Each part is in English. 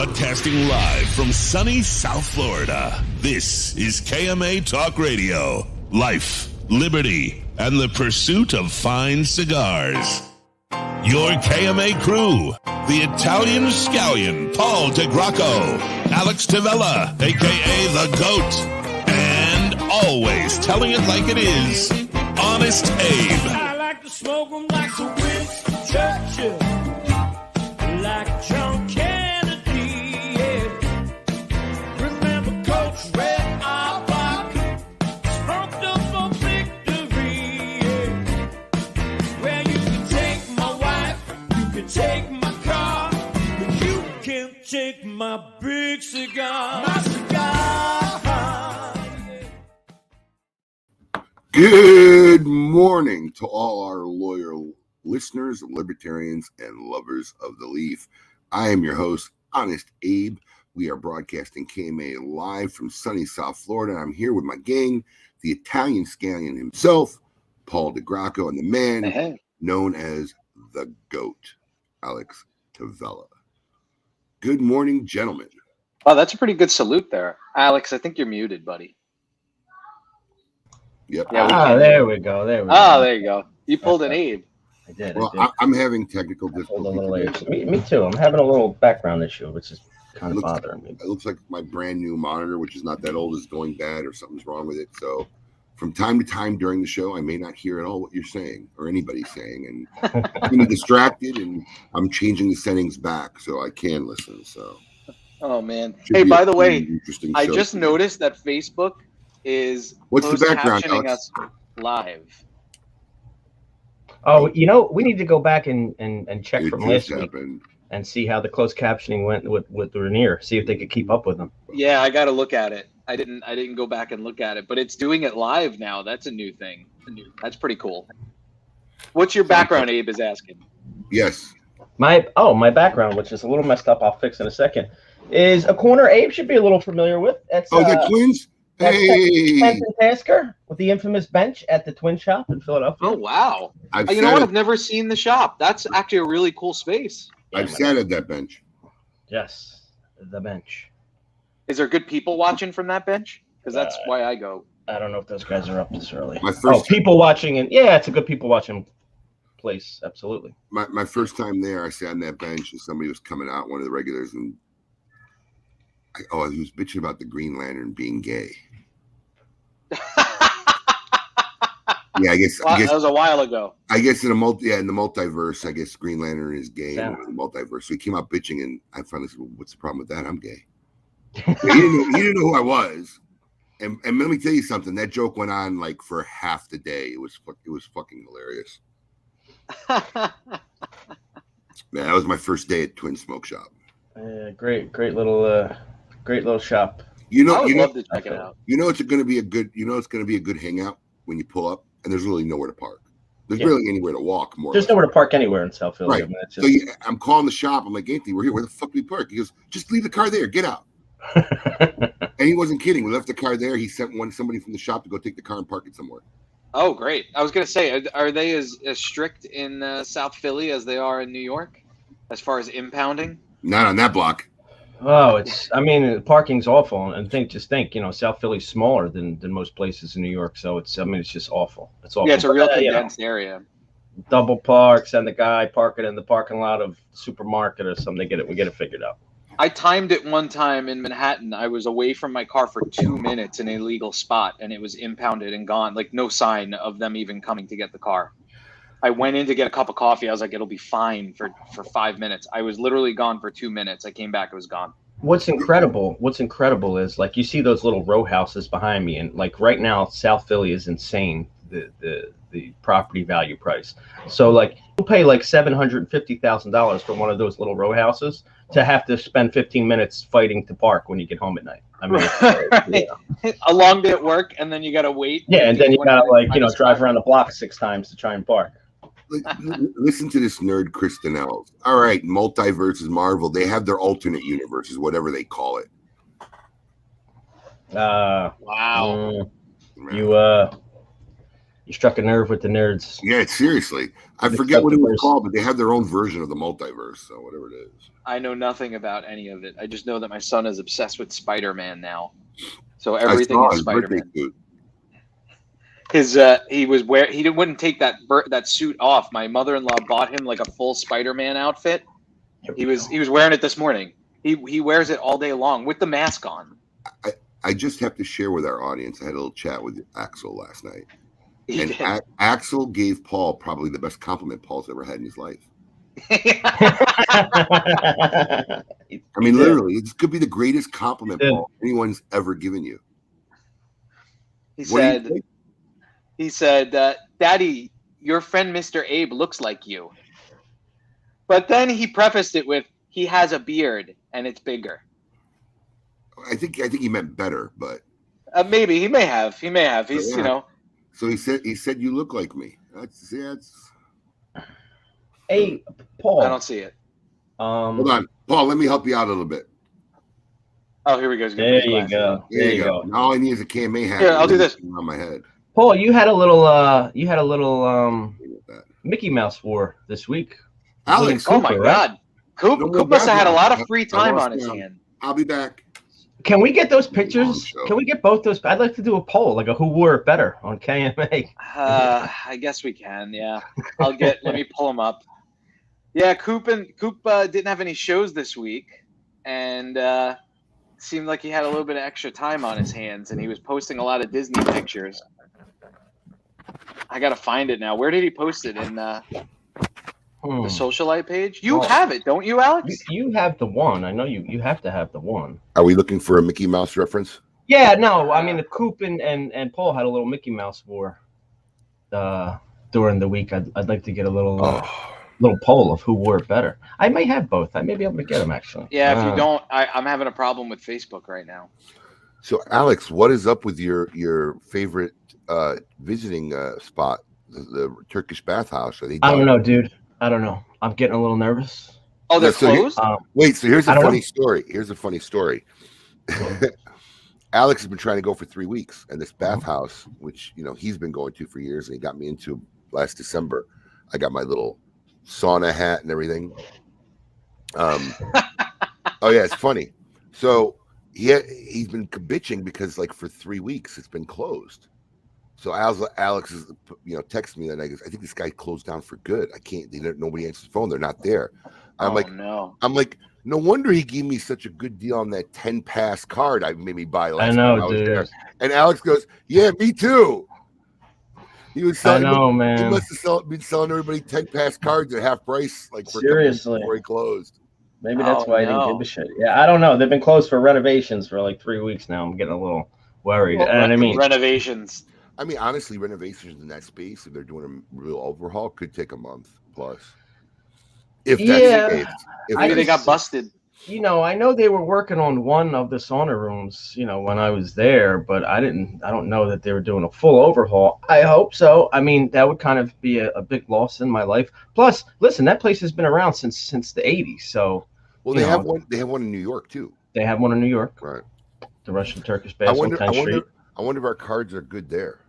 Broadcasting live from sunny South Florida, this is KMA Talk Radio. Life, liberty, and the pursuit of fine cigars. Your KMA crew, the Italian Scallion, Paul DeGracco, Alex Tavella, a.k.a. The Goat, and always telling it like it is, Honest Abe. I like to smoke them like the Winston Churchill, like John Kennedy, yeah. Remember Coach Red Auerbach, smoked up for victory, yeah. Well, you can take my wife, you can take my car, but you can't take my big cigar. My cigar. Good morning to all our loyal listeners, libertarians, and lovers of the leaf. I am your host, Honest Abe. We are broadcasting KMA live from sunny South Florida. I'm here with my gang, the Italian Scallion himself, Paul DeGracco, and the man known as the Goat, Alex Tavella. Good morning, gentlemen. Wow, that's a pretty good salute there. Alex, I think you're muted, buddy. Yep. Yeah, there we go. There you go. You pulled an Abe. I did. Well, I'm having technical difficulties. Me too. I'm having a little background issue, which is kind of bothering me. It looks like my brand new monitor, which is not that old, is going bad or something's wrong with it. So from time to time during the show, I may not hear at all what you're saying or anybody's saying. And I'm getting distracted, and I'm changing the settings back so I can listen. So. Oh, man. Hey, by the way, I just noticed that Facebook is what's the background, captioning us live. Oh, we need to go back and check from last week and see how the closed captioning went with Rainier. See if they could keep up with them. Yeah, I got to look at it. I didn't go back and look at it, but it's doing it live now. That's a new thing. That's pretty cool. What's your background? Abe is asking. Yes. My background, which is a little messed up. I'll fix in a second. Is a corner Abe should be a little familiar with. That's the Twins. Hey, Benson Tasker with the infamous bench at the Twin Shop in Philadelphia. Oh wow! You know what? I've never seen the shop. That's actually a really cool space. I've sat at that bench. Yes, the bench. Is there good people watching from that bench? Because that's why I go. I don't know if those guys are up this early. People watching, and yeah, it's a good people watching place. Absolutely. My first time there, I sat on that bench, and somebody was coming out, one of the regulars, and he was bitching about the Green Lantern being gay. Yeah, I guess that was a while ago. I guess in the multiverse, I guess Green Lantern is gay in the multiverse. So he came out bitching, and I finally said, well, "What's the problem with that? I'm gay." He didn't know who I was, and let me tell you something. That joke went on like for half the day. It was fucking hilarious. Man, that was my first day at Twin Smoke Shop. Great little shop. I would love to check it out. It's going to be a good hangout when you pull up, and there's really nowhere to park. There's really anywhere to walk. There's nowhere to park anywhere in South Philly. Right. I mean, So I'm calling the shop. I'm like, Anthony, we're here. Where the fuck do we park? He goes, just leave the car there. Get out. And he wasn't kidding. We left the car there. He sent somebody from the shop to go take the car and park it somewhere. Oh, great. I was going to say, are they as strict in South Philly as they are in New York as far as impounding? Not on that block. Oh, parking's awful, and think, South Philly's smaller than most places in New York, so it's just awful. It's awful. Yeah, it's a real condensed area. Double park, send the guy, park it in the parking lot of the supermarket or something. We get it figured out. I timed it one time in Manhattan. I was away from my car for 2 minutes in a legal spot, and it was impounded and gone. Like no sign of them even coming to get the car. I went in to get a cup of coffee. I was like, it'll be fine for 5 minutes. I was literally gone for 2 minutes. I came back. It was gone. What's incredible is like you see those little row houses behind me, and like right now, South Philly is insane. The property value price. So like you'll pay like $750,000 for one of those little row houses to have to spend 15 minutes fighting to park when you get home at night. I mean, a long day at work, and then you got to wait. Yeah, and then you got to drive around the block 6 times to try and park. Listen to this nerd, Chris Donnell. All right, multiverses, Marvel. They have their alternate universes, whatever they call it. Wow. You struck a nerve with the nerds. Yeah, seriously. I forget what it was called, but they have their own version of the multiverse, so whatever it is. I know nothing about any of it. I just know that my son is obsessed with Spider-Man now. So everything is Spider-Man. He wouldn't take that suit off. My mother-in-law bought him like a full Spider-Man outfit. He was wearing it this morning. He wears it all day long with the mask on. I just have to share with our audience. I had a little chat with Axel last night. Axel gave Paul probably the best compliment Paul's ever had in his life. I mean, literally, this could be the greatest compliment Paul anyone's ever given you. He said, Daddy, your friend Mr. Abe looks like you. But then he prefaced it with, he has a beard and it's bigger. I think he meant better, but maybe he may have. He's So he said you look like me. That's. Hey, Paul. I don't see it. Hold on, Paul. Let me help you out a little bit. Oh, here we go. There you go. There you go. Now all I need is a KMA hat. Here, I'll do this on my head. Paul, you had a little Mickey Mouse war this week. Alex, oh my God, Coop must have had a lot of free time on his hand. I'll be back. Can we get those pictures? Can we get both those? I'd like to do a poll, like a who wore it better on KMA. I guess we can. Yeah, let me pull them up. Yeah, Coop didn't have any shows this week, and seemed like he had a little bit of extra time on his hands, and he was posting a lot of Disney pictures. I gotta find it now. Where did he post it? In the socialite page? You have it, don't you, Alex? You have the one. I know you have to have the one. Are we looking for a Mickey Mouse reference? Yeah, no. I mean, the Coop and Paul had a little Mickey Mouse war during the week. I'd like to get a little poll of who wore it better. I may have both. I may be able to get them, actually. Yeah, if you don't, I'm having a problem with Facebook right now. So, Alex, what is up with your favorite visiting spot, the Turkish bathhouse? Are they done? I don't know, dude. I don't know. I'm getting a little nervous. Oh, they're closed? Wait, so here's a funny story. Here's a funny story. Alex has been trying to go for 3 weeks, and this bathhouse, which he's been going to for years, and he got me into last December. I got my little sauna hat and everything. Oh yeah, it's funny. So he's been bitching because like for 3 weeks it's been closed. So Alex is texting me that night. I think this guy closed down for good. I can't. Nobody answers the phone. They're not there. I'm no wonder he gave me such a good deal on that 10-pass card I made me buy last time I was there. And Alex goes, "Yeah, me too." He was selling. I know, man. He must have been selling everybody 10-pass cards at half price, like for seriously before he closed. Maybe that's why he didn't give a shit. Yeah, I don't know. They've been closed for renovations for like 3 weeks now. I'm getting a little worried. Well, and I mean, renovations. I mean, honestly, renovations in that space, if they're doing a real overhaul, could take a month plus. If that's the case. Maybe they got busted. I know they were working on one of the sauna rooms, when I was there, but I don't know that they were doing a full overhaul. I hope so. I mean, that would kind of be a big loss in my life. Plus, listen, that place has been around since the 80s. So, they have one in New York too. They have one in New York. Right. The Russian Turkish bath on 10th Street. I wonder if our cards are good there.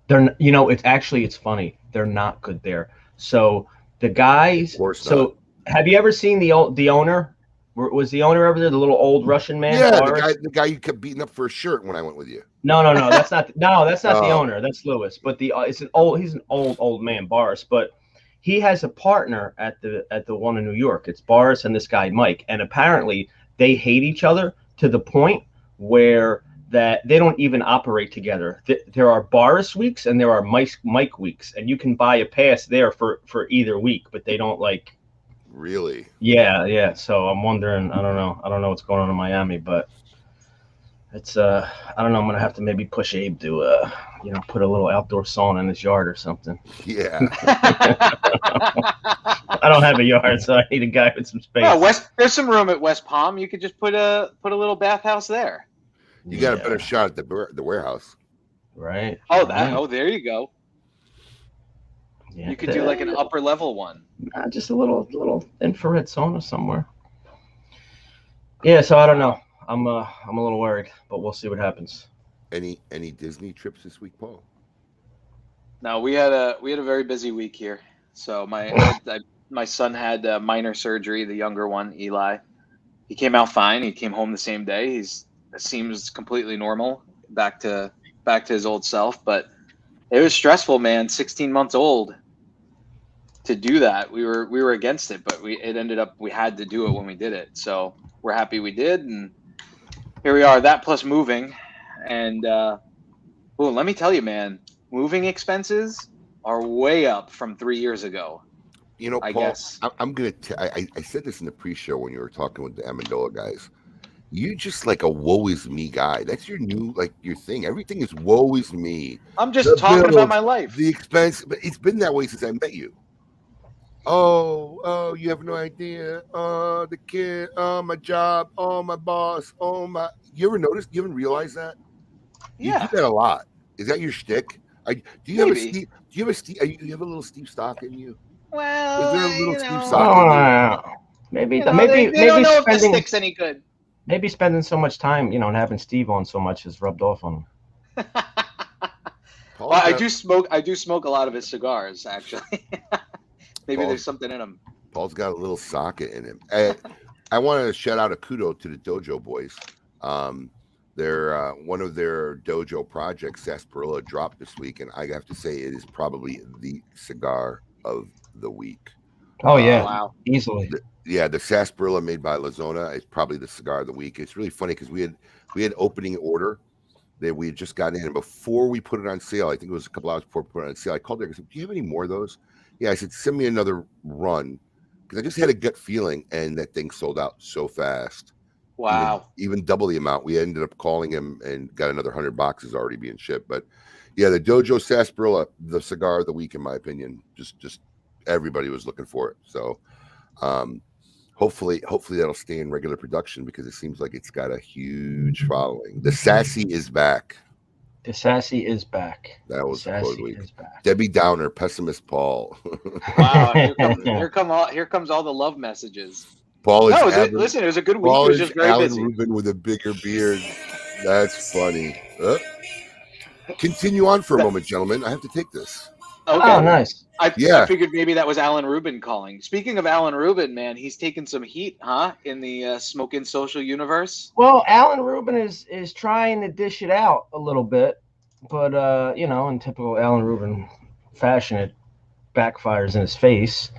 They're, it's funny. They're not good there. So the guys. Of course not. Have you ever seen the owner? Was the owner over there, the little old Russian man? Yeah, the guy you kept beating up for a shirt when I went with you. No, that's not. No, that's not the owner. That's Lewis. But he's an old man, Boris. But he has a partner at the one in New York. It's Boris and this guy Mike, and apparently they hate each other to the point where that they don't even operate together. There are Boris weeks and there are Mike weeks, and you can buy a pass there for either week, but they don't like. Really? Yeah. So I'm wondering. I don't know what's going on in Miami, but it's I don't know. I'm gonna have to maybe push Abe to put a little outdoor sauna in his yard or something. Yeah. I don't have a yard, so I need a guy with some space. Oh, there's some room at West Palm. You could just put a little bathhouse there. You got a better shot at the warehouse. Right. Oh, there you go. Yeah, you could do like an upper level one. Just a little infrared sauna somewhere. Yeah, so I don't know. I'm a little worried, but we'll see what happens. Any Disney trips this week, Paul? No, we had a very busy week here. So my son had minor surgery. The younger one, Eli, he came out fine. He came home the same day. Seems completely normal, back to his old self. But it was stressful, man. 16 months old. To do that, we were against it, but it ended up we had to do it when we did it. So we're happy we did, and here we are. That plus moving, and let me tell you, man, moving expenses are way up from 3 years ago. You know, Paul, I guess I'm gonna. I said this in the pre-show when you were talking with the Amendola guys. You just like a woe is me guy. That's your new your thing. Everything is woe is me. I'm just talking about my life. The expense, but it's been that way since I met you. Oh, you have no idea. Oh, the kid. Oh, my job. Oh, my boss. Oh, my. You ever notice? You ever realize that? Yeah. You do that a lot. Is that your shtick? Do you have a Steve? Do you have a Steve? You have a little Steve Stock in you? Well, is there a little Steve Stock in you? Maybe they don't know if the stick's any good. Maybe spending so much time, and having Steve on so much has rubbed off on him. Well, I do smoke a lot of his cigars, actually. Maybe there's something in him. Paul's got a little socket in him. I want to shout out a kudo to the Dojo boys. They're one of their Dojo projects, Sarsaparilla, dropped this week, and I have to say it is probably the cigar of the week. Oh yeah, wow, easily. The Sarsaparilla made by La Zona is probably the cigar of the week. It's really funny because we had opening order that we had just gotten in, and before we put it on sale, I think it was a couple hours before we put it on sale, I called her and said, "Do you have any more of those?" Yeah, I said, "Send me another run," because I just had a gut feeling, and that thing sold out so fast. Wow. Even double the amount. We ended up calling him and got another 100 boxes already being shipped. But yeah, the Dojo Sarsaparilla, the cigar of the week, in my opinion. Just everybody was looking for it. So hopefully that'll stay in regular production because it seems like it's got a huge following. The Sassy is back. The Sassy is back. That was the quote week. Back. Debbie Downer, pessimist Paul. Wow, here comes all the love messages. Paul is listen, it was a good week. Paul it was just very Alan busy. Rubin with a bigger beard. That's funny. Continue on for a moment, gentlemen. I have to take this. Okay. Oh, nice. I figured maybe that was Alan Rubin calling. Speaking of Alan Rubin, man, he's taken some heat, huh? In the Smoke Inn social universe. Well, Alan Rubin is trying to dish it out a little bit, but in typical Alan Rubin fashion, it backfires in his face.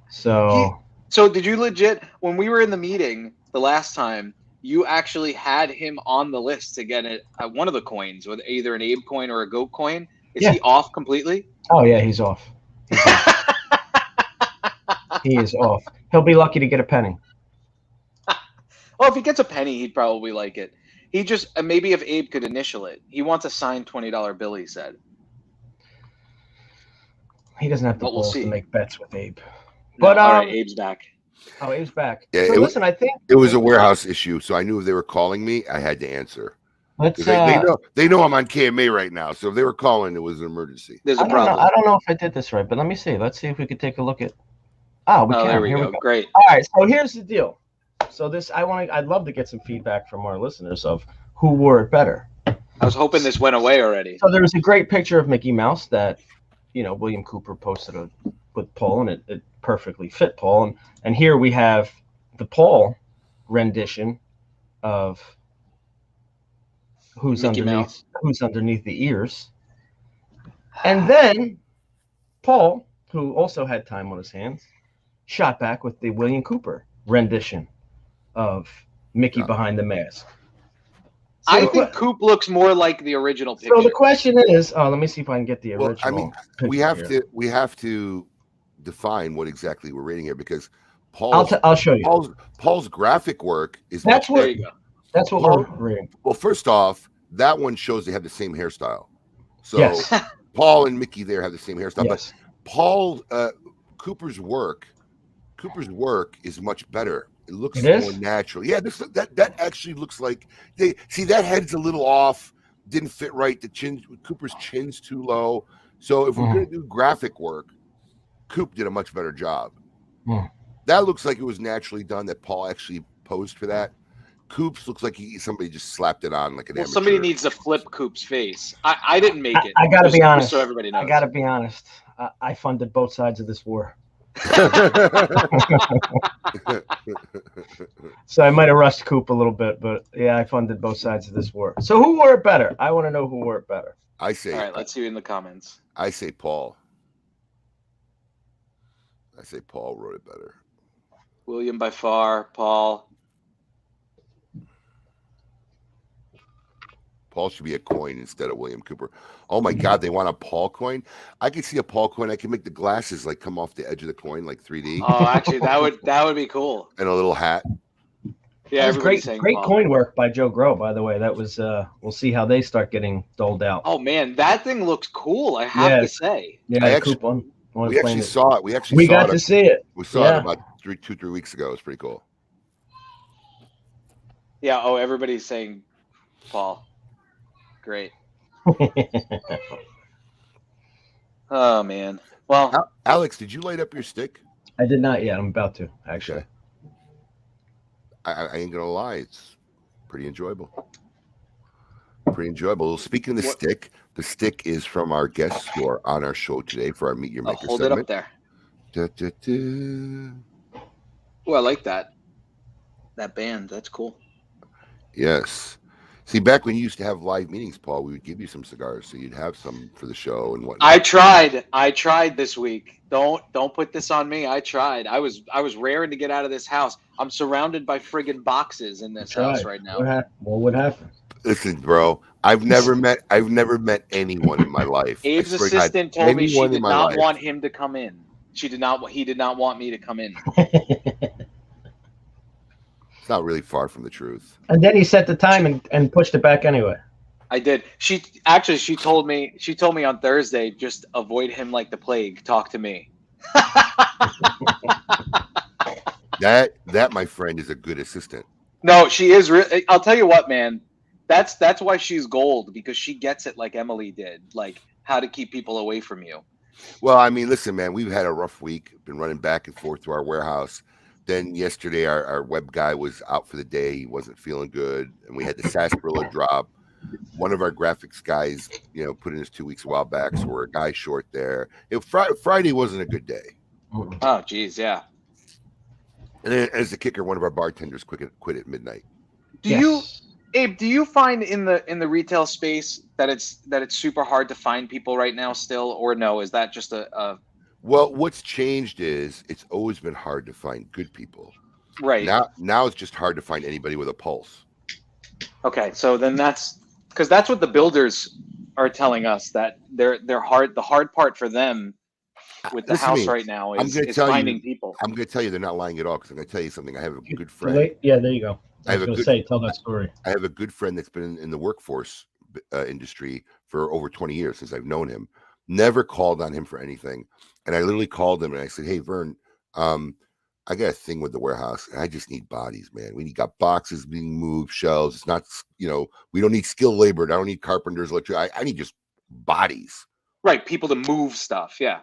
So did you legit, when we were in the meeting the last time, you actually had him on the list to get it one of the coins, with either an Abe coin or a Goat coin? Is he off completely? Oh yeah, he's off. He is off. He'll be lucky to get a penny. Well, if he gets a penny, he'd probably like it. He just maybe if Abe could initial it. He wants a signed $20 bill, he said. He doesn't have the balls to make bets with Abe. No, but all right, Abe's back. Oh, Abe's back. Yeah, so listen, I think it was a warehouse issue, so I knew if they were calling me, I had to answer. Let's. They know I'm on KMA right now, so if they were calling, it was an emergency. There's a problem. I don't know if I did this right, but let me see. Let's see if we could take a look at. Oh, we can. There we Here go. we go. Great. All right. So here's the deal. So I'd love to get some feedback from our listeners of who wore it better. I was hoping this went away already. So there was a great picture of Mickey Mouse that, William Cooper posted with Paul, and it perfectly fit Paul. And here we have the Paul rendition of who's Mickey underneath the ears. And then Paul, who also had time on his hands, shot back with the William Cooper rendition of Mickey behind the mask. So I think Coop looks more like the original picture. So the question is, let me see if I can get the original. I mean, we have to define what exactly we're rating here, because I'll show you. Paul's graphic work is that's what we're rating. Well, first off, that one shows they have the same hairstyle. So yes. Paul and Mickey there have the same hairstyle, yes. but Paul Cooper's work is much better. It looks more natural. Yeah, that actually looks like that head's a little off, didn't fit right. Cooper's chin's too low. So if we're gonna do graphic work, Coop did a much better job. That looks like it was naturally done, that Paul actually posed for that. Coops looks like somebody just slapped it on like an amateur. Somebody needs to flip Coop's face. I didn't make it. I gotta be honest. So everybody knows. I gotta be honest. I funded both sides of this war. So I might have rushed Coop a little bit, but yeah, I funded both sides of this war. So who wore it better? I want to know who wore it better. I say. All right, let's see in the comments. I say Paul. I say Paul wrote it better. William by far. Paul. Paul should be a coin instead of William Cooper. Oh my God, they want a Paul coin? I can see a Paul coin. I can make the glasses like come off the edge of the coin like 3D. Oh, actually, that would be cool. And a little hat. Yeah, that was great coin work by Joe Grow, by the way. That was we'll see how they start getting doled out. Oh man, that thing looks cool. I have to say. Yeah, we actually saw it. We got to see it. We saw it about 2-3 weeks ago. It was pretty cool. Yeah. Oh, everybody's saying Paul. Great. Oh man. Well, Alex, did you light up your stick? I did not yet. I'm about to actually. Okay. I ain't gonna lie, it's pretty enjoyable. Pretty enjoyable. Speaking of the stick is from our guest store on our show today for our Meet Your Maker hold segment. it up there. Oh, I like that. That band, that's cool. Yes. See, back when you used to have live meetings, Paul, we would give you some cigars, so you'd have some for the show and whatnot. I tried this week. Don't put this on me. I tried. I was raring to get out of this house. I'm surrounded by friggin' boxes in this house right now. What happened? Listen, bro, I've never met anyone in my life. Abe's assistant told me she did not want him to come in. He did not want me to come in. It's not really far from the truth. And then he set the time and pushed it back anyway. I did. She told me on Thursday, just avoid him like the plague. Talk to me. That my friend is a good assistant. No, she is. I'll tell you what, man. That's why she's gold, because she gets it like Emily did, like how to keep people away from you. Well, I mean, listen, man, we've had a rough week. Been running back and forth to our warehouse. Then yesterday, our web guy was out for the day. He wasn't feeling good, and we had the sarsaparilla drop. One of our graphics guys, put in his 2 weeks a while back, so we're a guy short there. Friday wasn't a good day. Oh, geez, yeah. And then, as the kicker, one of our bartenders quit at midnight. Abe, do you find in the retail space that it's super hard to find people right now still, or no? Is that just a Well, what's changed is it's always been hard to find good people. Right. Now it's just hard to find anybody with a pulse. Okay, so then that's because that's what the builders are telling us, that they're hard. The hard part for them with the house right now is finding people. I'm going to tell you they're not lying at all, because I'm going to tell you something. I have a good friend. Wait, yeah, there you go. I was going to say, tell that story. I have a good friend that's been in the workforce industry for over 20 years since I've known him. Never called on him for anything. And I literally called him and I said, "Hey, Vern, I got a thing with the warehouse. And I just need bodies, man. We got boxes being moved, shelves. It's not, we don't need skilled labor. I don't need carpenters, I need just bodies." Right, people to move stuff. Yeah.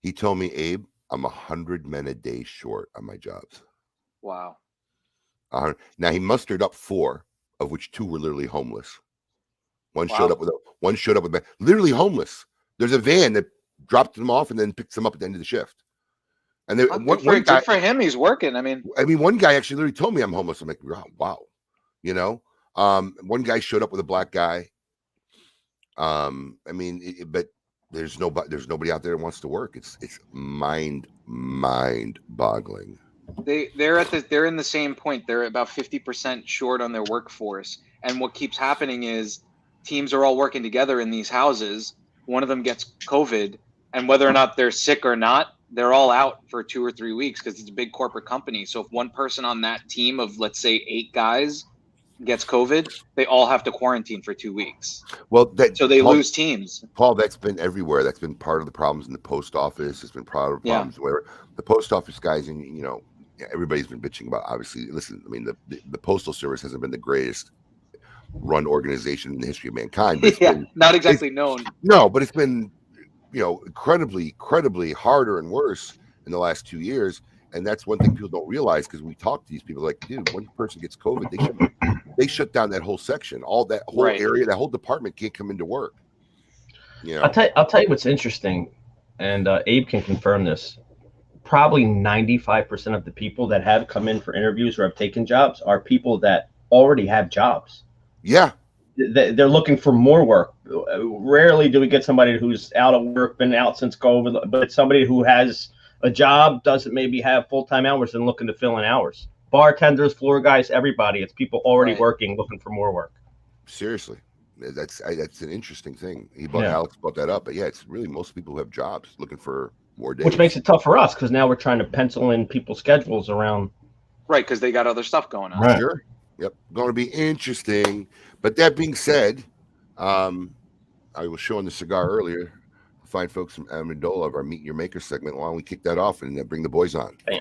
He told me, "Abe, I'm 100 men a day short on my jobs." Wow. Now he mustered up 4, of which 2 were literally homeless. One showed up with literally homeless. There's a van that dropped them off and then picks them up at the end of the shift. And then one guy, good for him, he's working. I mean, one guy actually literally told me I'm homeless. I'm like, wow, one guy showed up with a black guy. But there's nobody out there that wants to work. It's mind boggling. They're in the same point. They're about 50% short on their workforce. And what keeps happening is teams are all working together in these houses. One of them gets COVID, and whether or not they're sick or not, they're all out for 2 or 3 weeks because it's a big corporate company. So if one person on that team of, let's say, 8 guys gets COVID, they all have to quarantine for 2 weeks. Well, so they lose teams. Paul, that's been everywhere. That's been part of the problems in the post office. It's been part of the problems where the post office guys, and everybody's been bitching about. Obviously, listen, I mean, the postal service hasn't been the greatest run organization in the history of mankind. Not exactly known. No, but it's been, incredibly harder and worse in the last 2 years. and that's one thing people don't realize because we talk to these people like, dude, one person gets COVID, they shut down that whole section, all that whole area, that whole department can't come into work. You know? I'll tell you what's interesting, and Abe can confirm this. Probably 95% of the people that have come in for interviews or have taken jobs are people that already have jobs. Yeah. They're looking for more work. Rarely do we get somebody who's out of work, been out since COVID, but it's somebody who has a job, doesn't maybe have full-time hours and looking to fill in hours. Bartenders, floor guys, everybody. It's people already working, looking for more work. Seriously. That's an interesting thing. Alex brought that up, but yeah, it's really most people who have jobs looking for more days. Which makes it tough for us because now we're trying to pencil in people's schedules around. Right, because they got other stuff going on. Right. Sure. Yep. Going to be interesting. But that being said, I was showing the cigar earlier. Fine folks from Amendola of our Meet Your Maker segment. Why don't we kick that off and then bring the boys on? Bam.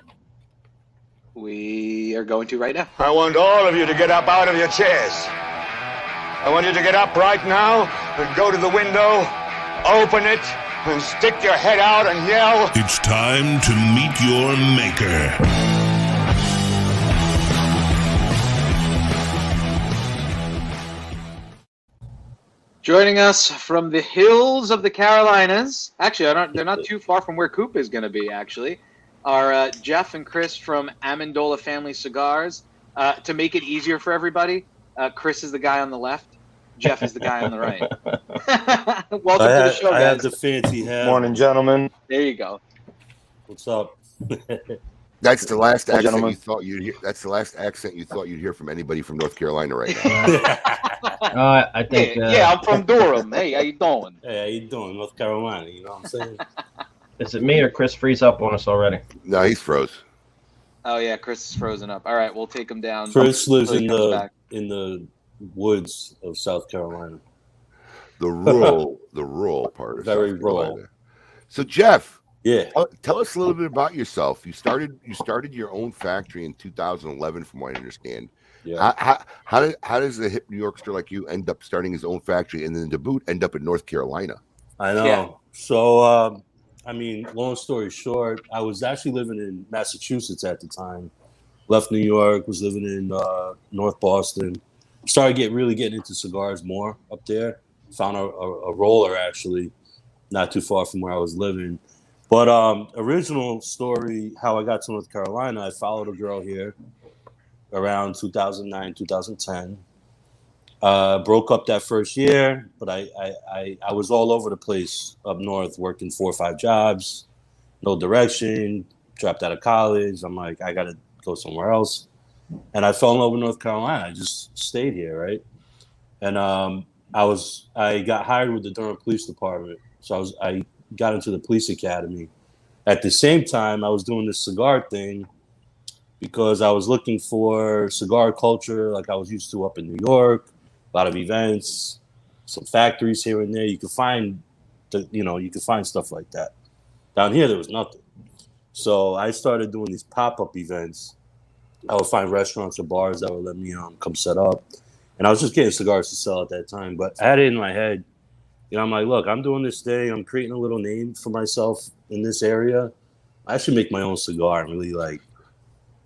We are going to right now. I want all of you to get up out of your chairs. I want you to get up right now and go to the window, open it, and stick your head out and yell. It's time to meet your maker. Joining us from the hills of the Carolinas, actually, they're not too far from where Coop is going to be, actually, are Jeff and Chris from Amendola Family Cigars. To make it easier for everybody, Chris is the guy on the left. Jeff is the guy on the right. Welcome to the show, guys. I have the fancy hat. Morning, gentlemen. There you go. What's up? That's the last accent gentlemen. you thought you'd hear. That's the last accent you thought you'd hear from anybody from North Carolina right now. I think. Yeah, I'm from Durham. Hey, how you doing? Hey, how you doing? North Carolina, you know what I'm saying? Is it me or Chris freeze up on us already? No, he's froze. Oh yeah, Chris is frozen up. All right, we'll take him down. Chris lives until he in comes the back. woods of South Carolina. The rural part of Very South Carolina. rural. So Jeff, Yeah. tell us a little bit about yourself. You started your own factory in 2011, from what I understand. Yeah. How does a hip New Yorkster like you end up starting his own factory and then to boot end up in North Carolina? I know. Yeah. So, I mean, long story short, I was actually living in Massachusetts at the time. Left New York, was living in North Boston. Started really getting into cigars more up there. Found a roller, actually, not too far from where I was living. But original story, how I got to North Carolina, I followed a girl here around 2009, 2010. Broke up that first year, but I was all over the place up north, working 4 or 5 jobs, no direction, dropped out of college. I'm like, I got to go somewhere else. And I fell in love with North Carolina. I just stayed here, right? And I got hired with the Durham Police Department. So I got into the police academy. At the same time, I was doing this cigar thing because I was looking for cigar culture like I was used to up in New York. A lot of events, some factories here and there. You could find stuff like that. Down here, there was nothing. So I started doing these pop-up events. I would find restaurants or bars that would let me come set up. And I was just getting cigars to sell at that time. But I had it in my head. I'm like, look, I'm doing this thing. I'm creating a little name for myself in this area. I should make my own cigar and really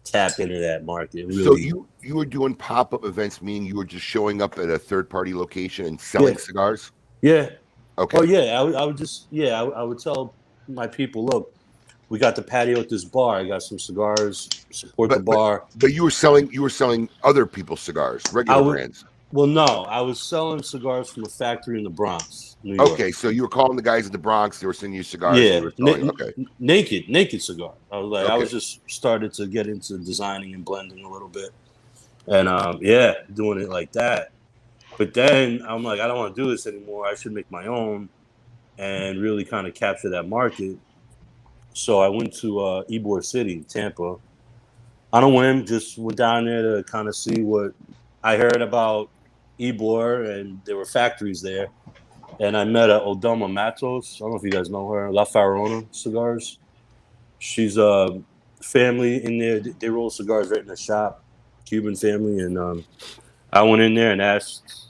tap into that market. Really. So you were doing pop-up events, meaning you were just showing up at a third-party location and selling cigars? Yeah. Okay. Oh, yeah. I would tell my people, look, we got the patio at this bar. I got some cigars. Support the bar. But you were selling other people's cigars, regular brands. Well, no, I was selling cigars from a factory in the Bronx, New York. Okay, so you were calling the guys at the Bronx. They were sending you cigars. Yeah, okay. Naked cigar. I was Okay. I was just started to get into designing and blending a little bit, and doing it like that. But then I'm like, I don't want to do this anymore. I should make my own, and really kind of capture that market. So I went to Ybor City, Tampa, on a whim. Just went down there to kind of see what I heard about Ybor, and there were factories there. And I met Odoma Matos. I don't know if you guys know her. La Farona Cigars. She's a family in there. They roll cigars right in the shop, Cuban family. And I went in there and asked.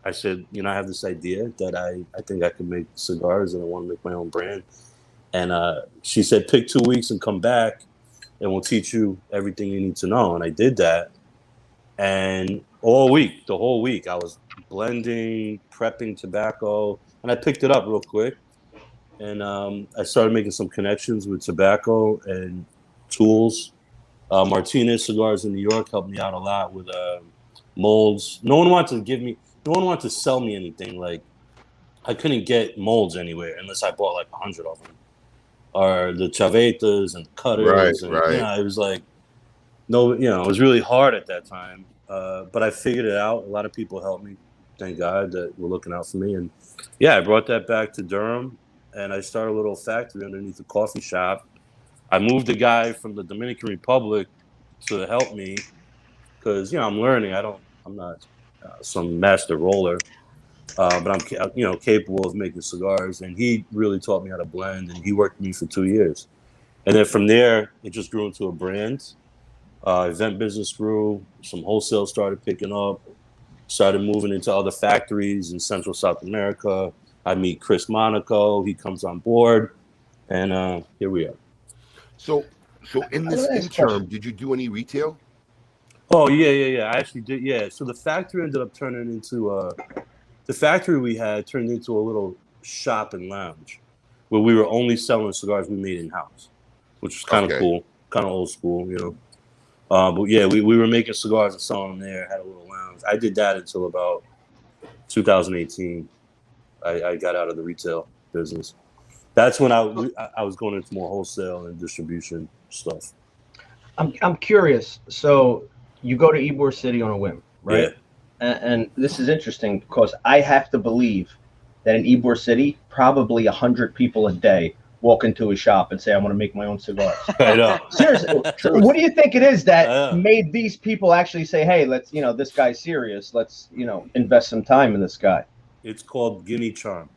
I said, I have this idea that I think I can make cigars and I want to make my own brand. And she said, pick 2 weeks and come back. and we'll teach you everything you need to know. And I did that. And all week, the whole week, I was blending, prepping tobacco, and I picked it up real quick. And I started making some connections with tobacco and tools. Martinez Cigars in New York helped me out a lot with molds. No one wanted to sell me anything. Like, I couldn't get molds anywhere unless I bought like 100 of them. Or the chavetas and cutters. Right. You know, it was like, it was really hard at that time. But I figured it out. A lot of people helped me. Thank God that were looking out for me. And yeah, I brought that back to Durham, and I started a little factory underneath a coffee shop. I moved a guy from the Dominican Republic to help me because, I'm learning. I'm not some master roller, but I'm, capable of making cigars. And he really taught me how to blend, and he worked with me for 2 years. And then from there, it just grew into a brand. Event business grew. Some wholesale started picking up. Started moving into other factories in Central South America. I meet Chris Monaco. He comes on board, and here we are. So in this interim, did you do any retail? Oh yeah. I actually did. Yeah. So the factory ended up turning into the factory we had turned into a little shop and lounge where we were only selling cigars we made in house, which was kind of cool, kind of old school, But yeah, we were making cigars and selling them there. Had a little lounge. I did that until about 2018. I got out of the retail business. That's when I was going into more wholesale and distribution stuff. I'm curious. So you go to Ybor City on a whim, right? Yeah. And this is interesting because I have to believe that in Ybor City, probably 100 people a day walk into a shop and say, I want to make my own cigars. I know. Seriously, what do you think it is that made these people actually say, hey, let's, this guy's serious. Let's, invest some time in this guy. It's called Guinea Charm.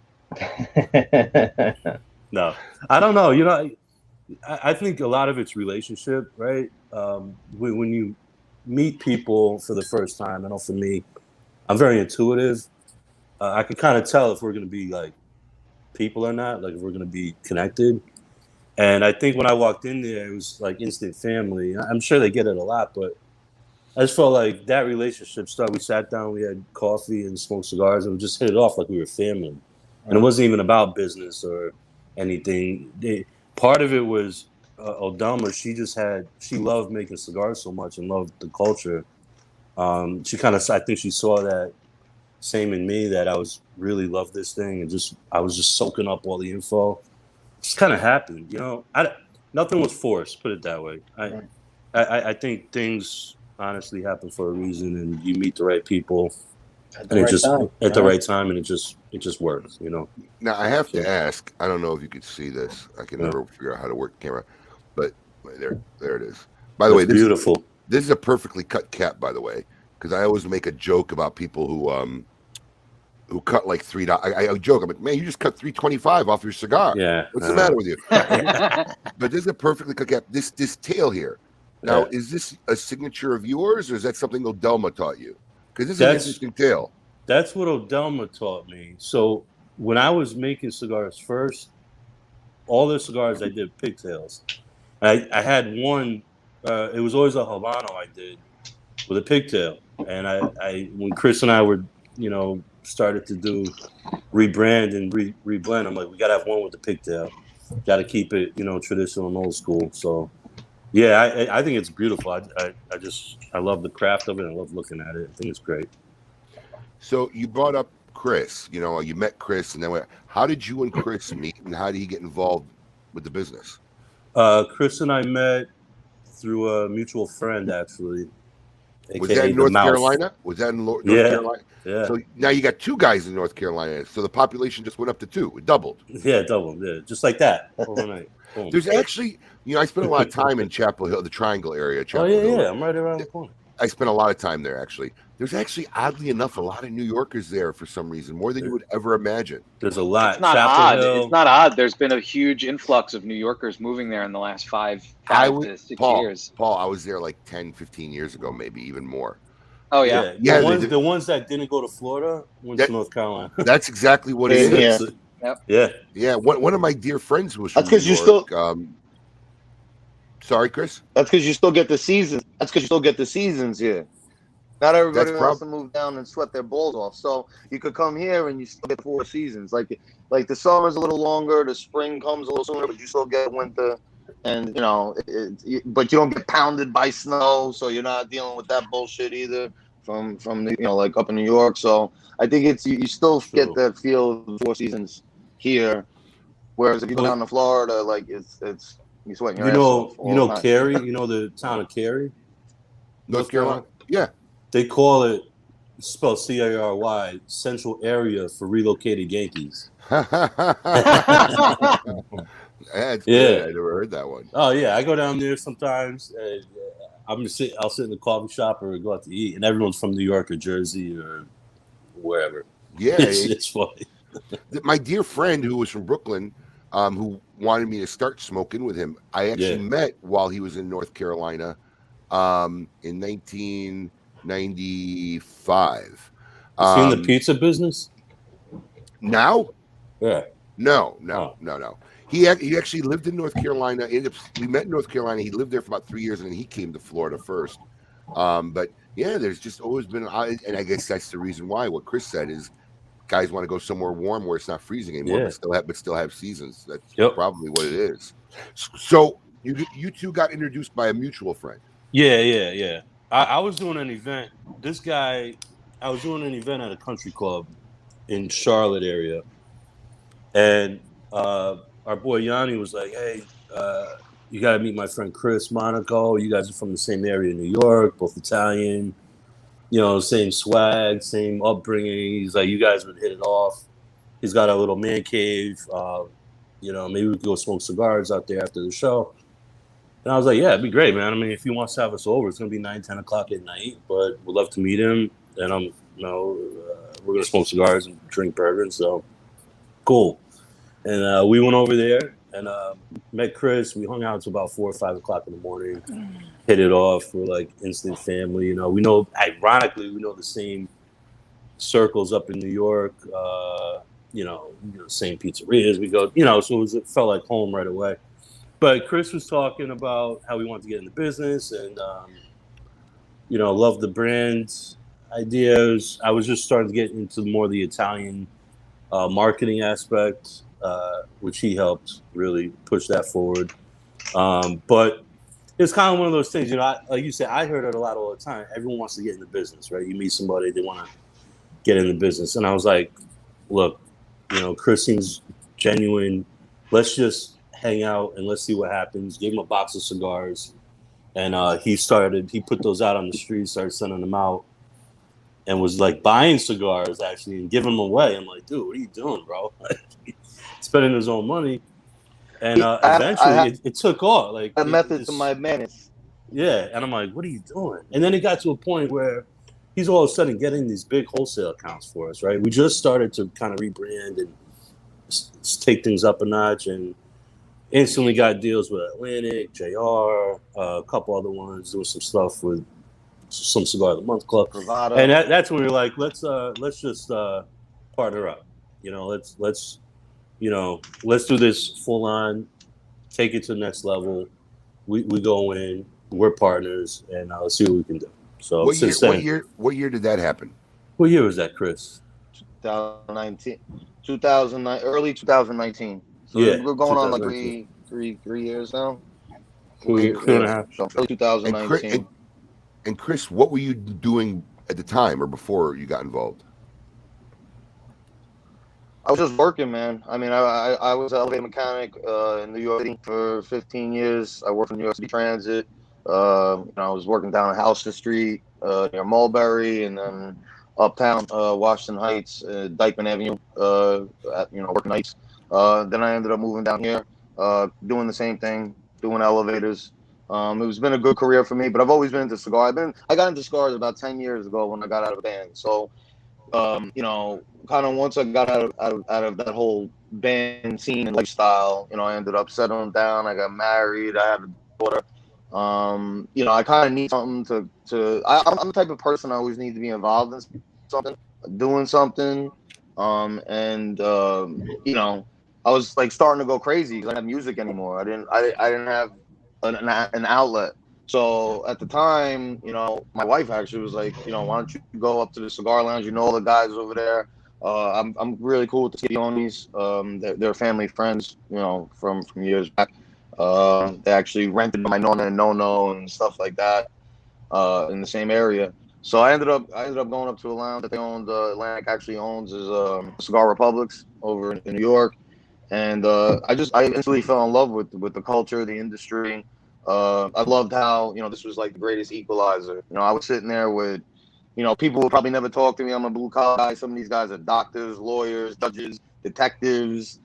No, I don't know. I think a lot of it's relationship, right? When you meet people for the first time, I know for me, I'm very intuitive. I can kind of tell if we're going to be like people or not, like if we're going to be connected. And I think when I walked in there, it was like instant family. I'm sure they get it a lot, but I just felt like that relationship started. We sat down, we had coffee and smoked cigars, and we just hit it off like we were family. And it wasn't even about business or anything. Part of it was Odelma. She loved making cigars so much and loved the culture. I think she saw that same in me, that I was really loved this thing, and I was just soaking up all the info. Just kind of happened, nothing was forced, put it that way. I think things honestly happen for a reason, and you meet the right people at the right time, and it just works, Now I have to ask, I don't know if you could see this. I can never figure out how to work the camera, but there it is. By the way, this beautiful. This is a perfectly cut cap, by the way, because I always make a joke about people who cut like $3. I joke, I'm like, man, you just cut $3.25 off your cigar. Yeah. What's the matter with you? But this is a perfectly cut cap. This tail here. Now, is this a signature of yours, or is that something Odelma taught you? Because this is an interesting tail. That's what Odelma taught me. So when I was making cigars first, all the cigars I did pigtails. I had one. It was always a Habano I did with a pigtail. And I when Chris and I were, started to do rebrand and reblend, I'm like, we gotta have one with the pigtail. Got to keep it, traditional and old school. So, yeah, I think it's beautiful. I love the craft of it. I love looking at it. I think it's great. So you brought up Chris. You met Chris, and then how did you and Chris meet, and how did he get involved with the business? Chris and I met through a mutual friend, actually. Was that in North Carolina? Was that in North Carolina? Yeah. So now you got two guys in North Carolina. So the population just went up to 2. It doubled. Yeah, it doubled. Yeah, just like that overnight. Boom. There's actually, I spent a lot of time in Chapel Hill, the Triangle area. Chapel Hill. Yeah. I'm right around the corner. I spent a lot of time there, actually. There's actually, oddly enough, a lot of New Yorkers there for some reason, more than you would ever imagine. There's a lot. It's not odd. It's not odd. There's been a huge influx of New Yorkers moving there in the last 5 to 6 years. Paul, I was there like 10, 15 years ago, maybe even more. Oh, yeah. The ones that didn't go to Florida went to North Carolina. That's exactly what it is. Yeah. Yeah. One of my dear friends was from That's because New York. Sorry, Chris. That's because you still get the seasons. That's because you still get the seasons here. Not everybody That's wants to move down and sweat their balls off. So you could come here and you still get 4 seasons. Like the summer's a little longer, the spring comes a little sooner, but you still get winter. And but you don't get pounded by snow, so you're not dealing with that bullshit either from like up in New York. So I think it's you still get that feel of the 4 seasons here. Whereas if you go down to Florida, like it's you sweating your ass off. Cary, the town of Cary, North Carolina. Yeah. They call it, spelled Cary, Central Area for Relocated Yankees. That's good. I never heard that one. Oh yeah, I go down there sometimes. And, I'll sit in the coffee shop or go out to eat, and everyone's from New York or Jersey or wherever. Yeah, it's funny. My dear friend who was from Brooklyn, who wanted me to start smoking with him, I actually met while he was in North Carolina, in 1995. Is he in the pizza business now? Yeah. No. He actually lived in North Carolina. We met in North Carolina. He lived there for about 3 years, and then he came to Florida first. But yeah, there's just always been, and I guess that's the reason why. What Chris said is, guys want to go somewhere warm where it's not freezing anymore, but still have seasons. That's probably what it is. So you two got introduced by a mutual friend. Yeah. I was doing an event. I was doing an event at a country club in Charlotte area, and our boy Yanni was like, "Hey, you got to meet my friend Chris Monaco. You guys are from the same area in New York, both Italian. Same swag, same upbringing. He's like, you guys would hit it off. He's got a little man cave. Maybe we could go smoke cigars out there after the show." And I was like, yeah, it'd be great, man. I mean, if he wants to have us over, it's going to be 9, 10 o'clock at night, but we'd love to meet him. And we're going to smoke cigars and drink bourbon. So cool. And we went over there and met Chris. We hung out until about 4 or 5 o'clock in the morning, hit it off. We're like instant family. Ironically, we know the same circles up in New York, same pizzerias. We go, so it felt like home right away. But Chris was talking about how he wanted to get in the business and, love the brand ideas. I was just starting to get into more of the Italian marketing aspect, which he helped really push that forward. But it's kind of one of those things, like you said, I heard it a lot all the time. Everyone wants to get in the business, right? You meet somebody, they want to get in the business. And I was like, look, Chris seems genuine. Let's just hang out and let's see what happens. Gave him a box of cigars, and he put those out on the street, started sending them out, and was like buying cigars actually and giving them away. I'm like, dude, what are you doing, bro? Spending his own money. And eventually it took off. Like a method to my madness. Yeah, and I'm like, what are you doing? And then it got to a point where he's all of a sudden getting these big wholesale accounts for us, right? We just started to kind of rebrand and take things up a notch, and instantly got deals with Atlantic, JR, a couple other ones, doing some stuff with some Cigar of the Month Club. Bravado. And that's when we were like, let's just partner up. Let's do this full on, take it to the next level. We go in, we're partners, and let's see what we can do. So what year did that happen? What year was that, Chris? 2009, early 2019. So we're going on like three years now. 2.5. So early 2019. And Chris, what were you doing at the time or before you got involved? I was just working, man. I mean, I was an elevator mechanic in New York City for 15 years. I worked for New York City Transit. I was working down on Houston Street near Mulberry, and then uptown Washington Heights, Dykeman Avenue, working nights. Then I ended up moving down here, doing the same thing, doing elevators. It's been a good career for me, but I've always been into cigars. I got into cigars about 10 years ago when I got out of a band. So, kind of once I got out of that whole band scene and lifestyle, I ended up settling down. I got married. I had a daughter. I kind of need something I'm the type of person I always need to be involved in something, doing something. I was like starting to go crazy because I didn't have music anymore. I didn't have an outlet. So at the time, you know, my wife actually was like, you know, why don't you go up to the cigar lounge? You know all the guys over there. I'm really cool with the Skionis. They're family friends, you know, from years back. They actually rented my Nona and No and stuff like that in the same area. So I ended up going up to a lounge that they owned. Atlantic actually owns is Cigar Republics over in New York, and I instantly fell in love with the culture, the industry. I loved how, you know, this was like the greatest equalizer. You know, I was sitting there with, you know, people would probably never talk to me. I'm a blue collar guy. Some of these guys are doctors, lawyers, judges, detectives.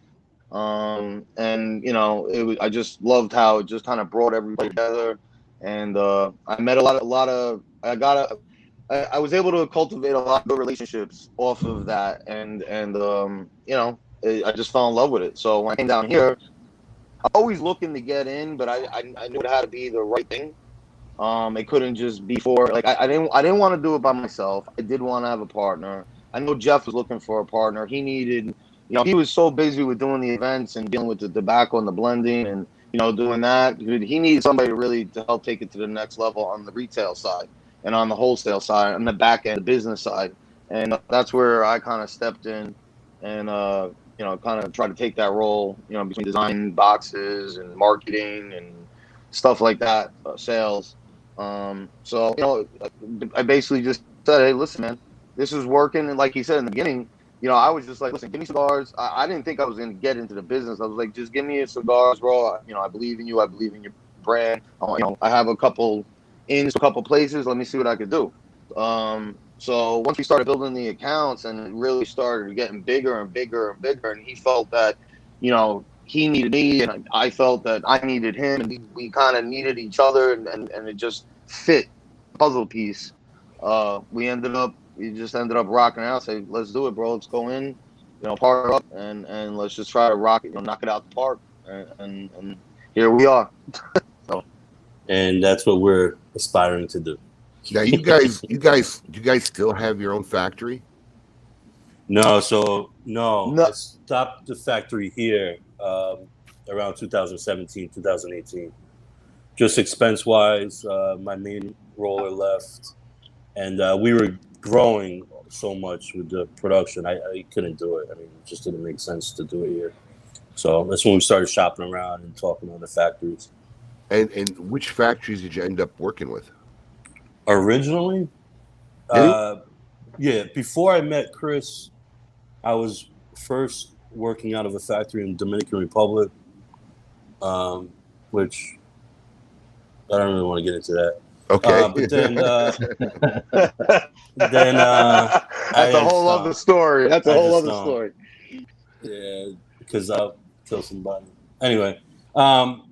And you know, I just loved how it just kind of brought everybody together. And I met I was able to cultivate a lot of good relationships off of that. And you know, I just fell in love with it. So when I came down here, I'm always looking to get in, but I knew it had to be the right thing. It couldn't just be for like I didn't want to do it by myself. I did want to have a partner. I know Jeff was looking for a partner. He needed, you know, he was so busy with doing the events and dealing with the tobacco and the blending and, you know, doing that. He needed somebody to help take it to the next level on the retail side and on the wholesale side, on the back end, the business side. And that's where I kind of stepped in and you know, kind of tried to take that role, you know, between design boxes and marketing and stuff like that, sales. So, you know, I basically just said, hey, listen, man, this is working. And like he said in the beginning, you know, I was just like, listen, give me cigars. I didn't think I was going to get into the business. I was like, just give me your cigars, bro. You know, I believe in you. I believe in your brand. You know, I have a couple places. Let me see what I could do. So once we started building the accounts and it really started getting bigger and bigger and bigger, and he felt that, you know, he needed me and I felt that I needed him, and we kind of needed each other, and it just fit puzzle piece. We just ended up rocking out. Say, let's do it, bro. Let's go in, you know, partner up, and let's just try to rock it, you know, knock it out the park, and here we are. So, and that's what we're aspiring to do. Now, you guys still have your own factory? No, I stopped the factory here around 2017, 2018. Just expense-wise, my main roller left, and we were growing so much with the production. I couldn't do it. I mean, it just didn't make sense to do it here. So that's when we started shopping around and talking to the factories. And which factories did you end up working with? Originally, before I met Chris, I was first working out of a factory in Dominican Republic, which I don't really want to get into that. Okay. But then that's a whole other story. That's a whole other story. Yeah, because I'll kill somebody. Anyway, then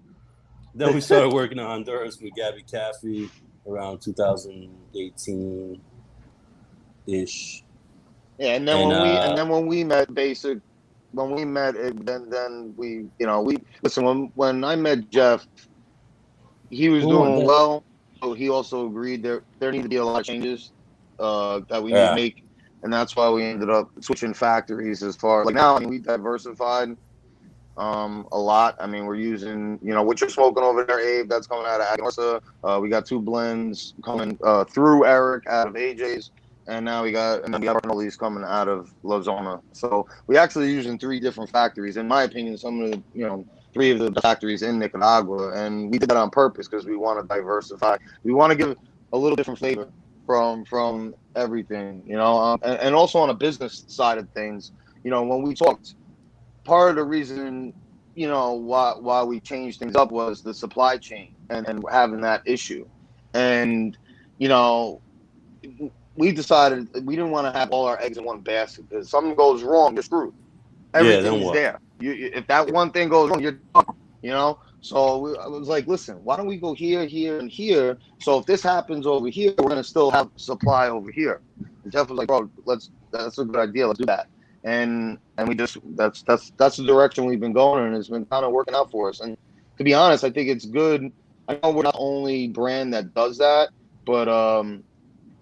we started working in Honduras with Gabby Caffey around 2018-ish. Yeah, and then when we met, then we, you know, listen, when I met Jeff, he was doing well. So he also agreed there need to be a lot of changes that we need to make, and that's why we ended up switching factories. As far like now, I mean, we diversified a lot. I mean, we're using, you know, what you're smoking over there, Abe. That's coming out of Agamesa. We got 2 blends coming through Eric out of AJ's, and now we got Arnoldi's coming out of La Zona. So we actually using 3 different factories. In my opinion, some of the, you know, 3 of the factories in Nicaragua, and we did that on purpose because we want to diversify. We want to give a little different flavor from everything, you know, and also on a business side of things. You know, when we talked, part of the reason, you know, why we changed things up was the supply chain and having that issue. And, you know, we decided we didn't want to have all our eggs in one basket. If something goes wrong, you're screwed. Everything's there. If that one thing goes wrong, you're done, you know? So I was like, listen, why don't we go here, here, and here? So if this happens over here, we're going to still have supply over here. And Jeff was like, bro, that's a good idea. Let's do that. And we just, that's the direction we've been going, and it's been kind of working out for us. And to be honest, I think it's good. I know we're not the only brand that does that, but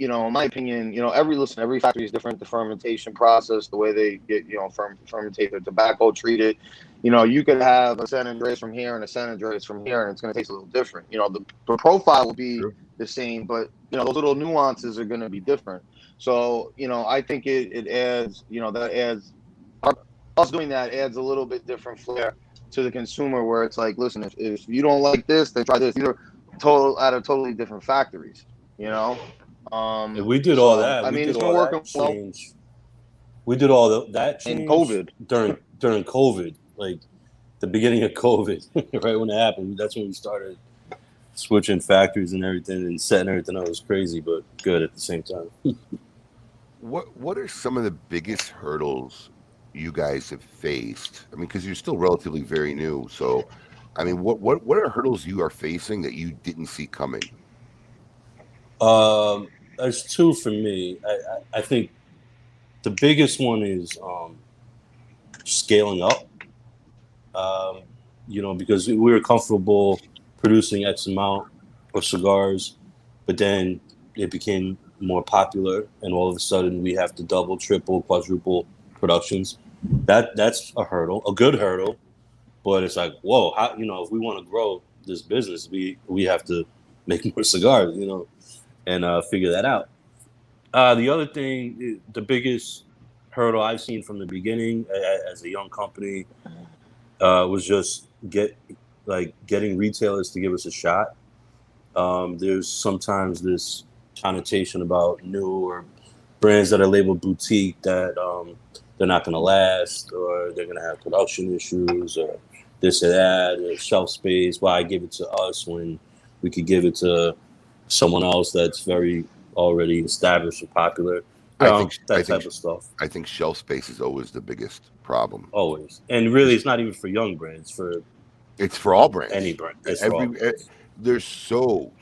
you know, in my opinion, you know, every factory is different. The fermentation process, the way they get, you know, fermentate their tobacco, treat it, you could have a San Andreas from here and a San Andreas from here, and it's going to taste a little different. The profile will be the same, but those little nuances are going to be different. So I think it adds, that adds, us doing that adds a little bit different flair to the consumer, where it's like, listen, if you don't like this, then try this. These are out of totally different factories. And we did all that. I mean, it's been working well. We did all that change in COVID during COVID, like the beginning of COVID, right when it happened. That's when we started switching factories and everything and setting everything up. It was crazy, but good at the same time. What are some of the biggest hurdles you guys have faced? I mean, because you're still relatively very new. So, I mean, what are hurdles you are facing that you didn't see coming? There's two for me. I think the biggest one is scaling up. Because we were comfortable producing X amount of cigars, but then it became more popular, and all of a sudden we have to double, triple, quadruple productions. That's a hurdle, a good hurdle, but it's like, whoa, how, if we want to grow this business, we have to make more cigars, and figure that out. The other thing, the biggest hurdle I've seen from the beginning as a young company was just getting retailers to give us a shot. There's sometimes this connotation about new or brands that are labeled boutique that they're not going to last, or they're going to have production issues, or this or that, or shelf space. Why give it to us when we could give it to someone else that's very already established and popular? That type of stuff. I think shelf space is always the biggest problem. Always. And really, it's not even for young brands. It's for all brands. Any brand. There's so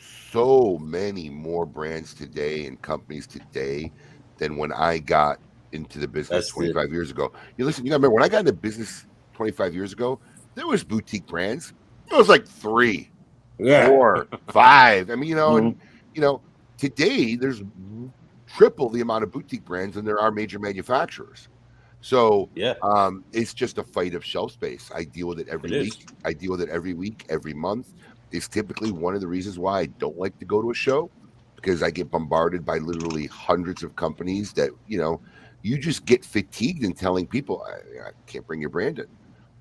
many more brands today and companies today than when I got into the business 25 years ago. You gotta remember, when I got into business 25 years ago, there was boutique brands. It was like 3, 4, 5. I mean, and today there's triple the amount of boutique brands than there are major manufacturers. So it's just a fight of shelf space. I deal with it every week. I deal with it every week, every month. It's typically one of the reasons why I don't like to go to a show, because I get bombarded by literally hundreds of companies that, you just get fatigued in telling people, I can't bring your brand in.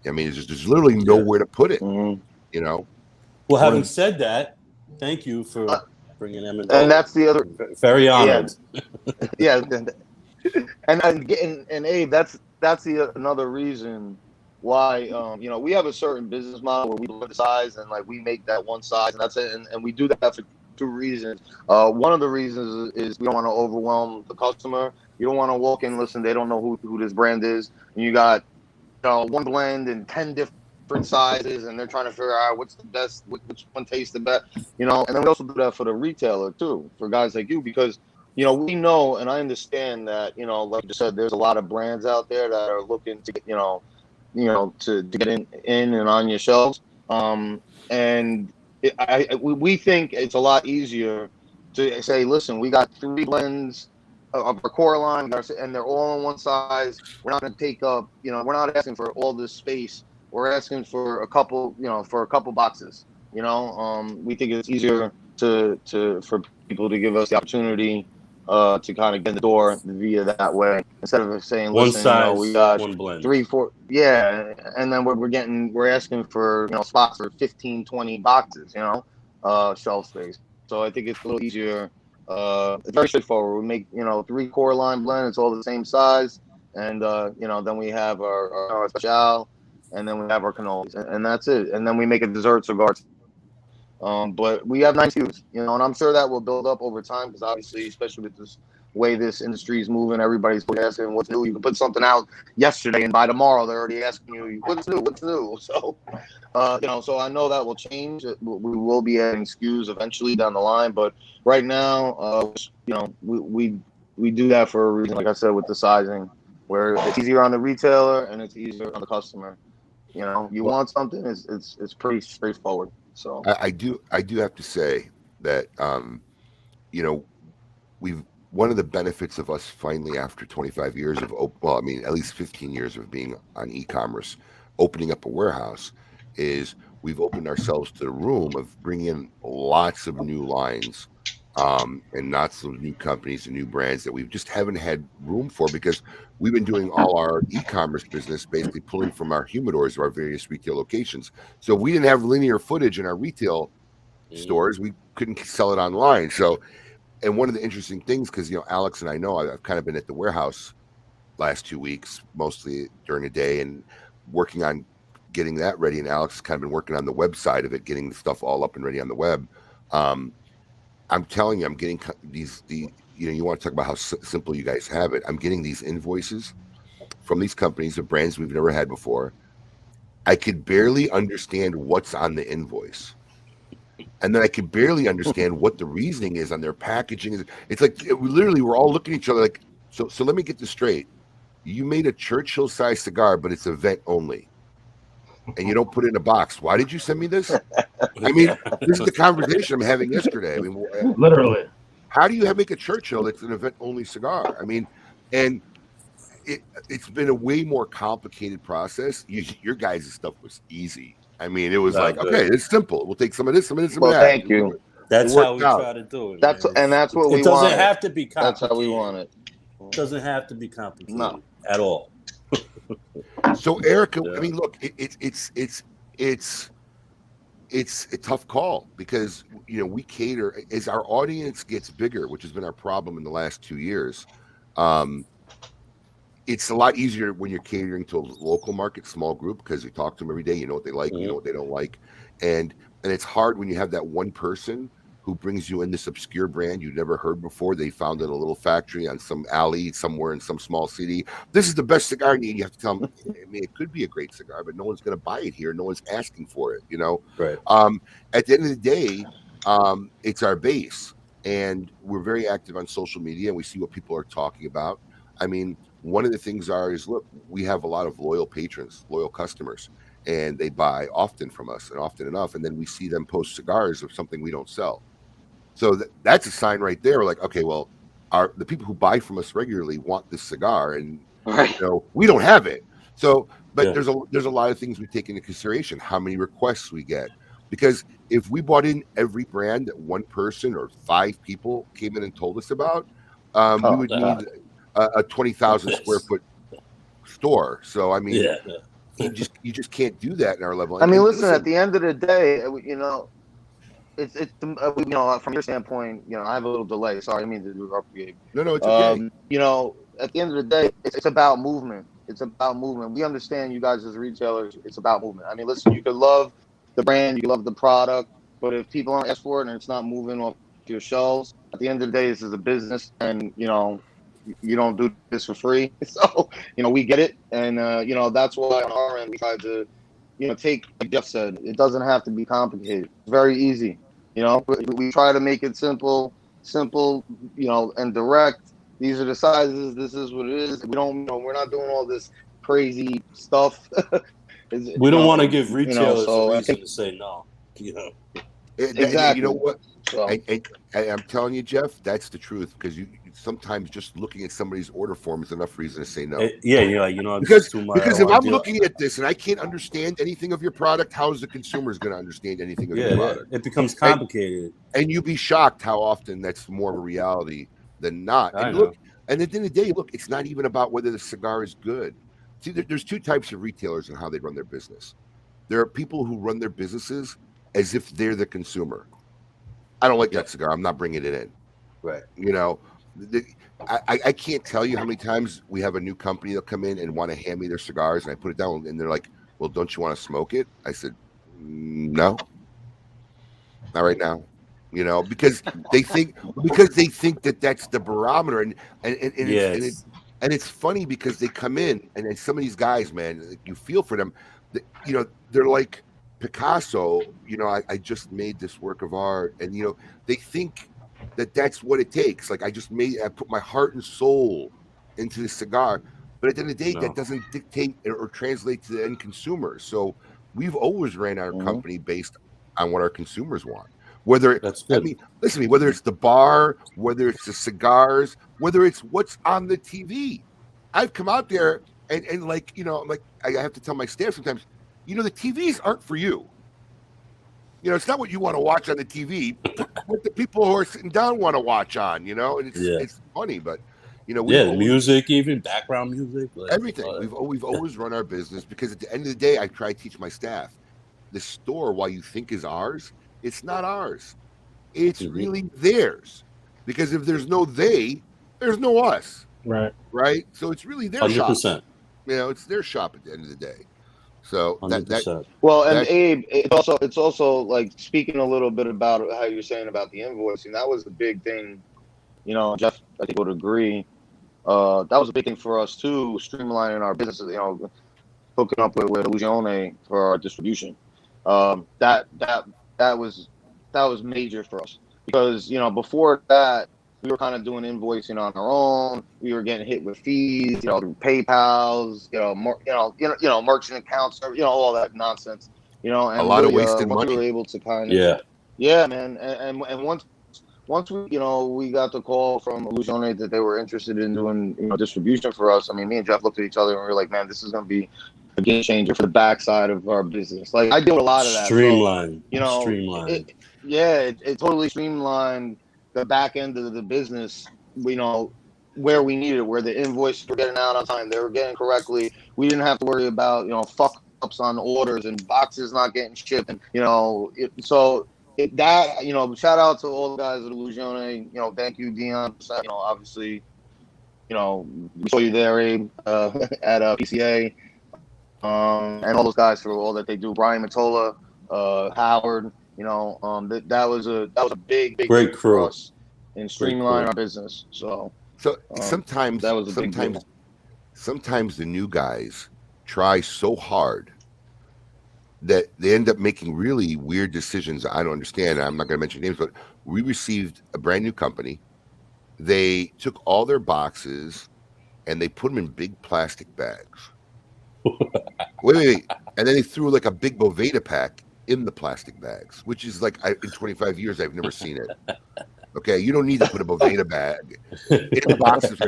I mean, there's literally nowhere to put it, Well, having said that, thank you for bringing them in. And that's the other. Very honored. Yeah. And Abe, that's another reason why we have a certain business model where we look at the size and we make that one size, and that's it. And we do that for 2 reasons. One of the reasons is we don't want to overwhelm the customer. You don't want to walk in, listen, they don't know who this brand is, and you got one blend in 10 different sizes, and they're trying to figure out what's the best, which one tastes the best, and then we also do that for the retailer too, for guys like you, because we know, and I understand that, like you said, there's a lot of brands out there that are looking to get, to get in and on your shelves. And we think it's a lot easier to say, listen, we got 3 blends of our core line, and they're all in one size. We're not going to take up, we're not asking for all this space. We're asking for a couple, boxes. We think it's easier for people to give us the opportunity to kind of get in the door via that way, instead of saying, one listen, size, we got one blend. 3, 4, and then we're asking for spots for 15, 20 boxes, shelf space. So I think it's a little easier. It's very straightforward. We make 3 core line blend. It's all the same size, and then we have our special, and then we have our cannolis, and that's it. And then we make a dessert cigar. But we have 9 SKUs, and I'm sure that will build up over time, because obviously, especially with this way this industry is moving, everybody's asking what's new. You can put something out yesterday, and by tomorrow they're already asking you what's new. So, so I know that will change. We will be adding SKUs eventually down the line, but right now, we do that for a reason. Like I said, with the sizing, where it's easier on the retailer and it's easier on the customer. You want something, it's pretty straightforward. So I do have to say that one of the benefits of us finally, after 25 years of at least 15 years of being on e-commerce, opening up a warehouse is we've opened ourselves to the room of bringing in lots of new lines and lots of new companies and new brands that we just haven't had room for because we've been doing all our e-commerce business basically pulling from our humidors of our various retail locations. So we didn't have linear footage in our retail stores. We couldn't sell it online. So, and one of the interesting things, because, you know, Alex and I know I've kind of been at the warehouse last 2 weeks, mostly during the day and working on getting that ready. And Alex has kind of been working on the website of it, getting the stuff all up and ready on the web. I'm telling you, I'm getting you want to talk about how simple you guys have it. I'm getting these invoices from these companies of brands we've never had before. I could barely understand what's on the invoice. And then I could barely understand what the reasoning is on their packaging. It's like, literally, we're all looking at each other like, so let me get this straight. You made a Churchill-sized cigar, but it's event only. And you don't put it in a box. Why did you send me this? I mean, this is the conversation I'm having yesterday. I mean, Literally. How do you make a Churchill that's an event-only cigar? I mean, and it's been a way more complicated process. Your guys' stuff was easy. I mean, it was like, okay, it's simple. We'll take some of this, some of this, some of that. Thank you. That's how we try to do it. That's what we want. It doesn't have to be complicated. That's how we want it. It doesn't have to be complicated at all. So, Erica, I mean, look, it's a tough call because, you know, we cater as our audience gets bigger, which has been our problem in the last 2 years. It's a lot easier when you're catering to a local market, small group, because you talk to them every day. You know what they like, you know what they don't like, and it's hard when you have that one person who brings you in this obscure brand you've never heard before. They found in a little factory on some alley somewhere in some small city. This is the best cigar. You have to tell them, I mean, it could be a great cigar, but no one's going to buy it here. No one's asking for it, you know? Right. At the end of the day, it's our base. And we're very active on social media, and we see what people are talking about. I mean, one of the things is, look, we have a lot of loyal patrons, loyal customers, and they buy often from us and often enough. And then we see them post cigars of something we don't sell. So that's a sign right there. We're like, okay, well, the people who buy from us regularly want this cigar, and you know, we don't have it. So, but there's a lot of things we take into consideration. How many requests we get, because if we bought in every brand that one person or 5 people came in and told us about, we would need a 20,000 square foot store. So I mean, you just can't do that in our level. I mean, listen, at the end of the day, you know. It's you know, from your standpoint, you know, I have a little delay. Sorry, I mean to interrupt you. No, it's okay. You know, at the end of the day, it's about movement. It's about movement. We understand you guys as retailers. It's about movement. I mean, listen, you could love the brand, you can love the product, but if people aren't asking for it and it's not moving off your shelves, at the end of the day, this is a business, and you know, you don't do this for free. So you know, we get it, and you know, that's why on our end we try to, you know, take, like Jeff said, it doesn't have to be complicated. It's very easy. You know, we try to make it simple, you know, and direct. These are the sizes. This is what it is. We don't, you know, we're not doing all this crazy stuff. We don't want to give retailers a reason to say no. You know, exactly. You know what? So, I'm telling you, Jeff, that's the truth. Because you sometimes just looking at somebody's order form is enough reason to say no. You know, because if I'm looking at this and I can't understand anything of your product, how is the consumer going to understand anything of your product? It becomes complicated. And you'd be shocked how often that's more of a reality than not. And look, and at the end of the day, look, it's not even about whether the cigar is good. See, there's 2 types of retailers and how they run their business. There are people who run their businesses as if they're the consumer. I don't like that cigar. I'm not bringing it in. Right. You know, I can't tell you how many times we have a new company that'll come in and want to hand me their cigars, and I put it down, and they're like, well, don't you want to smoke it? I said, no, not right now. You know, because they think that that's the barometer, and it's funny because they come in, and then some of these guys, man, you feel for them. You know, they're like Picasso. You know, I just made this work of art, and you know, they think that's what it takes. Like I put my heart and soul into the cigar, but at the end of the day, that doesn't dictate or translate to the end consumer. So we've always ran our company based on what our consumers want. Whether listen to me, whether it's the bar, whether it's the cigars, whether it's what's on the TV. I've come out there And like, you know, like I have to tell my staff sometimes, you know, the TVs aren't for you. You know, it's not what you want to watch on the TV, what the people who are sitting down want to watch on, you know, and it's funny, but you know, the music, even background music, like, everything. We've always run our business because at the end of the day, I try to teach my staff, the store, while you think is ours, it's not ours. It's really theirs. Because if there's no they, there's no us. Right. Right. So it's really their 100%. shop. You know, it's their shop at the end of the day. So that well, and Abe, it's also like speaking a little bit about how you're saying about the invoicing. That was the big thing. You know, Jeff, I think would agree. That was a big thing for us too, streamlining our businesses. You know, hooking up with Illusione for our distribution. That was major for us because, you know, before that we were kind of doing invoicing on our own. We were getting hit with fees, you know, through PayPal's, you know, merchant accounts, you know, all that nonsense, you know, and a lot of wasted money. We were able to kind of, yeah, man, and once we, you know, we got the call from Illusione that they were interested in doing, you know, distribution for us. I mean, me and Jeff looked at each other and we were like, man, this is going to be a game changer for the backside of our business. Like I deal with a lot of that. Streamline. So, you know, it totally streamlined the back end of the business. You know, where we needed it, where the invoices were getting out on time, they were getting correctly. We didn't have to worry about, you know, fuck ups on orders and boxes not getting shipped, and you know, that, you know, shout out to all the guys at Illusione. You know, thank you, Dion. You know, obviously, you know, we saw you there, Abe, at PCA. And all those guys for all that they do. Brian Matola, Howard, you know, that was a big great thing crew for us in streamlining our business. So sometimes that was a big deal. Sometimes the new guys try so hard that they end up making really weird decisions. I don't understand. I'm not going to mention names, but we received a brand new company. They took all their boxes and they put them in big plastic bags. Wait. And then they threw like a big Boveda pack in the plastic bags, which is like, in 25 years, I've never seen it. Okay, you don't need to put a Boveda bag in the boxes.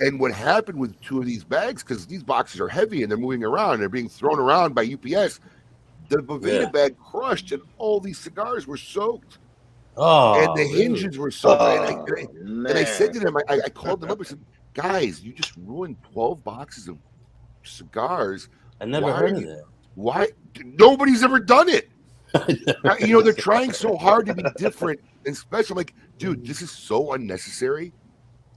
And what happened with two of these bags, because these boxes are heavy and they're moving around, they're being thrown around by UPS, the Boveda bag crushed and all these cigars were soaked. And the hinges were soaked. And I said to them, I called them up and said, guys, you just ruined 12 boxes of cigars. I never heard of that. Why? Nobody's ever done it. You know, they're trying so hard to be different and special. I'm like, dude, this is so unnecessary.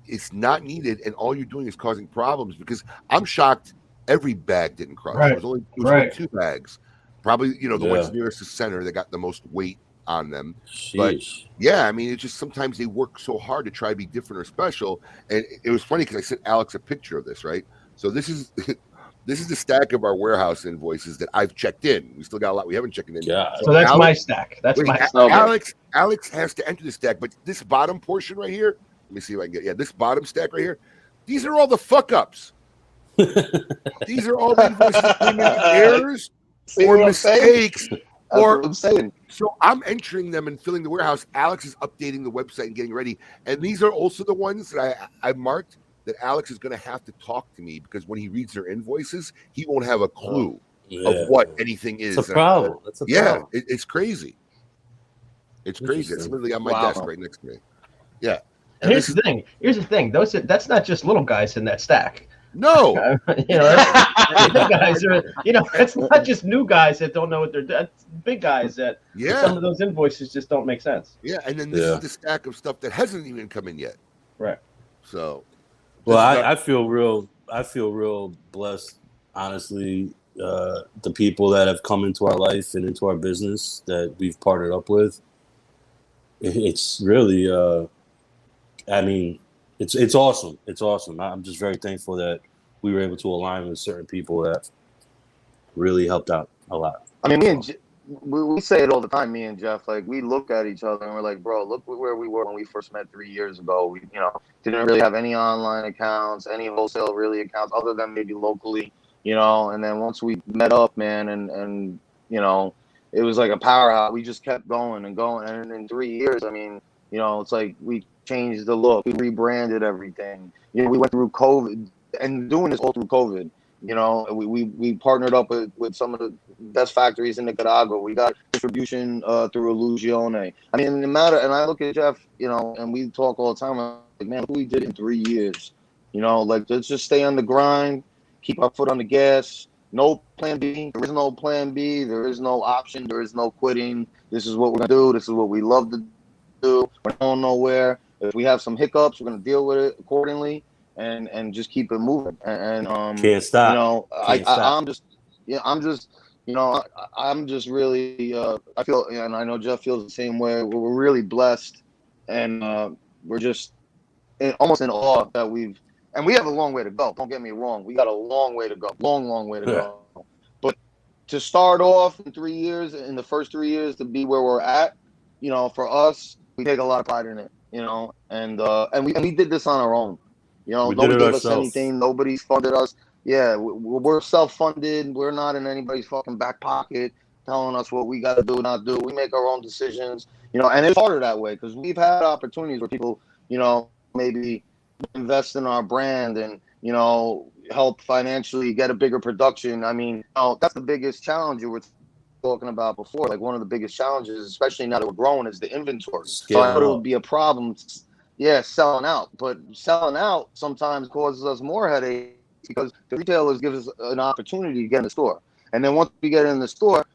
It's not needed. And all you're doing is causing problems, because I'm shocked every bag didn't crush. Right. It was only 2 bags. Probably, you know, the ones nearest the center that got the most weight on them. Sheesh. But yeah, I mean, it's just sometimes they work so hard to try to be different or special. And it was funny because I sent Alex a picture of this, right? So this is the stack of our warehouse invoices that I've checked in. We still got a lot we haven't checked in. Yeah. So that's my stack. That's my stack. Alex has to enter the stack, but this bottom portion right here, let me see if I can get this bottom stack right here. These are all the fuck ups. These are all the invoices that came in errors or mistakes. So I'm entering them and filling the warehouse. Alex is updating the website and getting ready. And these are also the ones that I marked that Alex is going to have to talk to me, because when he reads their invoices, he won't have a clue of what anything is. It's a problem. Problem. It's crazy. It's crazy. It's literally on my desk right next to me. Yeah. And here's the thing. That's not just little guys in that stack. No. You know, guys are, you know, it's not just new guys that don't know what they're doing. It's big guys that some of those invoices just don't make sense. Yeah, and then this is the stack of stuff that hasn't even come in yet. Right. So well, I feel real blessed, honestly. The people that have come into our life and into our business that we've partnered up with, it's really I mean, it's awesome. It's awesome. I'm just very thankful that we were able to align with certain people that really helped out a lot. I mean, we say it all the time, me and Jeff. Like, we look at each other and we're like, bro, look where we were when we first met 3 years ago. We, you know, didn't really have any online accounts, any wholesale really accounts, other than maybe locally, you know. And then once we met up, man, and you know, it was like a powerhouse. We just kept going and going. And in 3 years, I mean, you know, it's like we changed the look, we rebranded everything. You know, we went through COVID and doing this all through COVID. You know, we partnered up with some of the best factories in Nicaragua. We got distribution through Illusione. I mean, and I look at Jeff, you know, and we talk all the time. I'm like, man, look what we did in 3 years. You know, like, let's just stay on the grind, keep our foot on the gas. No plan B. There is no plan B. There is no option. There is no quitting. This is what we're gonna do. This is what we love to do. We're not going nowhere. If we have some hiccups, we're gonna deal with it accordingly. And just keep it moving. And can't stop. You know, I'm just really I feel, and I know Jeff feels the same way. We're really blessed, and we're just almost in awe that we have a long way to go. Don't get me wrong. We got a long way to go. Long way to go. But to start off in 3 years, in the first 3 years, to be where we're at, you know, for us, we take a lot of pride in it. You know, and we did this on our own. You know, nobody gave us anything. Nobody's funded us. Yeah, we're self-funded. We're not in anybody's fucking back pocket telling us what we got to do, not do. We make our own decisions. You know, and it's harder that way because we've had opportunities where people, you know, maybe invest in our brand and, you know, help financially get a bigger production. I mean, you know, that's the biggest challenge you were talking about before. Like, one of the biggest challenges, especially now that we're growing, is the inventory. So I thought it would be a problem. Yeah, selling out. But selling out sometimes causes us more headaches because the retailers give us an opportunity to get in the store. And then once we get in the store,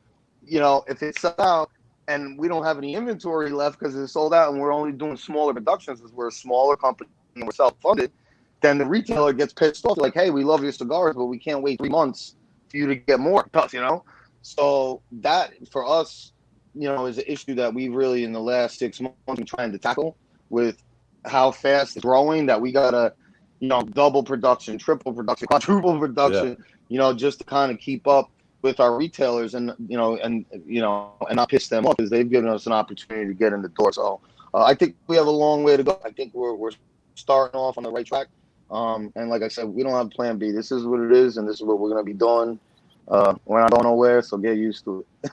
you know, if it's sold out and we don't have any inventory left because it's sold out and we're only doing smaller productions because we're a smaller company and we're self-funded, then the retailer gets pissed off. Like, hey, we love your cigars, but we can't wait 3 months for you to get more, you know? So that, for us, you know, is an issue that we've really, in the last 6 months, been trying to tackle with how fast it's growing, that we gotta, you know, double production, triple production, quadruple production, you know, just to kind of keep up with our retailers and not piss them off because they've given us an opportunity to get in the door. So I think we have a long way to go. I think we're starting off on the right track. And like I said, we don't have plan B. This is what it is, and this is what we're gonna be doing. We're not going nowhere, so get used to it.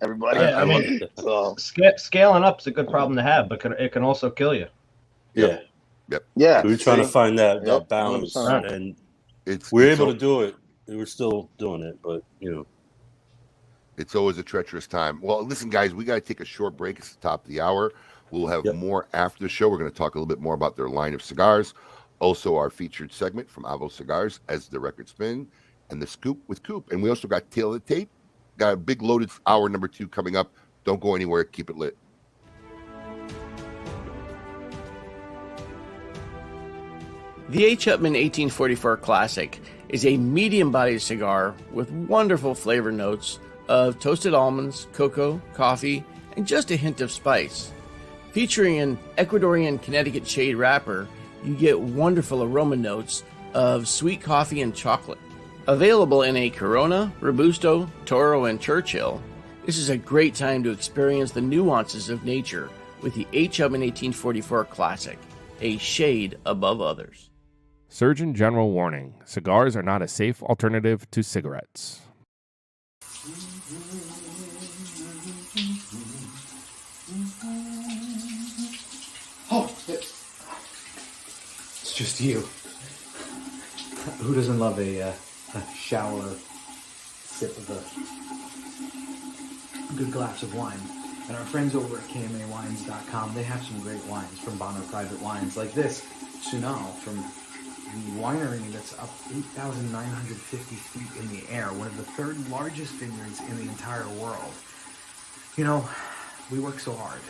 Everybody. Yeah, I mean, scaling up is a good problem to have, but it can also kill you. Yeah. Yep. Yeah. So we're trying to find that balance, 100%. and we're able to do it. We're still doing it, but you know, it's always a treacherous time. Well, listen, guys, we got to take a short break. It's the top of the hour. We'll have more after the show. We're going to talk a little bit more about their line of cigars, also our featured segment from Avo Cigars as the record spin, and the scoop with Coop. And we also got Tail of the Tape. Got a big loaded hour number 2 coming up. Don't go anywhere. Keep it lit. The H. Upmann 1844 Classic is a medium-bodied cigar with wonderful flavor notes of toasted almonds, cocoa, coffee, and just a hint of spice. Featuring an Ecuadorian Connecticut shade wrapper, you get wonderful aroma notes of sweet coffee and chocolate. Available in a Corona, Robusto, Toro, and Churchill, this is a great time to experience the nuances of nature with the H. Upmann 1844 Classic, a shade above others. Surgeon General warning: cigars are not a safe alternative to cigarettes. Oh, it's just you. Who doesn't love a shower sip of a good glass of wine? And our friends over at KMAWines.com, they have some great wines from Bonner Private Wines, like this Sunal from the winery that's up 8,950 feet in the air, one of the third largest vineyards in the entire world. You know, we work so hard.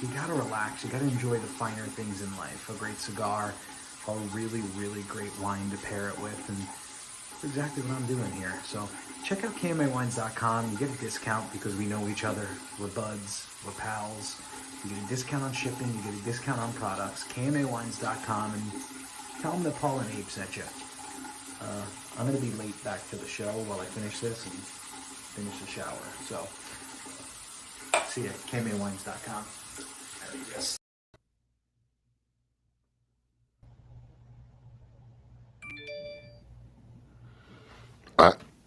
You gotta relax. You gotta enjoy the finer things in life. A great cigar, a really, really great wine to pair it with, and that's exactly what I'm doing here. So check out KMAWines.com. You get a discount because we know each other. We're buds. We're pals. You get a discount on shipping. You get a discount on products. KMAWines.com, and tell them that Paul and Abe sent you. I'm going to be late back to the show while I finish this and finish the shower. So, see you at KMAWines.com. Yes.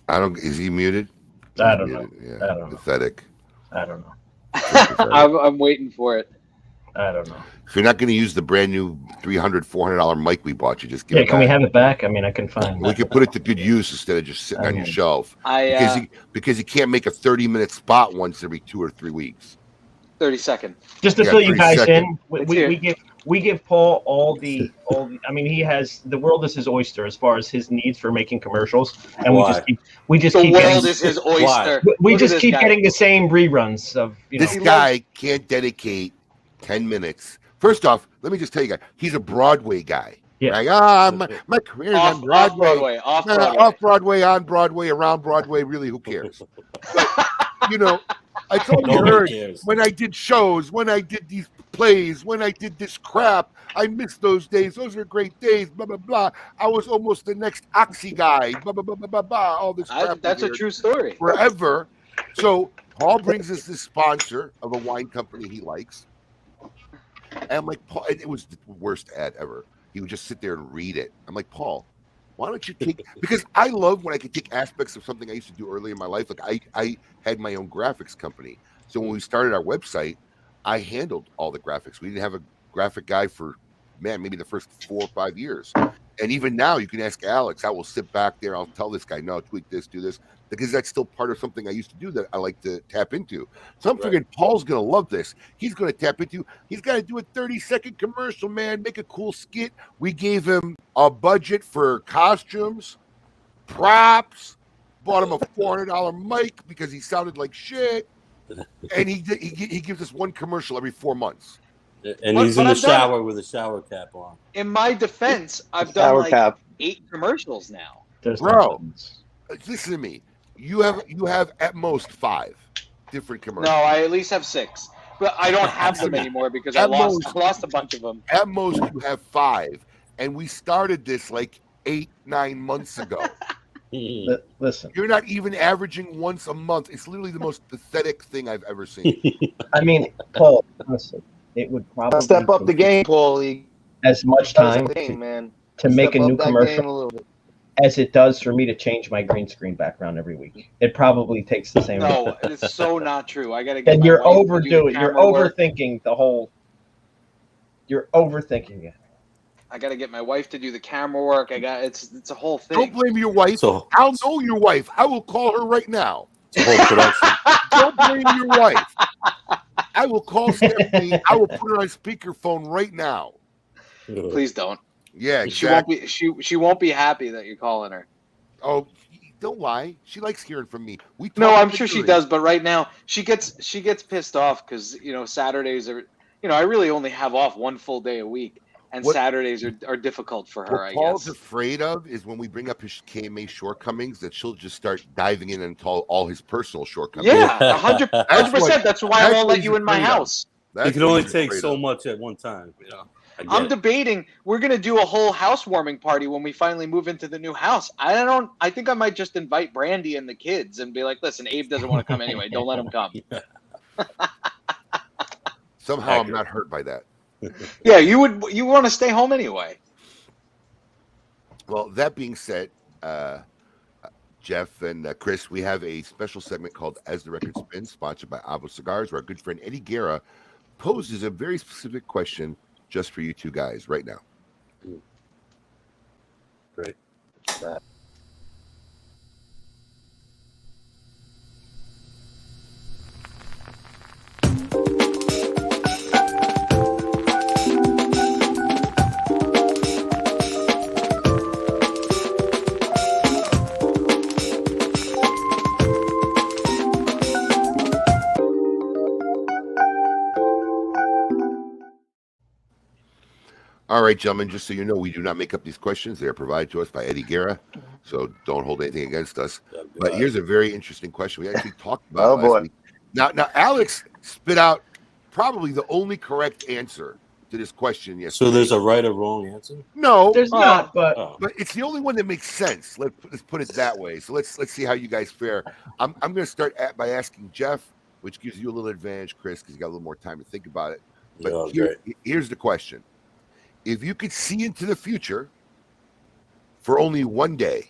I don't. Is he muted? I don't know. Yeah. I don't know. Pathetic. I don't know. I'm waiting for it. I don't know. If you're not going to use the brand new $300, $400 mic we bought you, just give it Can we back. have it back? I mean, I can find. We can put it to good use instead of just sitting on your shelf. Because you can't make a 30-minute spot once every 2 or 3 weeks. 30 seconds. Just to fill you guys in, It's we give Paul all the. I mean, he has the world is his oyster as far as his needs for making commercials, and Why? we just The keep world getting, is his oyster. we Look just at this keep guy. getting the same reruns of This guy can't dedicate 10 minutes. First off, let me just tell you guys, he's a Broadway guy. Yeah. Like, my career's on Broadway. Off Broadway, on Broadway, around Broadway. Really, who cares? But, I told you Nobody cares. when I did shows, when I did these plays, when I did this crap, I miss those days. Those are great days. Blah blah blah. I was almost the next Oxy guy. Blah blah blah blah blah. blah all this crap. That's a true story. Forever. So Paul brings us this sponsor of a wine company he likes. And I'm like, Paul, it was the worst ad ever. He would just sit there and read it. I'm like, Paul, why don't you take, because I love when I could take aspects of something I used to do early in my life. Like I had my own graphics company. So when we started our website, I handled all the graphics. We didn't have a graphic guy for, maybe the first 4 or 5 years. And even now you can ask Alex, I will sit back there. I'll tell this guy, no, tweak this, do this. Because that's still part of something I used to do that I like to tap into. So I'm figuring Paul's going to love this. He's going to tap into, he's got to do a 30-second commercial, man, make a cool skit. We gave him a budget for costumes, props, bought him a $400 mic because he sounded like shit. And he gives us one commercial every 4 months. And he's in the shower with a shower cap on. In my defense, I've done like 8 commercials now. Bro, listen to me. You have at most 5 different commercials. No, I at least have 6, but I don't have them anymore because I lost a bunch of them. At most, you have 5, and we started this like 8-9 months ago. Listen, you're not even averaging once a month. It's literally the most pathetic thing I've ever seen. I mean, Paul, listen, it would probably step up the game, Paul. As much time to make a new a commercial as it does for me to change my green screen background every week. It probably takes the same. No, it's so not true. I gotta get. And you're overdoing. You're overthinking the whole. You're overthinking it. I gotta get my wife to do the camera work. It's a whole thing. Don't blame your wife. I'll know your wife. I will call her right now. It's a whole production. Don't blame your wife. I will call Stephanie. I will put her on speakerphone right now. Please don't. Yeah, exactly. She won't be happy that you're calling her. Oh, don't lie. She likes hearing from me. No, I'm sure she does, but right now she gets pissed off because Saturdays are I really only have off 1 full day a week, and Saturdays are difficult for her. What Paul's afraid of is when we bring up his KMA shortcomings that she'll just start diving in and tell all his personal shortcomings. Yeah, 100%. That's why I won't let you in my house. You can only take so much at one time. I'm debating. We're gonna do a whole housewarming party when we finally move into the new house. I think I might just invite Brandy and the kids and be like, "Listen, Abe doesn't want to come anyway. Don't let him come." Somehow I'm not hurt by that. Yeah, you want to stay home anyway. Well, that being said, Jeff and Chris, we have a special segment called As the Record Spins, sponsored by Avo Cigars, where our good friend Eddie Guerra poses a very specific question just for you two guys right now. Great. All right, gentlemen, just so you know, we do not make up these questions. They are provided to us by Eddie Guerra, so don't hold anything against us. But here's a very interesting question. We actually talked about it last week. Now, Alex spit out probably the only correct answer to this question yesterday. So there's a right or wrong answer? No. There's not, but it's the only one that makes sense. Let's put it that way. So let's see how you guys fare. I'm going to start by asking Jeff, which gives you a little advantage, Chris, because you got a little more time to think about it. But here's the question. If you could see into the future for only one day,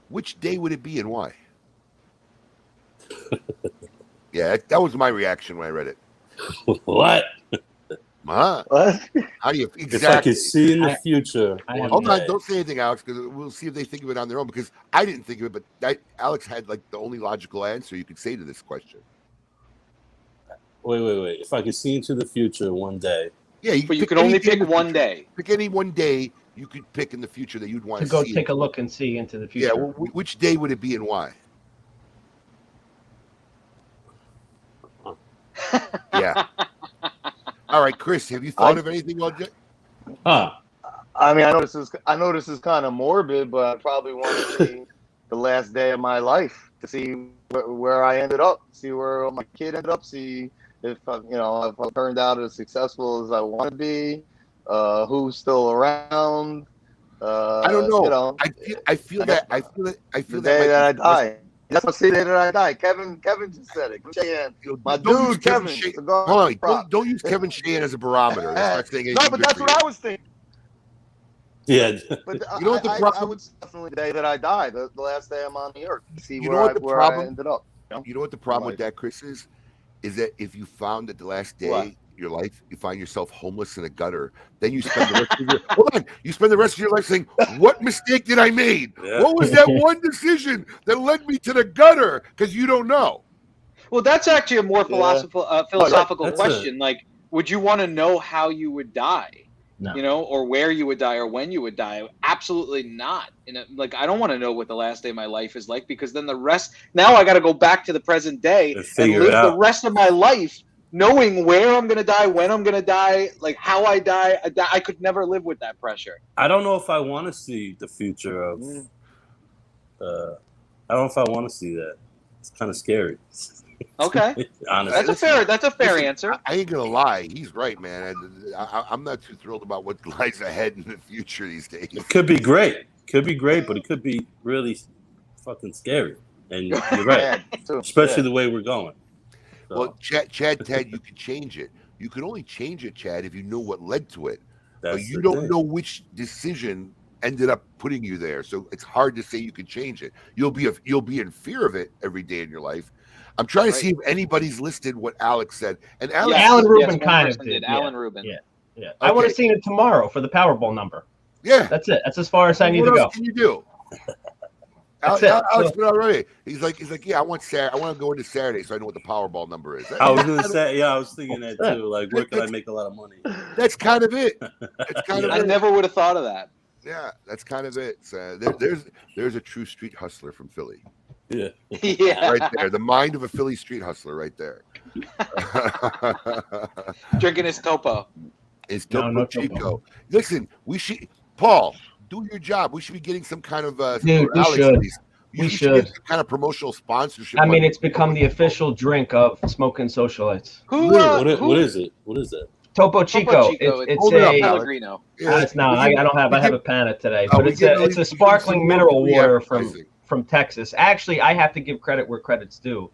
which day would it be and why? Yeah, that was my reaction when I read it. What? Huh? What? How do you If I exactly? could see in the future, one Hold on, day. don't say anything, Alex, because we'll see if they think of it on their own. Because I didn't think of it, but Alex had like the only logical answer you could say to this question. Wait. If I could see into the future one day. Yeah, But you can only pick one day. Pick any one day you could pick in the future that you'd want To to go see. take a look and see into the future. Yeah, which day would it be and why? Yeah. All right, Chris, have you thought of anything? Huh. I mean, I know this is kind of morbid, but I probably want to see the last day of my life to see where I ended up, see where my kid ended up, see if if I turned out as successful as I want to be, who's still around. I don't know. I feel that the day that I die. That's the day that I die. Kevin just said it. Cheyenne, my dude, Kevin. Hold on, don't use Kevin Cheyenne as a barometer. That's not saying anything. No, but that's what I was thinking. Yeah. But you know what the problem? I would definitely the day that I die, the last day I'm on the earth, see You where know what the where problem? I ended up. You know what the problem with that, Chris, is that if you found that the last day of your life, you find yourself homeless in a gutter, then you spend the rest of your you spend the rest of your life saying, "What mistake did I make? Yeah. What was that one decision that led me to the gutter?" Because you don't know. Well, that's actually a more philosophical That's question. Like, would you want to know how you would die? No. Or where you would die or when you would die? Absolutely not. I don't want to know what the last day of my life is like, because then now I got to go back to the present day and live the rest of my life knowing where I'm going to die, when I'm going to die, like how I die. I could never live with that pressure. I don't know if I want to see the future of. I don't know if I want to see that. It's kind of scary. Okay, honestly, that's a fair answer. I ain't gonna lie, he's right, man. I'm not too thrilled about what lies ahead in the future these days. It could be great, but it could be really fucking scary. And you're right, especially the way we're going. So. Well, Chad, Ted, you can change it. You can only change it, Chad, if you know what led to it. But you don't know which decision ended up putting you there. So it's hard to say you can change it. You'll be in fear of it every day in your life. I'm trying to see if anybody's listed what Alex said. And Alan Rubin kind of did. Alan Rubin. Yeah. Okay. I would have seen it tomorrow for the Powerball number. Yeah. That's it. That's as far as I need to go. What else can you do? Alex put out already. He's like, yeah, I want to go into Saturday so I know what the Powerball number is. I was gonna say, I was thinking that too. Like, where can I make a lot of money? That's kind of it. That's kind of I never would have thought of that. Yeah, that's kind of it. So there's a true street hustler from Philly. Yeah. Right there. The mind of a Philly street hustler right there. Drinking his Topo. It's Topo Chico. Listen, Paul, do your job. We should be getting some kind of Dude, we should. Some kind of promotional sponsorship. I mean, it's become the official drink of Smoke Inn Socialites. What is it? What is that? Topo Chico. It's a Pellegrino. It's not. I have a Pana today, but it's a sparkling mineral water from Texas. Actually, I have to give credit where credit's due.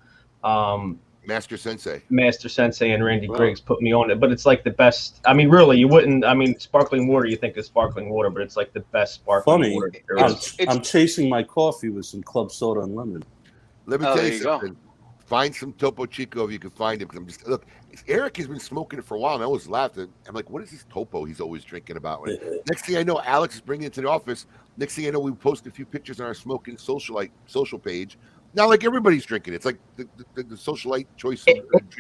Master Sensei and Randy Griggs put me on it, but it's like the best. I mean, really, you wouldn't. I mean, sparkling water, you think is sparkling water, but it's like the best sparkling water. I'm chasing my coffee with some club soda and lemon. Let me tell you something. Find some Topo Chico if you can find it. Because Eric has been smoking it for a while, and I always laughed. I'm like, what is this Topo he's always drinking about? Next thing I know, Alex is bringing it to the office. Next thing I know, we posted a few pictures on our Smoke Inn social page. Now, like everybody's drinking it. It's like the socialite choice.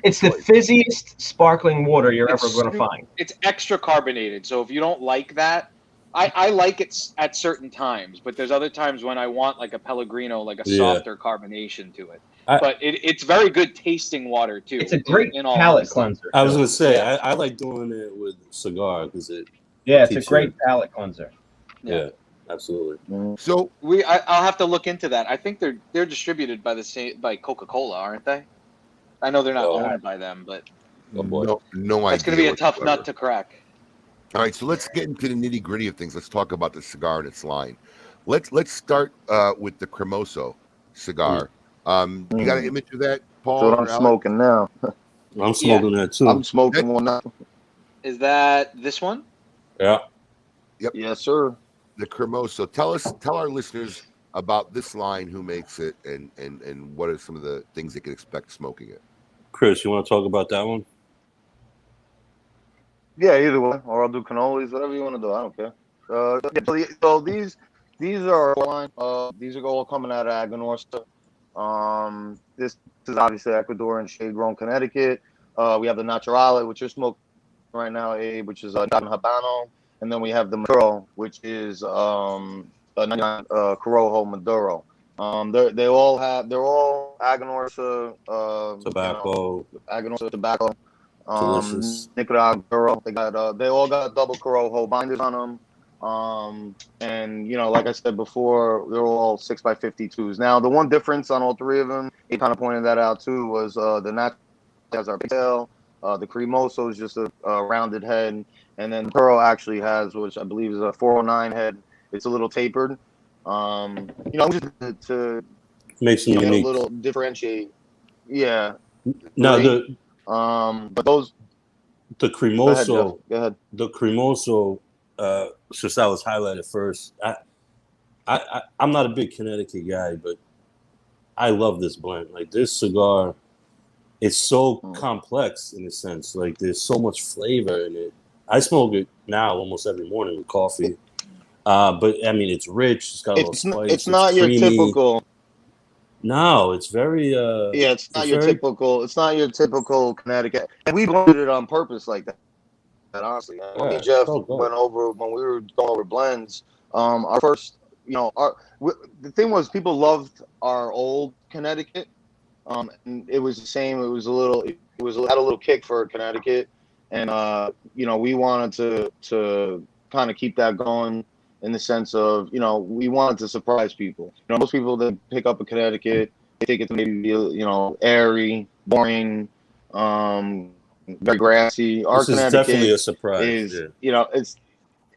It's the fizziest sparkling water you're ever going to find. It's extra carbonated. So if you don't like that, I like it at certain times, but there's other times when I want like a Pellegrino, like a softer carbonation to it. But it's very good tasting water too. It's a great palate cleanser. I was going to say, I like doing it with Cigar because it's a great palate cleanser. Yeah. Absolutely. So I'll have to look into that. I think they're distributed by Coca-Cola, aren't they? I know they're not owned by them, but no idea. It's going to be a tough nut to crack. All right, so let's get into the nitty-gritty of things. Let's talk about the cigar and its line. Let's start with the Cremoso cigar. You got an image of that, Paul? That's what I'm smoking now. I'm smoking that too. I'm smoking one now. Is that this one? Yeah. Yep. Yes, sir. The Cremoso. Tell our listeners about this line, who makes it, and what are some of the things they can expect smoking it. Chris, you want to talk about that one? Yeah, either way, or I'll do cannolis, whatever you want to do. I don't care. So these are line. These are all coming out of Aganorsa. This is obviously Ecuadorian shade grown Connecticut. We have the Naturale, which you're smoking right now, Abe, which is Habano, and then we have the Maduro, which is Corojo Maduro. They're all Aganorsa Tobacco. Aganorsa tobacco. Delicious. Nicaragua. They all got double Corojo binders on them. And like I said before, they're all 6x52s. Now, the one difference on all three of them, he kind of pointed that out too, was the Nat has our big tail, the Cremoso is just a rounded head, and then Pearl actually has, which I believe is a 409 head. It's a little tapered. Just to makes them unique. A little differentiate. Yeah. No, but those. The Cremoso. Go ahead. The Cremoso. Since I was highlighted first, I'm not a big Connecticut guy, but I love this blend. Like this cigar, it's so complex in a sense. Like there's so much flavor in it. I smoke it now almost every morning with coffee. But I mean, it's rich. It's got a little spice. It's not your typical. No, it's very. It's not your typical. It's not your typical Connecticut, and we blended it on purpose like that. Honestly, me and Jeff went over when we were going over blends. Our first, the thing was people loved our old Connecticut, and it was the same. It had a little kick for Connecticut, and we wanted to kind of keep that going in the sense of we wanted to surprise people. Most people that pick up a Connecticut, they think it's maybe airy, boring, very grassy. Our this is Connecticut definitely a surprise.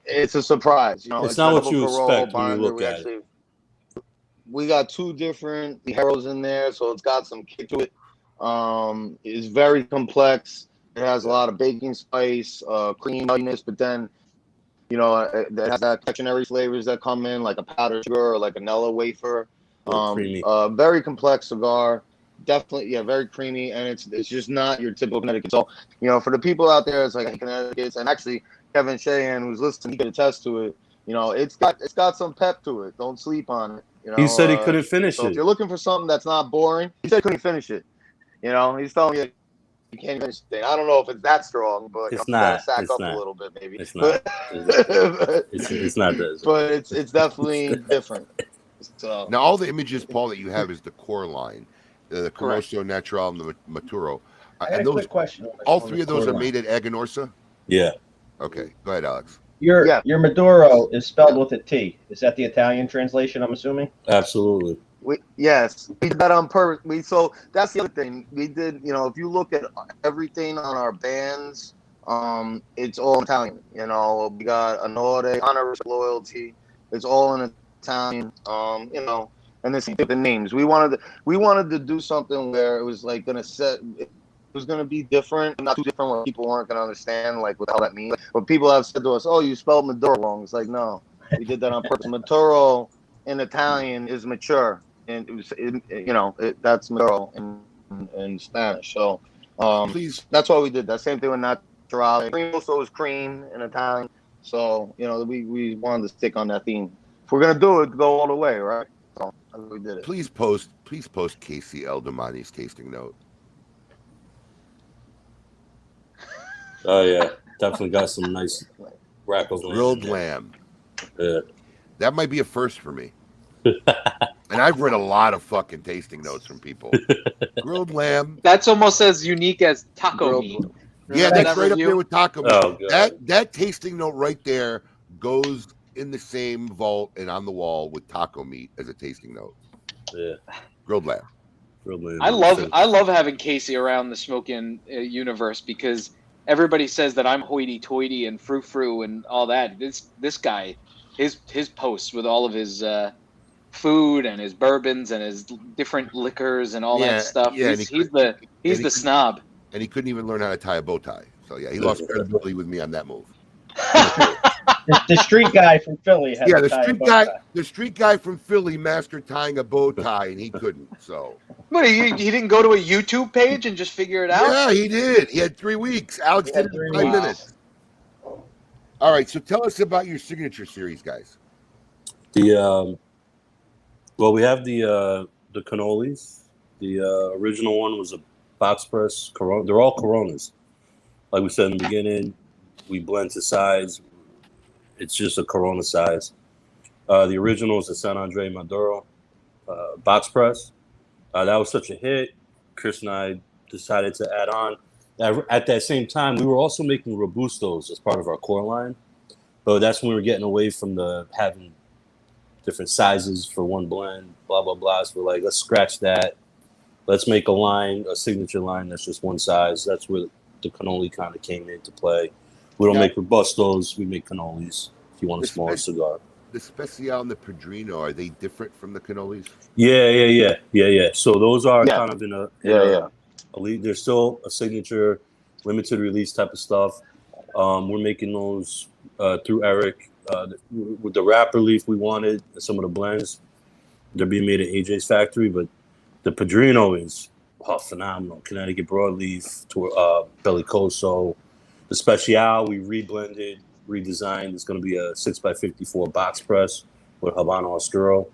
It's a surprise. It's not what you expect when you look at it. We got two different Heroes in there, so it's got some kick to it. It's very complex. It has a lot of baking spice, cream, nuttiness, but then it has that confectionery flavors that come in, like a powdered sugar or like a Nella wafer. Very complex cigar. Definitely, very creamy, and it's just not your typical Connecticut. So, for the people out there, it's like Connecticut, and actually Kevin Sheehan, who's listening, he can attest to it. It's got some pep to it. Don't sleep on it. He said he couldn't finish so it. If you're looking for something that's not boring, he said he couldn't finish it. He's telling you you can't finish the thing. I don't know if it's that strong, but it's not. It's sack up not. A little bit, maybe. It's not. It's not that. But it's definitely different. So now all the images, Paul, that you have is the core line. The Corojo Natural and the Maturo. And those, quick question. All three of those are made at Aganorsa? Yeah. Okay. Go ahead, Alex. Your Maduro is spelled with a T. Is that the Italian translation, I'm assuming? Absolutely. Yes. We did that on purpose. So that's the other thing. We did, if you look at everything on our bands, it's all Italian. We got Onore, Honor, Loyalty. It's all in Italian. And this the names. We wanted to do something where it was like it was gonna be different, not too different where people weren't gonna understand like what the hell that means. But people have said to us, "Oh, you spelled Maduro wrong." It's like, no, we did that on purpose. Maduro in Italian is mature, and that's Maduro in Spanish. So that's why we did that. Same thing with Naturale. Cream also is cream in Italian. So we wanted to stick on that theme. If we're gonna do it, go all the way, right? So we did it. Please post Casey El Domani's tasting note. Oh yeah, definitely got some nice Rackles. Grilled lamb. Yeah, that might be a first for me. And I've read a lot of fucking tasting notes from people. Grilled lamb. That's almost as unique as taco meat. Yeah, that's right up there with taco meat. Oh, that tasting note right there goes in the same vault and on the wall with taco meat as a tasting note. Yeah. Grilled lamb. I love having Casey around the Smoke Inn universe because everybody says that I'm hoity-toity and frou-frou and all that. This guy, his posts with all of his food and his bourbons and his different liquors and all that stuff. Yeah, he's the snob. And he couldn't even learn how to tie a bow tie. So yeah, he lost credibility with me on that move. The street guy from Philly. The street guy from Philly mastered tying a bow tie, and he couldn't. So. What? He didn't go to a YouTube page and just figure it out? Yeah, he did. He had 3 weeks. Alex did it in 5 minutes. All right, so tell us about your signature series, guys. The well, we have the cannolis. The original one was a box press Corona. They're all Coronas. Like we said in the beginning, we blend to size. It's just a Corona size. The original is the San Andre Maduro box press. That was such a hit. Chris and I decided to add on. At that same time, we were also making Robustos as part of our core line. But that's when we were getting away from the having different sizes for one blend, blah, blah, blah. So we're like, let's scratch that. Let's make a line, a signature line that's just one size. That's where the cannoli kind of came into play. We don't make Robustos. We make cannolis if you want a smaller cigar. The Special and the Padrino, are they different from the cannolis? Yeah. So those are kind of in a elite. They're still a signature, limited release type of stuff. We're making those through Eric. With the wrapper leaf we wanted, some of the blends, they're being made at AJ's factory, but the Padrino is phenomenal. Connecticut broadleaf to Bellicoso. The Special we reblended, redesigned. It's going to be a 6x54 box press with Habano Oscuro.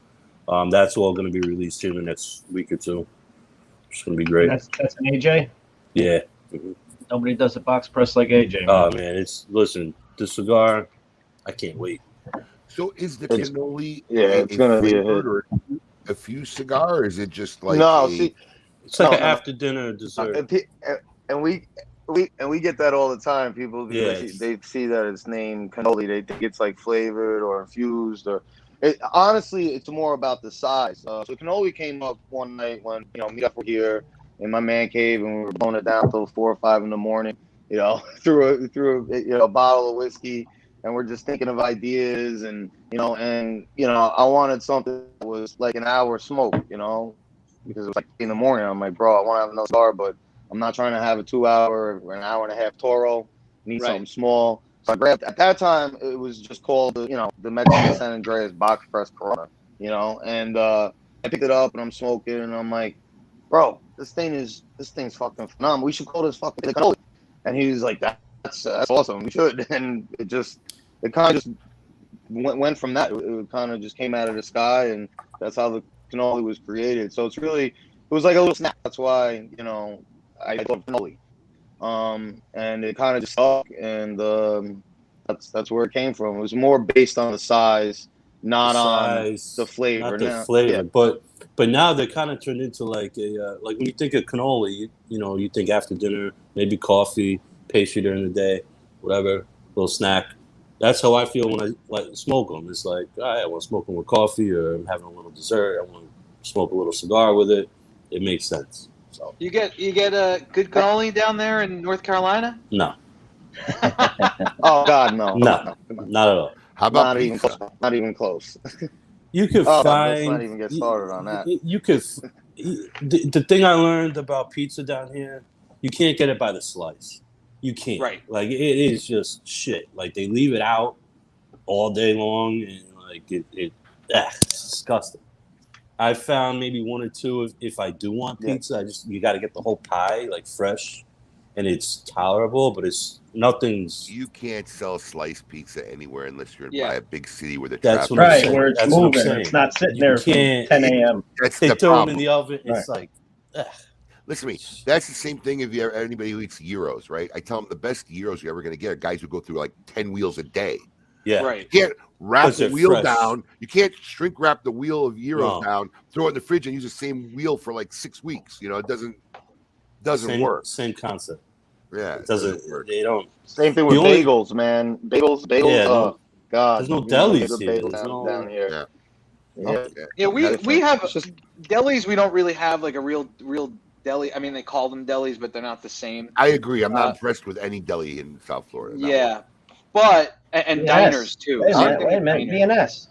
That's all going to be released here in the next week or two. It's going to be great. That's an AJ? Yeah. Nobody does a box press like AJ. Oh, man. Listen, the cigar, I can't wait. So is the cannoli it's going to be a hit. Or a few cigar, or is it just like it's like an after dinner dessert. And we get that all the time. People they see that it's named cannoli, they think it's like flavored or infused, or honestly it's more about the size. So cannoli came up one night when me up here in my man cave, and we were blowing it down till 4 or 5 in the morning, through a bottle of whiskey, and we're just thinking of ideas, and I wanted something that was like an hour smoke, because it was like in the morning. I'm like, bro, I want to have another cigar, but I'm not trying to have a 2 hour or an hour and a half Toro. Need something small. So I grabbed, at that time, it was just called, the Mexican San Andreas box press Corona, and I picked it up and I'm smoking, and I'm like, bro, this thing's fucking phenomenal. We should call this fucking cannoli. And he was like, that's awesome. We should. And it kind of just went from that. It kind of just came out of the sky, and that's how the cannoli was created. So it was like a little snack. That's why, I love cannoli. And it kind of just stuck, and that's where it came from. It was more based on the size, not on the flavor. Not the flavor, but now they're kind of turned into like a like when you think of cannoli, you think after dinner, maybe coffee, pastry during the day, whatever, little snack. That's how I feel when I smoke them. It's like, all right, I want to smoke them with coffee, or I'm having a little dessert. I want to smoke a little cigar with it. It makes sense. So you get a good cannoli down there in North Carolina? No. Oh God, no. No, not at all. How about not even close? You could let's find. not even get started on that. You could. The thing I learned about pizza down here, you can't get it by the slice. You can't. Right. Like it is just shit. Like they leave it out all day long, and like it's disgusting. I found maybe one or two if I do want pizza. You got to get the whole pie like fresh, and it's tolerable, but nothing's. You can't sell sliced pizza anywhere unless you're by a big city where the traffic. traffic. Right, where it's moving. It's not sitting there from 10 a.m. That's they the throw problem. them in the oven. It's like. Listen to me. That's the same thing if you anybody who eats gyros, right? I tell them the best gyros you're ever going to get are guys who go through like 10 wheels a day. Yeah. Right. You can't wrap the wheel fresh. down. You can't shrink wrap the wheel of gyros down, throw it in the fridge, and use the same wheel for like 6 weeks. It doesn't work. Same concept. Yeah. It doesn't work. They don't. Same thing with bagels, man. Bagels. Yeah, oh God. There's no delis here. Down here. Yeah, we have delis. We don't really have like a real deli. I mean, they call them delis, but they're not the same. I agree. I'm not impressed with any deli in South Florida. Yeah, but and diners too. Wait a minute, BNS.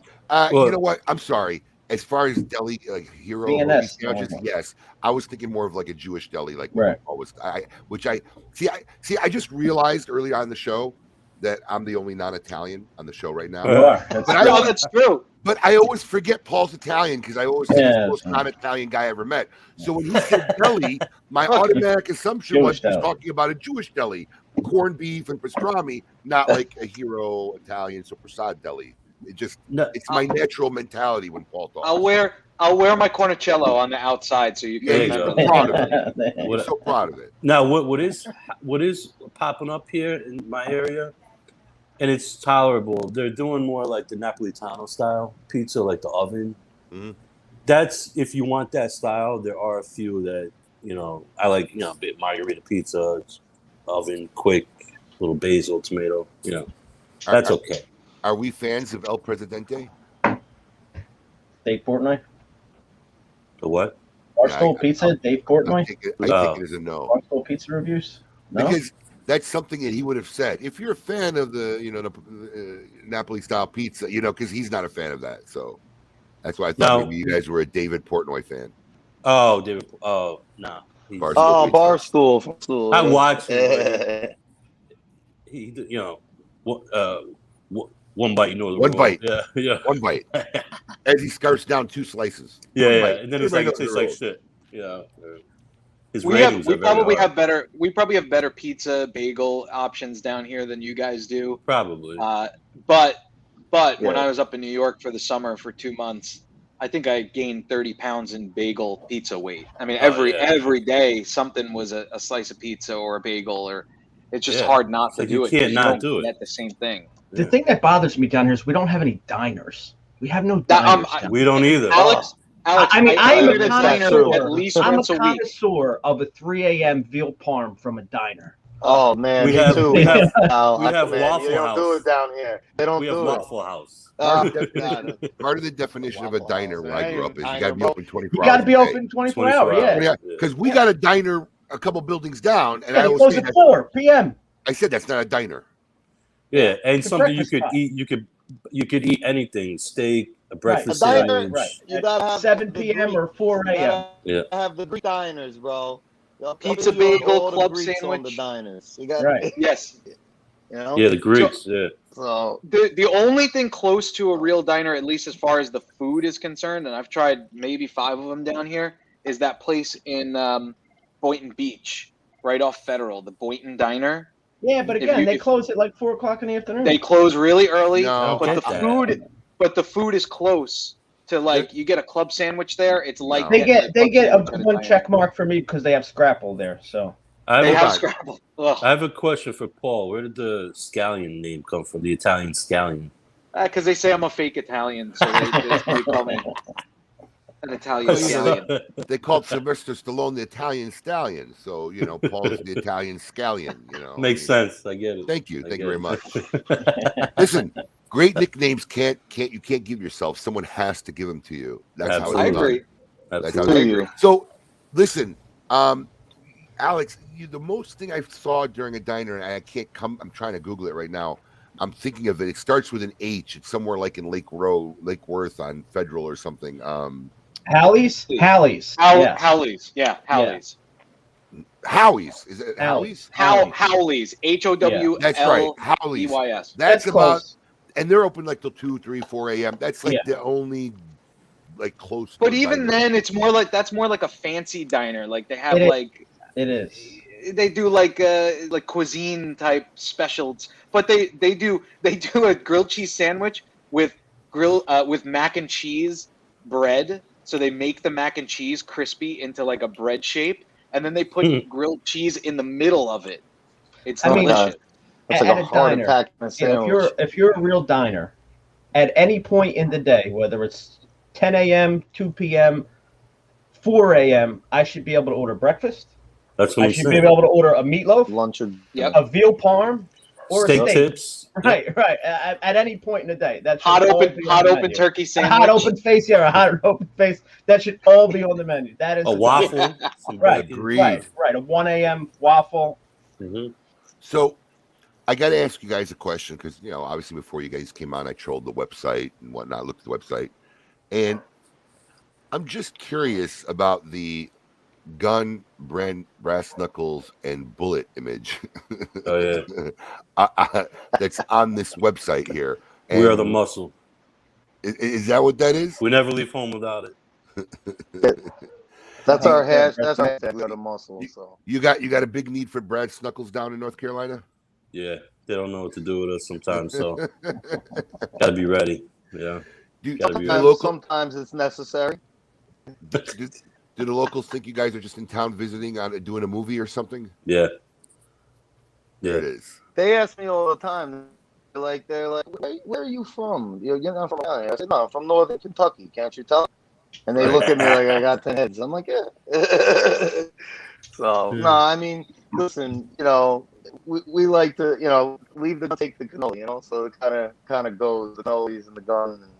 You know what? I'm sorry. As far as deli, like hero BNS, sandwiches, yes. I was thinking more of like a Jewish deli, like right. I just realized early on in the show, that I'm the only non-Italian on the show right now. You are. That's true. But I always forget Paul's Italian because I always think he's the most Yeah. non-Italian guy I ever met. So when he said deli, my automatic assumption was Jewish he's deli. talking about a Jewish deli, corned beef and pastrami, not like a hero Italian, so prasad deli. It's my natural mentality when Paul talks. I'll wear my cornicello on the outside so you can Yeah, he's remember. so proud of it. What- He's so proud of it. Now, what is popping up here in my area, and it's tolerable. They're doing more like the Napolitano style pizza, like the oven. Mhm. That's if you want that style. There are a few that I like. A bit margarita pizza, it's oven, quick, little basil, tomato. That's okay. Are we fans of El Presidente? Dave Portnoy. The what? Barstool Pizza, Dave Portnoy. I think it is a no. Barstool Pizza reviews. No. Because that's something that he would have said. If you're a fan of the Napoli style pizza, because he's not a fan of that. So that's why I thought maybe you guys were a David Portnoy fan. Oh, David. Oh, no. Barstool. I watched it. He, one bite, One bite. Yeah. One bite. As he scarfs down 2 slices. Yeah, One yeah. bite. And then it's like, it Everybody tastes knows like the shit. Yeah. His We ratings are very probably high. have better pizza bagel options down here than you guys do. Probably. But when Yeah. I was up in New York for the summer for 2 months, I think I gained 30 pounds in bagel pizza weight. I mean, every day something was a slice of pizza or a bagel, or it's just hard not to Like, do you it. can't 'cause not don't do it. get the same thing. The thing that bothers me down here is we don't have any diners. We have no diners. down We don't either. Alex, I mean, I am eat a at a diner connoisseur. at least I'm once a a week. connoisseur of a 3 a.m. veal parm from a diner. Oh man, We me have- too. we have- Al, we have man, Waffle you don't do House. it down here. They don't We have do Waffle House. it. Part of the definition of a diner where I grew up is you got to be open 24 You hours. got to be a day. open 24 hours. Yeah. Because we got a diner a couple buildings down, and Yeah, I it always closes say at that, 4 p.m. I said that's not a diner. Yeah, and It's a something you breakfast could spot. eat. You could eat anything: steak, a breakfast A diner, sandwich. Right. You gotta have 7 the p.m. Greek- or 4 you a.m. gotta Yeah. have the Greek diners, bro. Pizza, Up in New York, bagel, all the club Greeks on sandwich. the diners. You got Right. Yes. You know. Yeah, the Greeks. Yeah. So The only thing close to a real diner, at least as far as the food is concerned, and I've tried maybe 5 of them down here, is that place in Boynton Beach, right off Federal, the Boynton Diner. Yeah, but If again, you- they if- close at like 4 o'clock in the afternoon. They close really early, No. but the Get that. food is close to, like, you get a club sandwich there. It's like No. They getting get club sandwich at a one diner. check mark for me because they have Scrapple there. So I They have, have on. Scrabble. Ugh. I have a question for Paul. Where did the scallion name come from? The Italian scallion. Because they say I'm a fake Italian, so they call me an Italian scallion. They called Sylvester Stallone the Italian Stallion, so Paul's the Italian Scallion. Makes sense. I get it. Thank you, I thank get you very it. much. Listen, great nicknames you can't give yourself. Someone has to give them to you. That's how Absolutely. it's I done. agree. That's how Absolutely. it's done. So, listen, Alex, the most thing I saw during a diner, and I can't come. I'm trying to Google it right now. I'm thinking of it. It starts with an H. It's somewhere like in Lake Worth on Federal or something. Halley's. Yes. Howley's. Yeah, Howley's. Howie's. Is it Howie's? Howley's. HOWLEYS. That's right. Howie's. That's That's about, close. and they're open like till 2, 3, 4 a.m. That's like Yeah. the only like close. But to a even diner. then, it's more like a fancy diner. Like they have It is. like It is. they do like cuisine type specials. But they do a grilled cheese sandwich with mac and cheese bread. So they make the mac and cheese crispy into like a bread shape, and then they put grilled cheese in the middle of it. It's I mean, delicious. It's like At a a heart diner, attack in a sandwich. if you're a real diner, at any point in the day, whether it's 10 a.m., 2 p.m., 4 a.m., I should be able to order breakfast. That's what I I'm should be saying. able to order a meatloaf, Lunch or a veal parm, or Steak a steak. tips. Right. At any point in the day, that should Hot all open be on the menu. turkey A sandwich. hot open face, a hot open face. That should all be on the menu. That is A waffle. Some Right. bacon. Agreed. Right. A 1 a.m. waffle. Mhm. So I got to ask you guys a question because, obviously before you guys came on, I trolled the website and whatnot, looked at the website. And I'm just curious about the gun, brand, brass knuckles, and bullet image. Oh yeah, that's on this website here. we are the muscle. Is that what that is? We never leave home without it. That's our hash. That's our hashtag. We are the muscle. So You got a big need for brass knuckles down in North Carolina? Yeah, they don't know what to do with us sometimes, so gotta be ready. Yeah, gotta be ready. sometimes it's necessary. Do the locals think you guys are just in town visiting, doing a movie or something? Yeah. There it is. They ask me all the time. They're like, where are you from? You're not from County. I said, no, I'm from Northern Kentucky. Can't you tell? And they look at me like I got 10 heads. I'm like, yeah. So no, I mean, listen, we like to, leave the gun, take the cannoli, so it kind of goes the cannolis and the gun, and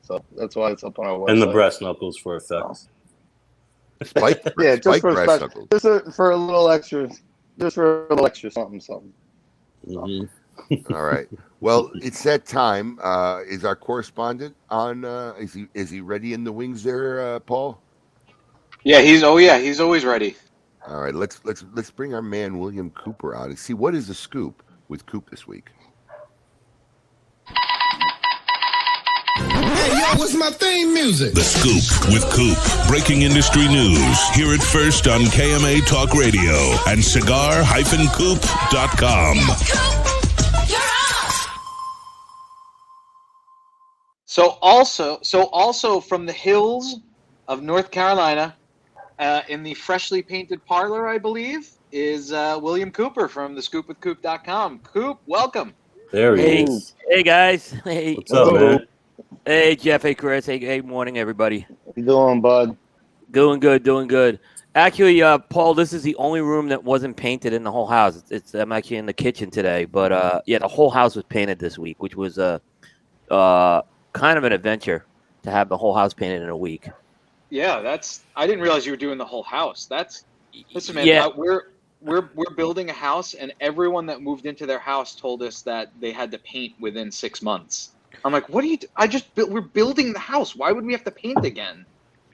so that's why it's up on our website. And the brass knuckles for effect. Yeah, just for brass knuckles. For a little extra, something. All right. Well, it's that time. Is our correspondent on? Is he ready in the wings there, Paul? Yeah, he's always ready. All right. Let's bring our man William Cooper on and see what is the scoop with Coop this week. Hey, yo, what's my theme music? The Scoop with Coop. Breaking industry news. Hear it first on KMA Talk Radio and cigar-coop.com. So also from the hills of North Carolina, in the freshly painted parlor, I believe, is William Cooper from thescoopwithcoop.com. Coop, welcome. There he is. Hey guys. Hey. What's up, man? Hey Jeff. Hey Chris. Hey morning everybody. How you doing, bud? Doing good. Actually, Paul, this is the only room that wasn't painted in the whole house. I'm actually in the kitchen today, but yeah, the whole house was painted this week, which was kind of an adventure to have the whole house painted in a week. Yeah, I didn't realize you were doing the whole house. Listen, man. Yeah. We're building a house, and everyone that moved into their house told us that they had to paint within 6 months. I'm like, what do you do? We're building the house. Why would we have to paint again?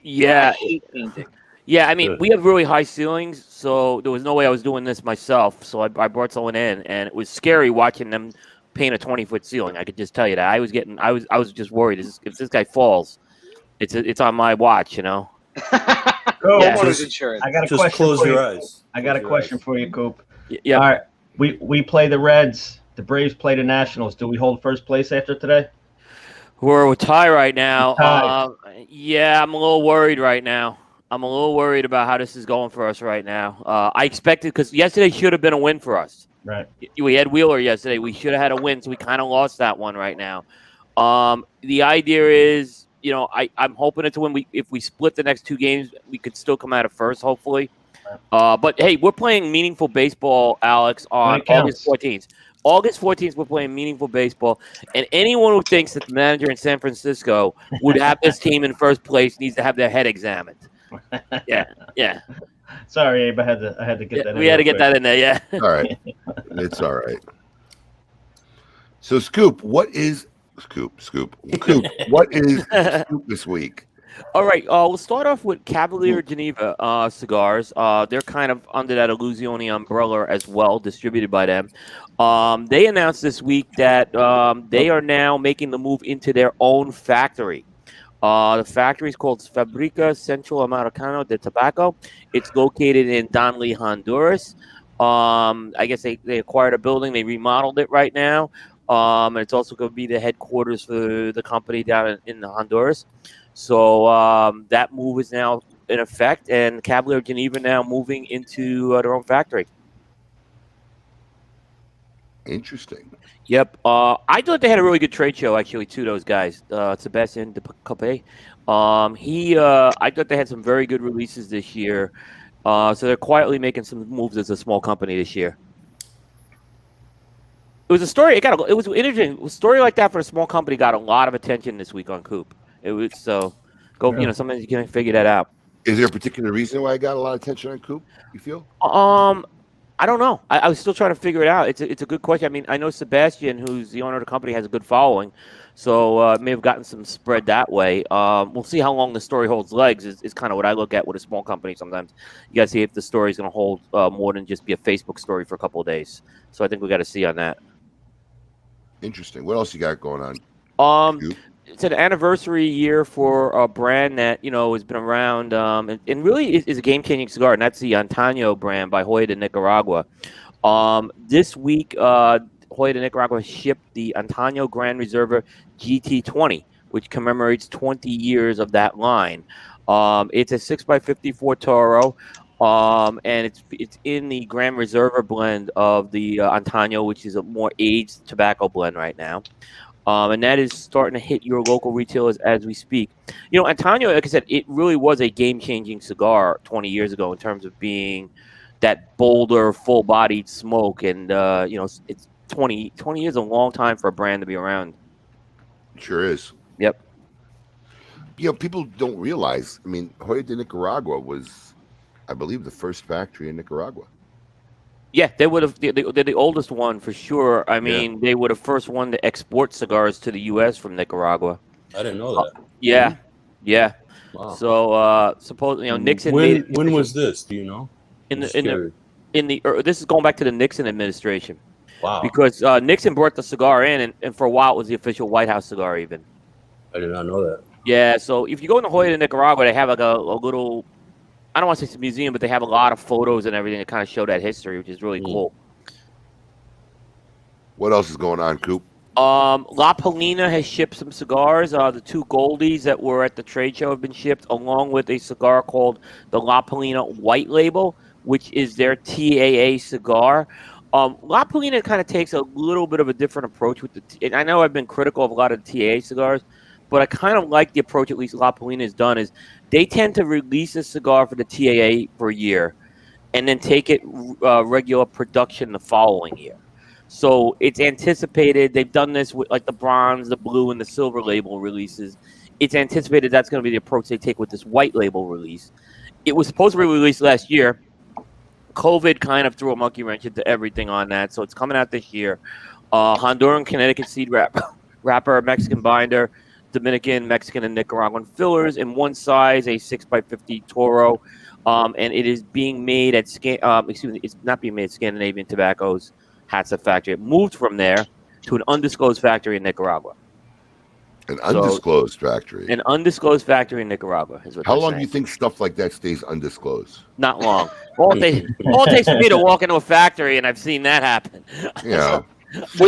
Yeah. I hate painting. Yeah, I mean, we have really high ceilings, so there was no way I was doing this myself. So I brought someone in, and it was scary watching them paint a 20-foot ceiling. I could just tell you that. I was just worried. If this guy falls, it's on my watch, Cool. Homeowners insurance. I got a Just question close for your you. eyes. I got a question for you, Coop. Yeah. All right. We play the Reds. The Braves play the Nationals. Do we hold first place after today? We're tied right now. Tied. Yeah, I'm a little worried right now. I'm a little worried about how this is going for us right now. I expected, because yesterday should have been a win for us. Right. We had Wheeler yesterday. We should have had a win, so we kind of lost that one right now. The idea is, I'm hoping it's a win. If we split the next 2 games, we could still come out of first, hopefully. But, hey, we're playing meaningful baseball, Alex, on August 14th. August 14th, we're playing meaningful baseball, and anyone who thinks that the manager in San Francisco would have this team in first place needs to have their head examined. Yeah. Sorry, Abe. I had to get that in. We had to get that in there, yeah. All right. It's all right. So, Scoop, what is Scoop? What is Scoop this week? All right, we'll start off with Cavalier Geneva cigars. They're kind of under that Illusione umbrella as well, distributed by them. They announced this week that they are now making the move into their own factory. The factory is called Fabrica Central Americano de Tobacco. It's located in Donley, Honduras. I guess they acquired a building. They remodeled it right now. And it's also going to be the headquarters for the company down in Honduras. So that move is now in effect, and Cavalier Geneva now moving into their own factory. Interesting. Yep. I thought they had a really good trade show, actually, too, those guys. Sebastian de Cope. I thought they had some very good releases this year. So they're quietly making some moves as a small company this year. It was a story. It was interesting. A story like that for a small company got a lot of attention this week on Coop. It was sometimes you can't figure that out. Is there a particular reason why I got a lot of attention on Coop, you feel? I don't know. I was still trying to figure it out. It's a good question. I mean, I know Sebastian, who's the owner of the company, has a good following, so may have gotten some spread that way. We'll see how long the story holds legs. Is kind of what I look at with a small company. Sometimes you got to see if the story is going to hold more than just be a Facebook story for a couple of days. So I think we got to see on that. Interesting. What else you got going on? It's an anniversary year for a brand that has been around and really is a game-changing cigar, and that's the Antonio brand by Hoya de Nicaragua. This week, Hoya de Nicaragua shipped the Antonio Grand Reserva GT20, which commemorates 20 years of that line. It's a 6x54 Toro, and it's in the Grand Reserva blend of the Antonio, which is a more aged tobacco blend right now. And that is starting to hit your local retailers as we speak. Antonio, like I said, it really was a game-changing cigar 20 years ago in terms of being that bolder, full-bodied smoke. And, it's 20 years, a long time for a brand to be around. It sure is. Yep. People don't realize, Hoya de Nicaragua was, I believe, the first factory in Nicaragua. Yeah, they would have. They're the oldest one for sure. I mean, They would have first one to export cigars to the U.S. from Nicaragua. I didn't know that. Yeah. Wow. So suppose Nixon. When was this? Do you know? This is going back to the Nixon administration. Wow. Because Nixon brought the cigar in, and for a while it was the official White House cigar even. I did not know that. Yeah. So if you go into Hoya de Nicaragua, they have like a little. I don't want to say it's a museum, but they have a lot of photos and everything that kind of show that history, which is really cool. What else is going on, Coop? La Polina has shipped some cigars. The two Goldies that were at the trade show have been shipped, along with a cigar called the La Polina White Label, which is their TAA cigar. La Polina kind of takes a little bit of a different approach with and I know I've been critical of a lot of the TAA cigars, but I kind of like the approach, at least La Polina has done, is they tend to release a cigar for the TAA for a year and then take it regular production the following year. So it's anticipated. They've done this with like the bronze, the blue, and the silver label releases. It's anticipated that's going to be the approach they take with this white label release. It was supposed to be released last year. COVID kind of threw a monkey wrench into everything on that, so it's coming out this year. Honduran, Connecticut seed wrapper, Mexican binder, Dominican, Mexican, and Nicaraguan fillers in one size, a 6x50 Toro, and it is being made at it's not being made at Scandinavian Tobacco's Hatsa factory. It moved from there to an undisclosed factory in Nicaragua. An undisclosed factory. An undisclosed factory in Nicaragua is what. How long do you think stuff like that stays undisclosed? Not long. All it takes for me to walk into a factory, and I've seen that happen. Yeah. Is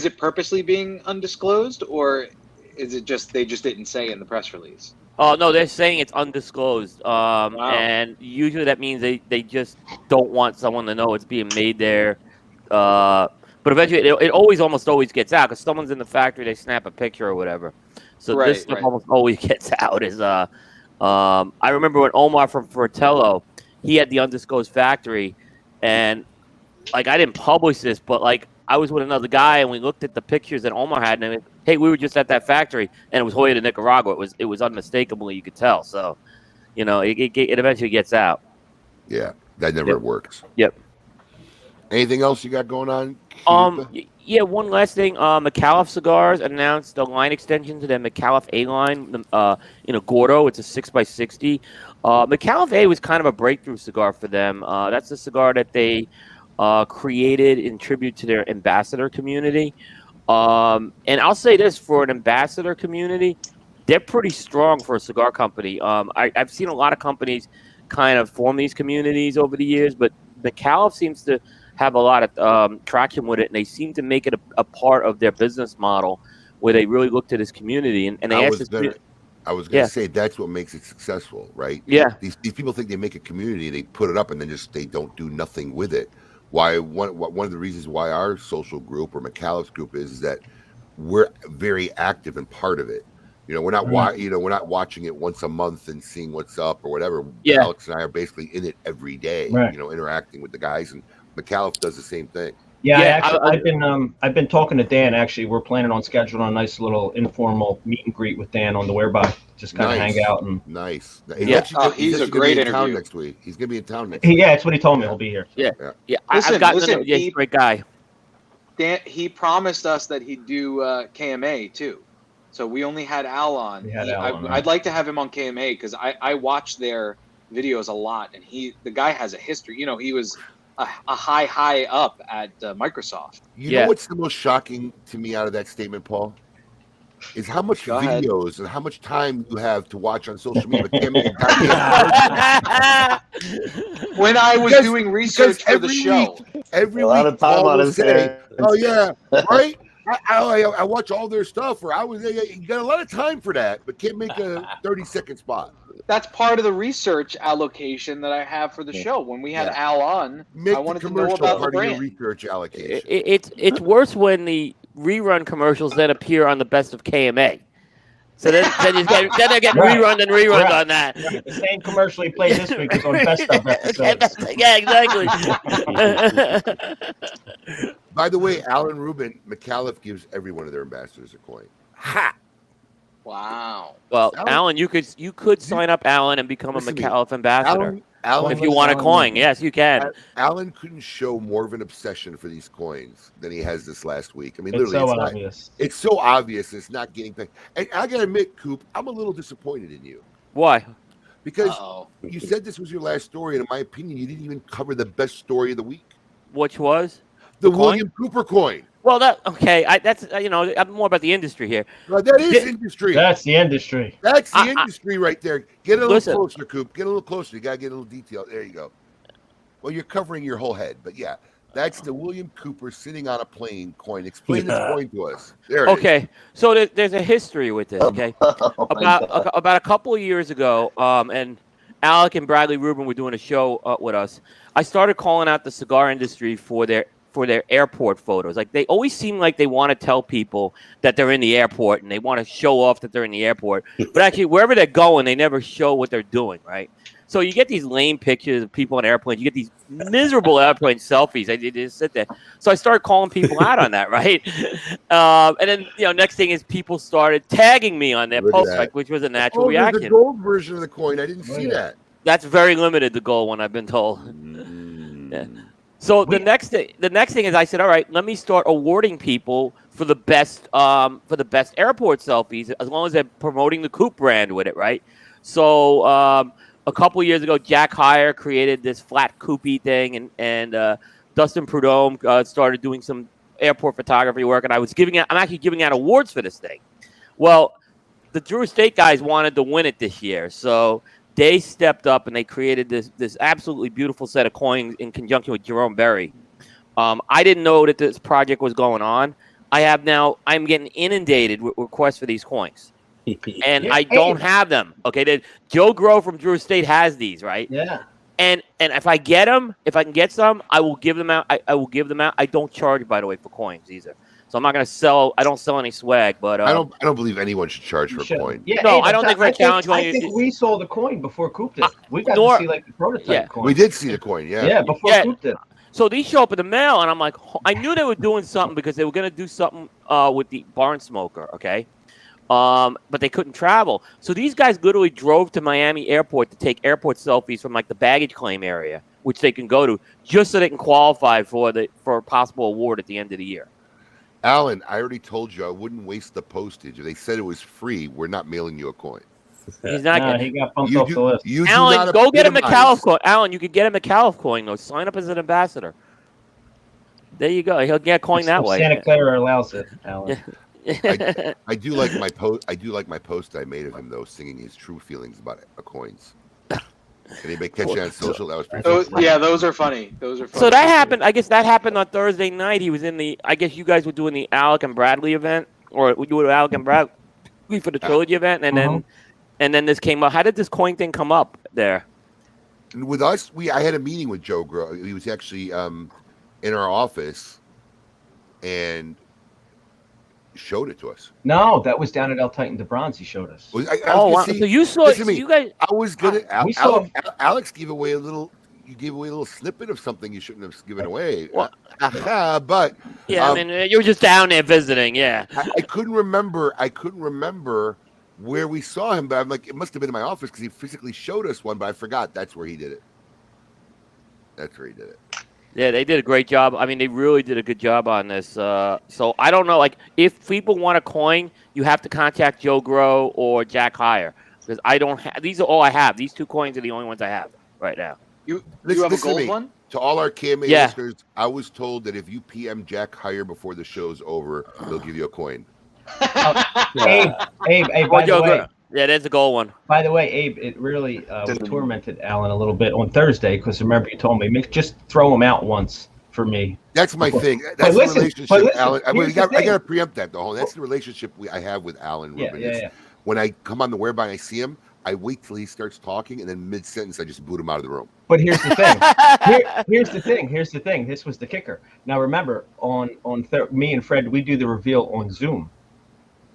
it purposely being undisclosed, or is it just they just didn't say in the press release? Oh no, they're saying it's undisclosed. And usually that means they just don't want someone to know it's being made there. But eventually, it almost always gets out because someone's in the factory, they snap a picture or whatever. So this stuff almost always gets out. I remember when Omar from Fratello, he had the undisclosed factory, and like I didn't publish this, but like I was with another guy and we looked at the pictures that Omar had, and hey, we were just at that factory, and it was Hoya de Nicaragua. It was unmistakably, you could tell. So, it eventually gets out. Yeah, that never works. Yep. Anything else you got going on? Yeah, one last thing. McAuliffe Cigars announced a line extension to their McAuliffe A line in a Gordo. It's a 6x60. McAuliffe A was kind of a breakthrough cigar for them. That's a cigar that they created in tribute to their ambassador community. And I'll say this, for an ambassador community, they're pretty strong for a cigar company. I've seen a lot of companies kind of form these communities over the years, but McAuliffe seems to have a lot of traction with it, and they seem to make it a part of their business model where they really look to this community. And they I was going to say that's what makes it successful, right? Yeah. These people think they make a community, they put it up, and then they don't do nothing with it. One of the reasons why our social group or McAuliffe's group is that we're very active and part of it. We're not we're not watching it once a month and seeing what's up or whatever. Yeah. Alex and I are basically in it every day, right. Interacting with the guys, and McAuliffe does the same thing. Yeah, I've been talking to Dan. Actually, we're planning on scheduling a nice little informal meet and greet with Dan on the whereby. Just kind of hang out and nice. He's a great interview. Next week. He's gonna be in town next week. Yeah, that's what he told me. He'll be here. Yeah. Listen, I've got he's a great guy. Dan, he promised us that he'd do KMA too. So we only had Al on. I'd like to have him on KMA because I watch their videos a lot, and the guy has a history. You know, he was a high up at Microsoft. You know what's the most shocking to me out of that statement, Paul? Is how much videos and how much time you have to watch on social media. When I was doing research for the show, every a lot of time on his hands. Oh yeah, right. I watch all their stuff, or you got a lot of time for that, but can't make a 30-second spot. That's part of the research allocation that I have for the show. When we had Al on, I wanted to know about the brand. Research allocation. It's worse when the rerun commercials then appear on the best of KMA. So then they're getting rerun and rerun on that. The same commercial he played this week is on best of episodes. Yeah, exactly. By the way, Alan Rubin, McAuliffe gives every one of their ambassadors a coin. Ha! Wow. Well, Alan, you could sign up Alan and become a McAuliffe ambassador. Alan, if you want a coin, yes, you can. Alan couldn't show more of an obsession for these coins than he has this last week. I mean, it's literally, so obvious. It's so obvious. It's not getting paid. And I gotta admit, Coop, I'm a little disappointed in you. Why? Because you said this was your last story, and in my opinion, you didn't even cover the best story of the week. Which was the William Cooper coin. Well, that's I'm more about the industry here. That is industry. That's the industry. That's the industry right there. Get a little closer, Coop. Get a little closer. You gotta get a little detail. There you go. Well, you're covering your whole head, but yeah, that's the William Cooper sitting on a plane coin. Explain this coin to us. There it is. So there's a history with this. Okay, about a couple of years ago, and Alec and Bradley Rubin were doing a show with us. I started calling out the cigar industry for their airport photos. Like, they always seem like they want to tell people that they're in the airport and they want to show off that they're in the airport. But actually, wherever they're going, they never show what they're doing, right? So you get these lame pictures of people on airplanes. You get these miserable airplane selfies. They just sit there. So I started calling people out on that, right? And then, next thing is people started tagging me on their posts, which was a natural reaction. There's a gold version of the coin. I didn't see that. That's very limited, the gold one, I've been told. Yeah. So the next thing is, I said, all right, let me start awarding people for the best airport selfies, as long as they're promoting the Coop brand with it, right? So a couple years ago, Jack Heyer created this flat Coopy thing, and Dustin Prudhomme started doing some airport photography work, and I'm actually giving out awards for this thing. Well, the Drew Estate guys wanted to win it this year, so they stepped up and they created this absolutely beautiful set of coins in conjunction with Jerome Berry. I didn't know that this project was going on. I'm getting inundated with requests for these coins. And I don't have them. Okay, Joe Grow from Drew Estate has these, right? Yeah. And if I get them, if I can get some, I will give them out. I will give them out. I don't charge, by the way, for coins either. So I'm not going to sell. I don't sell any swag, but I don't believe anyone should charge for a coin. Yeah, no, I don't think for a challenge. I think we saw the coin before Coop did. We got to see like the prototype coin. We did see the coin. Yeah. Yeah, before Coop did. So these show up in the mail, and I'm like, I knew they were doing something because they were going to do something with the barn smoker. Okay. But they couldn't travel. So these guys literally drove to Miami Airport to take airport selfies from like the baggage claim area, which they can go to, just so they can qualify for a possible award at the end of the year. Alan, I already told you I wouldn't waste the postage. If they said it was free, we're not mailing you a coin. He's not. He got bumped off the list. Alan, go get a McAuliffe coin. Alan, you could get a McAuliffe coin though. Sign up as an ambassador. There you go. He'll get a coin that way. Santa Clara allows it, Alan. I do like my post. I do like my post I made of him though, singing his true feelings about coins. Anybody catch it on social? That was pretty funny. Yeah, those are funny. Those are funny. So that happened. I guess that happened on Thursday night. He was in the. I guess you guys were doing the Alec and Bradley event, or we do Alec and Bradley for the trilogy event, and then this came up. How did this coin thing come up there? And with us, I had a meeting with Joe Grow. He was actually in our office, and showed it to us. No, that was down at El Titan de Bronze. He showed us. Wow. So you saw it. So you guys. I was gonna. Alex gave away a little. you gave away a little snippet of something you shouldn't have given away. Well, But yeah, I mean, you were just down there visiting. Yeah, I couldn't remember. I couldn't remember where we saw him, but I'm like, it must have been in my office because he physically showed us one, but I forgot that's where he did it. That's where he did it. Yeah, they did a great job. I mean, they really did a good job on this. So I don't know, like, if people want a coin, you have to contact Joe Grow or Jack Heyer, because I don't have. These are all I have. These 2 coins are the only ones I have right now. You Listen, have a listen to gold me. one? To all our KMA Yeah. listeners, I was told that if you PM Jack Heyer before the show's over, they'll give you a coin. Abe, Or by the Joe way, Grow. Yeah, there's a gold one. By the way, Abe, it really tormented Alan a little bit on Thursday because remember you told me just throw him out once for me. That's my thing. But That's listen, the relationship, but listen, Alan. I here's the got thing. to preempt that, though. That's the relationship I have with Alan Yeah, Rubin. yeah, It's yeah. When I come on the whereby and I see him, I wait till he starts talking, and then mid-sentence, I just boot him out of the room. But here's the thing. Here's the thing. This was the kicker. Now remember, me and Fred, we do the reveal on Zoom.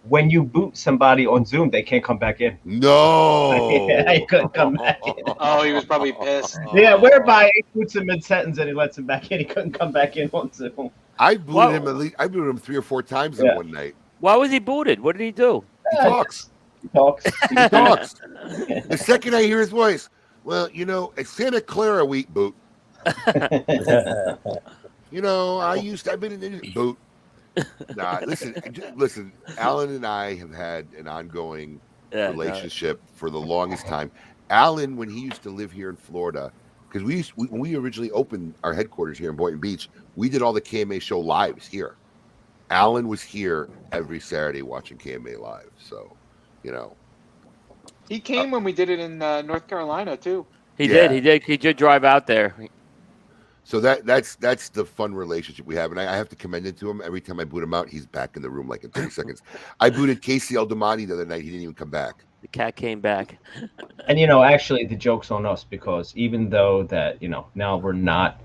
When you boot somebody on Zoom, they can't come back in. No. Yeah, he couldn't come back in. Oh, he was probably pissed. Yeah, whereby he boots him mid-sentence and he lets him back in. He couldn't come back in on Zoom. I booted him at least. I booted him 3 or 4 times in one night. Why was he booted? What did he do? He talks. He talks. He talks. The second I hear his voice, well, it's Santa Clara week, boot. I've been in boot. Nah, listen. Alan and I have had an ongoing relationship for the longest time. Alan, when he used to live here in Florida, because when we originally opened our headquarters here in Boynton Beach, we did all the KMA show lives here. Alan was here every Saturday watching KMA live. So, He came when we did it in North Carolina too. He did. He did drive out there. So that's the fun relationship we have, and I have to commend it to him. Every time I boot him out, he's back in the room like in 30 seconds. I booted Casey Aldamani the other night. He didn't even come back. The cat came back. And actually, the joke's on us because even though that now we're not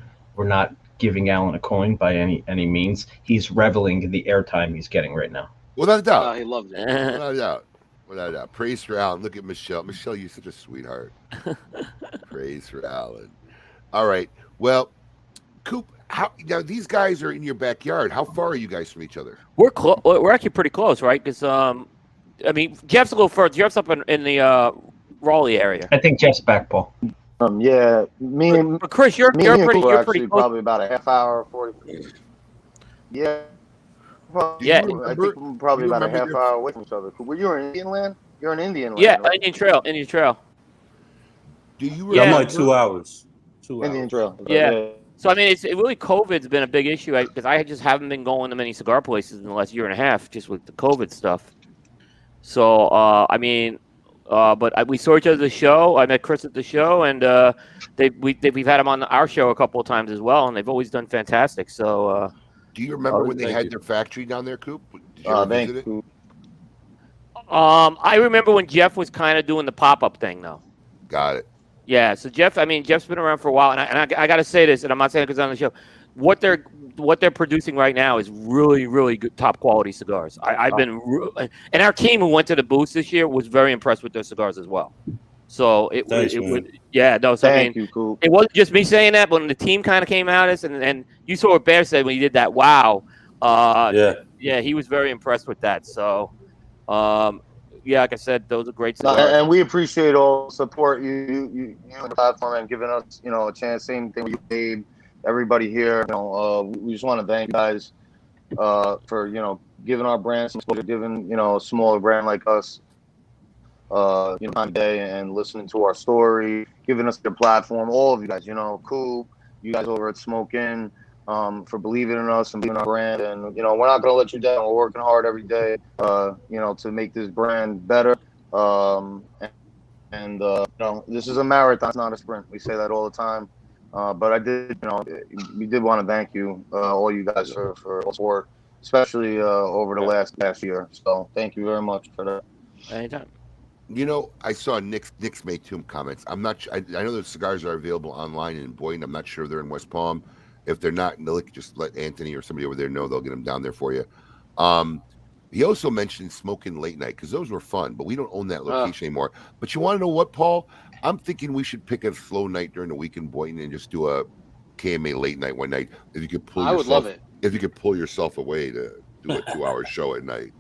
giving Alan a coin by any means, he's reveling in the airtime he's getting right now. Without a doubt. Oh, he loves it. Without a doubt. Without a doubt. Praise for Alan. Look at Michelle. Michelle, you're such a sweetheart. Praise for Alan. All right. Well, Coop, now these guys are in your backyard. How far are you guys from each other? We're close. We're actually pretty close, right? Because Jeff's a little further. Jeff's up in the Raleigh area. I think Jeff's back, Paul. Yeah, me and but Chris, you're me and pretty. Coop are You're actually pretty close. probably about a half hour, 40 minutes. Yeah. Well, Yeah. I think we're probably about a half hour away from each other. Were you in Indian land? You're in Indian land. Yeah, right? Indian Trail. Do you Yeah. I'm like 2 hours. 2 hours. Indian Trail. Yeah. So it's really COVID's been a big issue because I just haven't been going to many cigar places in the last year and a half just with the COVID stuff. So but we saw each other at the show. I met Chris at the show, and we've had him on our show a couple of times as well, and they've always done fantastic. So. Do you remember when they had their factory down there, Coop? Did you ever visit it? I remember when Jeff was kind of doing the pop-up thing, though. Got it. Yeah, so Jeff's been around for a while, and I got to say this, and I'm not saying it because on the show. What they're producing right now is really, really good, top quality cigars. I've been, and our team who went to the booths this year was very impressed with their cigars as well. So it wasn't just me saying that, but when the team kind of came out at us, and you saw what Bear said when he did that. Wow. Yeah, he was very impressed with that. So, like I said, those are great cigars. And we appreciate all the support you on the platform and giving us, a chance. Same thing with you, Dave, everybody here. We just want to thank you guys for giving our brand some exposure, giving a smaller brand like us time of day and listening to our story, giving us the platform. All of you guys, Coop, you guys over at Smoke Inn, for believing in us and believing in our brand. And we're not going to let you down. We're working hard every day, to make this brand better. This is a marathon, it's not a sprint. We say that all the time. But we did want to thank you, all you guys for all support, especially over the last year. So thank you very much for that. Anytime. I saw Nick's made two comments. I'm not. I know the cigars are available online in Boynton. I'm not sure they're in West Palm. If they're not, just let Anthony or somebody over there know. They'll get them down there for you. He also mentioned Smoke Inn Late Night because those were fun, but we don't own that location anymore. But you want to know what, Paul? I'm thinking we should pick a slow night during the week in Boynton and just do a KMA Late Night one night. If you could pull I would love it. If you could pull yourself away to do a 2-hour show at night.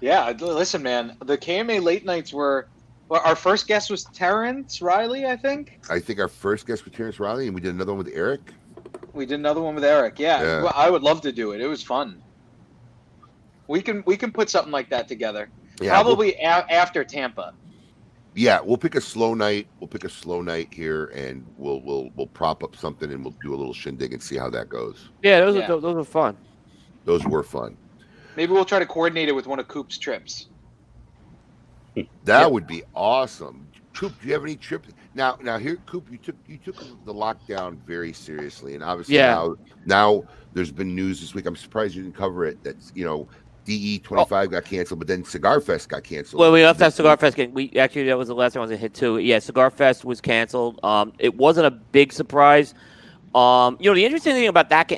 Yeah, listen, man. The KMA Late Nights were. Well, our first guest was Terrence Riley, I think. I think our first guest was Terrence Riley, and we did another one with Eric. We did another one with Eric. Yeah. Well, I would love to do it. It was fun. We can put something like that together. Yeah, probably after Tampa. Yeah, we'll pick a slow night. We'll pick a slow night here, and we'll prop up something, and we'll do a little shindig and see how that goes. Yeah, those are fun. Those were fun. Maybe we'll try to coordinate it with one of Coop's trips. That would be awesome. Coop, do you have any trips? Now here, Coop, you took the lockdown very seriously, and obviously now there's been news this week. I'm surprised you didn't cover it. That DE 25 got canceled, but then Cigar Fest got canceled. Well, we left that Cigar Fest. That was the last time I was gonna hit too. Yeah, Cigar Fest was canceled. It wasn't a big surprise. The interesting thing about that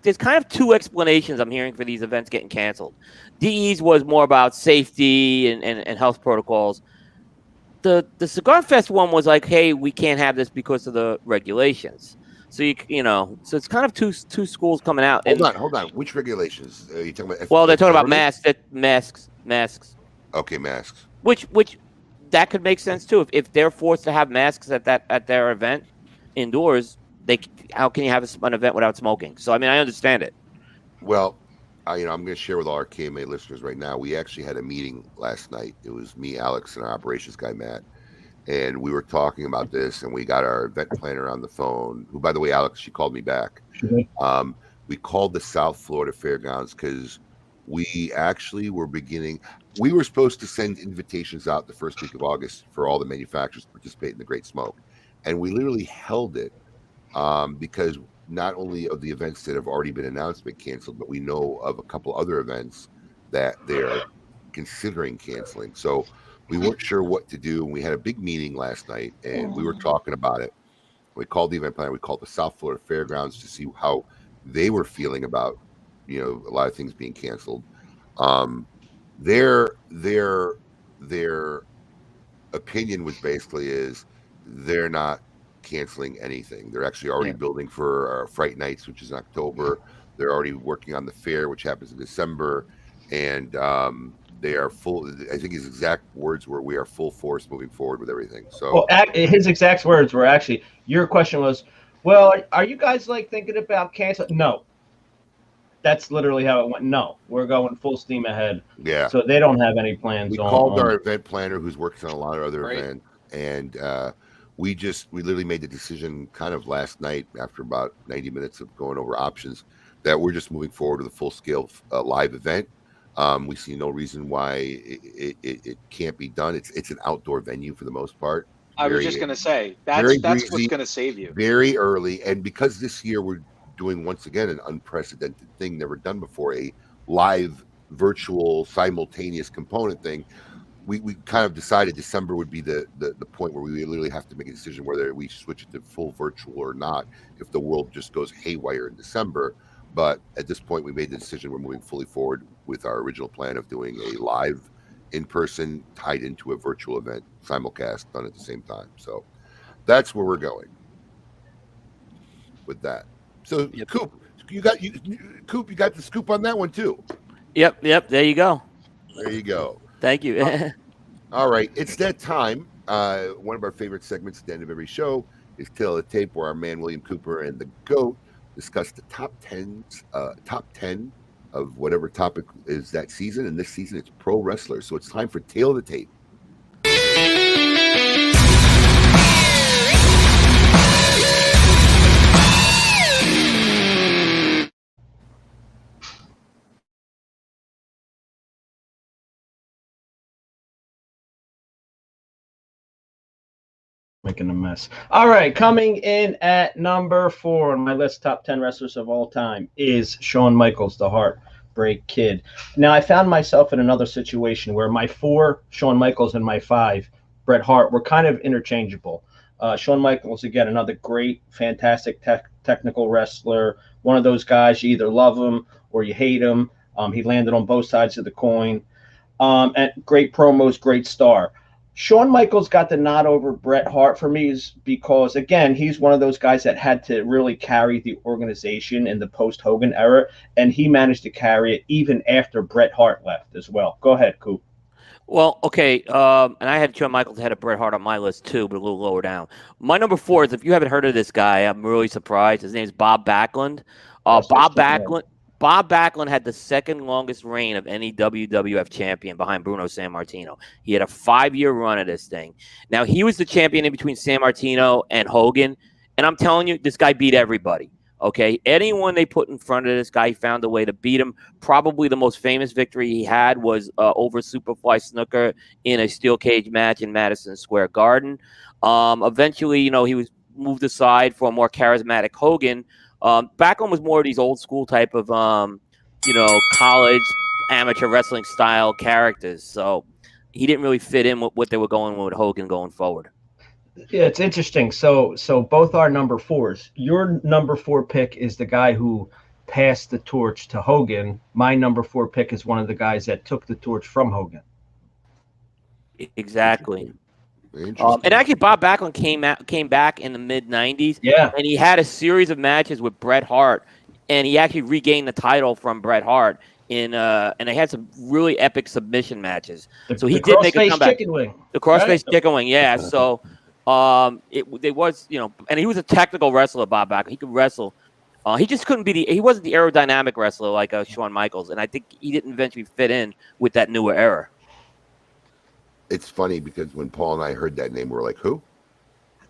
there's kind of two explanations I'm hearing for these events getting canceled. DE's was more about safety and health protocols. The Cigar Fest one was like, hey, we can't have this because of the regulations. So so it's kind of two schools coming out. Hold on. Which regulations are you talking about? Well, they're talking about masks. Okay, masks. Which that could make sense too. If they're forced to have masks at their event indoors, how can you have an event without smoking? So I mean, I understand it. Well, I'm going to share with all our KMA listeners right now. We actually had a meeting last night. It was me, Alex, and our operations guy, Matt. And we were talking about this, and we got our event planner on the phone, who, by the way, Alex, she called me back. Mm-hmm. We called the South Florida Fairgrounds because we actually were we were supposed to send invitations out the first week of August for all the manufacturers to participate in the Great Smoke. And we literally held it because not only of the events that have already been announced been canceled, but we know of a couple other events that they're considering canceling. So we weren't sure what to do, and we had a big meeting last night, and we were talking about it. We called the event planner. We called the South Florida Fairgrounds to see how they were feeling about, a lot of things being canceled. Their opinion was basically they're not canceling anything. They're actually already building for Fright Nights, which is in October. They're already working on the fair, which happens in December, and they are full. I think his exact words were, "We are full force moving forward with everything." So, his exact words were actually, your question was, "Well, are you guys thinking about canceling?" No, that's literally how it went. No, we're going full steam ahead. Yeah. So they don't have any plans. We called our event planner, who's working on a lot of other events, and we literally made the decision kind of last night after about 90 minutes of going over options that we're just moving forward with a full scale live event. We see no reason why it can't be done. It's an outdoor venue for the most part. I was just going to say, that's what's going to save you. Very early. And because this year we're doing, once again, an unprecedented thing, never done before, a live, virtual, simultaneous component thing, we kind of decided December would be the point where we literally have to make a decision whether we switch it to full virtual or not if the world just goes haywire in December. But at this point, we made the decision we're moving fully forward with our original plan of doing a live, in-person, tied into a virtual event, simulcast, done at the same time. So that's where we're going with that. So, Coop, you got the scoop on that one too. Yep. There you go. There you go. Thank you. All right, it's that time. One of our favorite segments at the end of every show is Tale of the Tape, where our man William Cooper and the GOAT discuss the top 10 of whatever topic is that season. And this season, it's pro wrestlers. So it's time for Tale of the Tape. Making a mess. All right, coming in at number 4 on my list, top 10 wrestlers of all time, is Shawn Michaels, the Heartbreak Kid. Now, I found myself in another situation where my 4, Shawn Michaels, and my 5, Bret Hart, were kind of interchangeable. Shawn Michaels, again, another great, fantastic technical wrestler. One of those guys, you either love him or you hate him. He landed on both sides of the coin. And great promos, great star. Shawn Michaels got the nod over Bret Hart for me is because, again, he's one of those guys that had to really carry the organization in the post-Hogan era, and he managed to carry it even after Bret Hart left as well. Go ahead, Coop. Well, okay, and I had Shawn Michaels ahead of Bret Hart on my list too, but a little lower down. My number 4 is, if you haven't heard of this guy, I'm really surprised. His name is Bob Backlund. Bob Backlund had the second longest reign of any WWF champion behind Bruno Sammartino. He had a 5-year run of this thing. Now, he was the champion in between Sammartino and Hogan, and I'm telling you, this guy beat everybody. Okay, anyone they put in front of this guy, he found a way to beat him. Probably the most famous victory he had was over Superfly Snooker in a steel cage match in Madison Square Garden. Eventually, he was moved aside for a more charismatic Hogan. Backlund was more of these old school type of, college amateur wrestling style characters. So he didn't really fit in with what they were going with Hogan going forward. Yeah, it's interesting. So both are number 4s. Your number 4 pick is the guy who passed the torch to Hogan. My number 4 pick is one of the guys that took the torch from Hogan. Exactly. And actually, Bob Backlund came back in the mid-'90s. Yeah. And he had a series of matches with Bret Hart, and he actually regained the title from Bret Hart and they had some really epic submission matches. So he did make a comeback. Chicken wing. The crossface chicken wing, yeah. So it was, and he was a technical wrestler, Bob Backlund. He could wrestle. He just couldn't be he wasn't the aerodynamic wrestler like Shawn Michaels, and I think he didn't eventually fit in with that newer era. It's funny because when Paul and I heard that name, we were like, who?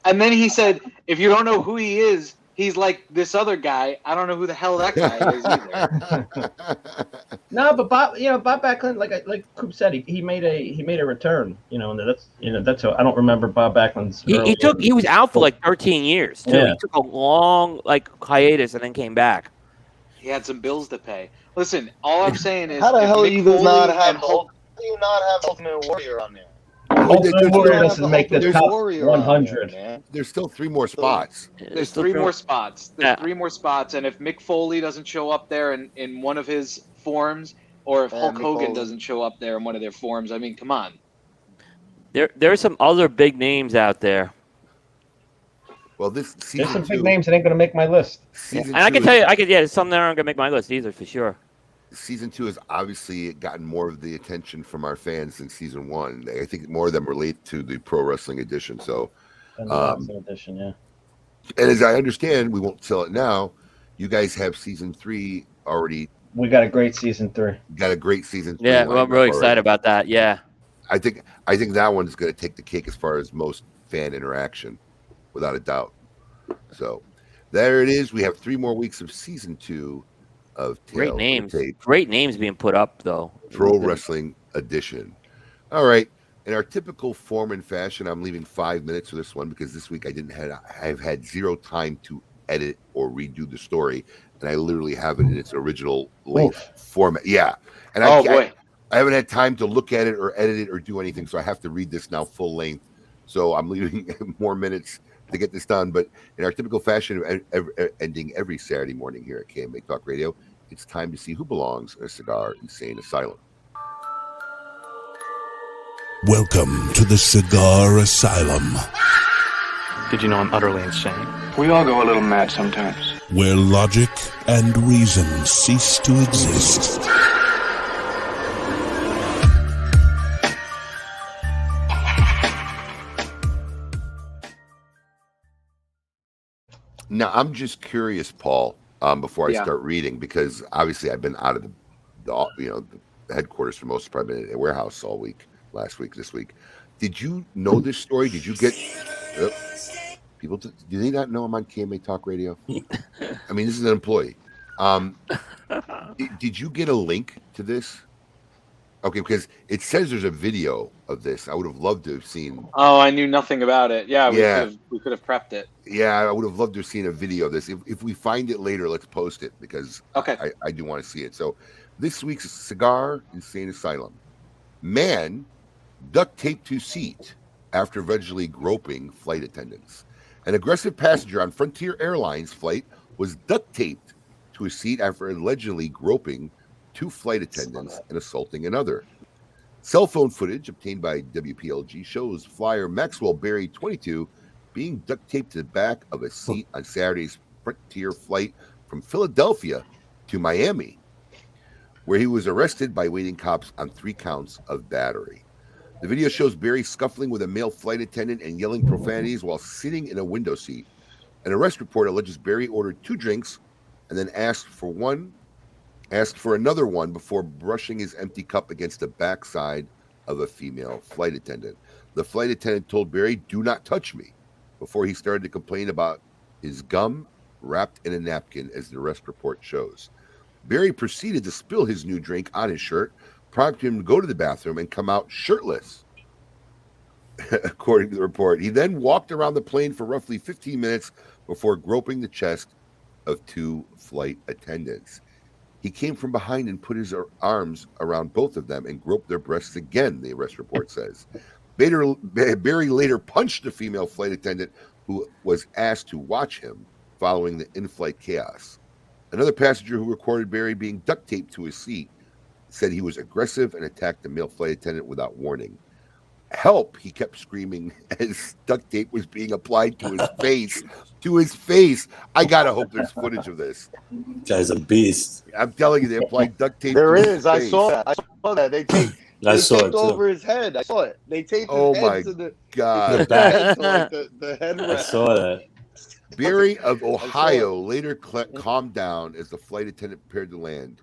And then he said, if you don't know who he is, he's like this other guy. I don't know who the hell that guy is either. No, but Bob Backlund, like Coop said, he made a return. And that's I don't remember Bob Backlund's. He was out for like 13 years too. Yeah. He took a long hiatus and then came back. He had some bills to pay. Listen, all I'm saying is, How the hell do you not have Hulk? Ultimate Warrior on there? Ultimate Warrior doesn't make the top Warrior 100. there, There's still 3 more spots. There's 3 more spots. There's 3 more spots, and if Mick Foley doesn't show up there in one of his forms, or if Hulk Hogan doesn't show up there in one of their forms, I mean, come on. There's some other big names out there. Well, this season There's some 2, big names that ain't going to make my list. Season And I can 2 tell you, there's some that aren't going to make my list either, for sure. Season 2 has obviously gotten more of the attention from our fans than season 1. I think more of them relate to the Pro Wrestling Edition. So, Edition, yeah. And as I understand, we won't sell it now. You guys have season 3 already. We got a great season 3. Got a great season 3. Yeah, well, I'm really excited about that. Yeah. I think that one's going to take the cake as far as most fan interaction, without a doubt. So, there it is. We have 3 more weeks of season 2 of Great names being put up though. Pro Wrestling Edition. All right. In our typical form and fashion, I'm leaving 5 minutes for this one because this week I've had 0 time to edit or redo the story, and I literally have it in its original length format. Yeah. And I haven't had time to look at it or edit it or do anything, so I have to read this now full length. So I'm leaving more minutes to get this done. But in our typical fashion, ending every Saturday morning here at KMA Talk Radio, it's time to see who belongs in a Cigar Insane Asylum. Welcome to the Cigar Asylum, Did you know I'm utterly insane? We all go a little mad sometimes. where logic and reason cease to exist. Now, I'm just curious, Paul, before I start reading, because obviously I've been out of the headquarters for most, probably been at a warehouse all week, last week, this week. Did you know this story? Did you get people? Do they not know I'm on KMA Talk Radio? I mean, this is an employee. Did you get a link to this? Okay, because it says there's a video of this. I would have loved to have seen. Oh, I knew nothing about it. Yeah, we could have prepped it. Yeah, I would have loved to have seen a video of this. If we find it later, let's post it because I do want to see it. So this week's Cigar Insane Asylum. Man duct taped to seat after allegedly groping flight attendants. An aggressive passenger on Frontier Airlines flight was duct taped to a seat after allegedly groping 2 flight attendants and assaulting another. Cell phone footage obtained by WPLG shows flyer Maxwell Berry, 22, being duct taped to the back of a seat on Saturday's Frontier flight from Philadelphia to Miami, where he was arrested by waiting cops on 3 counts of battery. The video shows Berry scuffling with a male flight attendant and yelling profanities while sitting in a window seat. An arrest report alleges Berry ordered 2 drinks and then asked for another one before brushing his empty cup against the backside of a female flight attendant. The flight attendant told Berry, "Do not touch me," before he started to complain about his gum wrapped in a napkin, as the arrest report shows. Berry proceeded to spill his new drink on his shirt, prompting him to go to the bathroom and come out shirtless, according to the report. He then walked around the plane for roughly 15 minutes before groping the chest of 2 flight attendants. He came from behind and put his arms around both of them and groped their breasts again, the arrest report says. Berry later punched the female flight attendant who was asked to watch him following the in-flight chaos. Another passenger who recorded Berry being duct taped to his seat said he was aggressive and attacked the male flight attendant without warning. "Help," he kept screaming as duct tape was being applied to his face. To his face. I gotta hope there's footage of this. Guy's a beast. I'm telling you, they applied duct tape. There to is. his I face. saw that. I saw that. They taped. I They saw it taped too. over his head. I saw it. They taped his Oh head my to the God. The back. head to, like, the head I wrap. saw that. Berry of Ohio later calmed down as the flight attendant prepared to land.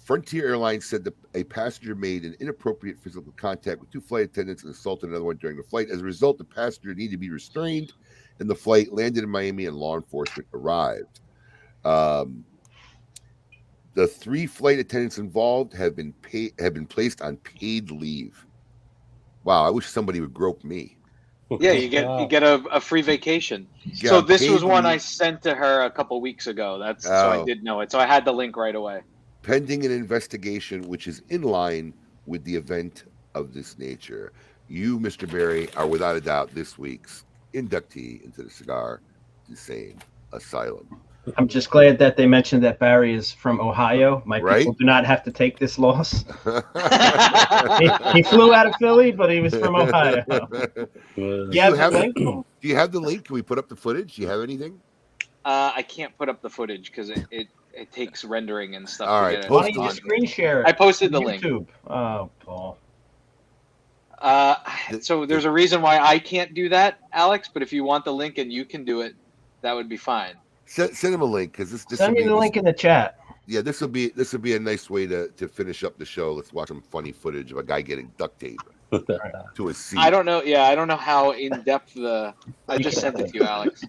Frontier Airlines said that a passenger made an inappropriate physical contact with 2 flight attendants and assaulted another one during the flight. As a result, the passenger needed to be restrained, and the flight landed in Miami and law enforcement arrived. The 3 flight attendants involved have been placed on paid leave. Wow, I wish somebody would grope me. Yeah, you get a free vacation. Yeah, So this was paid one I leave. sent to her a couple weeks ago. So I did know it. So I had the link right away. Pending an investigation which is in line with the event of this nature. You, Mr. Berry, are without a doubt this week's inductee into the Cigar Insane Asylum. I'm just glad that they mentioned that Barry is from Ohio. My Right? people do not have to take this loss. he flew out of Philly, but he was from Ohio. Do You have the link? Do you have the link? Can we put up the footage? Do you have anything? I can't put up the footage because it takes rendering and stuff. All to right, get it Why don't you on. just screen share it? I posted the on link. YouTube. Oh, Paul. So there's a reason why I can't do that, Alex. But if you want the link and you can do it, that would be fine. Send him a link because this. Send me the link in the chat. Yeah, this will be a nice way to finish up the show. Let's watch some funny footage of a guy getting duct tape to his seat. I don't know. Yeah, I don't know how in depth I just sent it to you, Alex.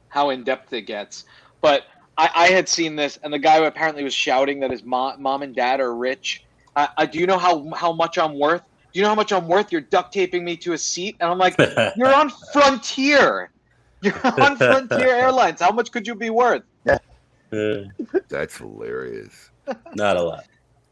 How in depth it gets, but I had seen this, and the guy who apparently was shouting that his mom and dad are rich. Do you know how much I'm worth? Do you know how much I'm worth? You're duct taping me to a seat, and I'm like, you're on Frontier. You're on Frontier Airlines. How much could you be worth? That's hilarious. Not a lot.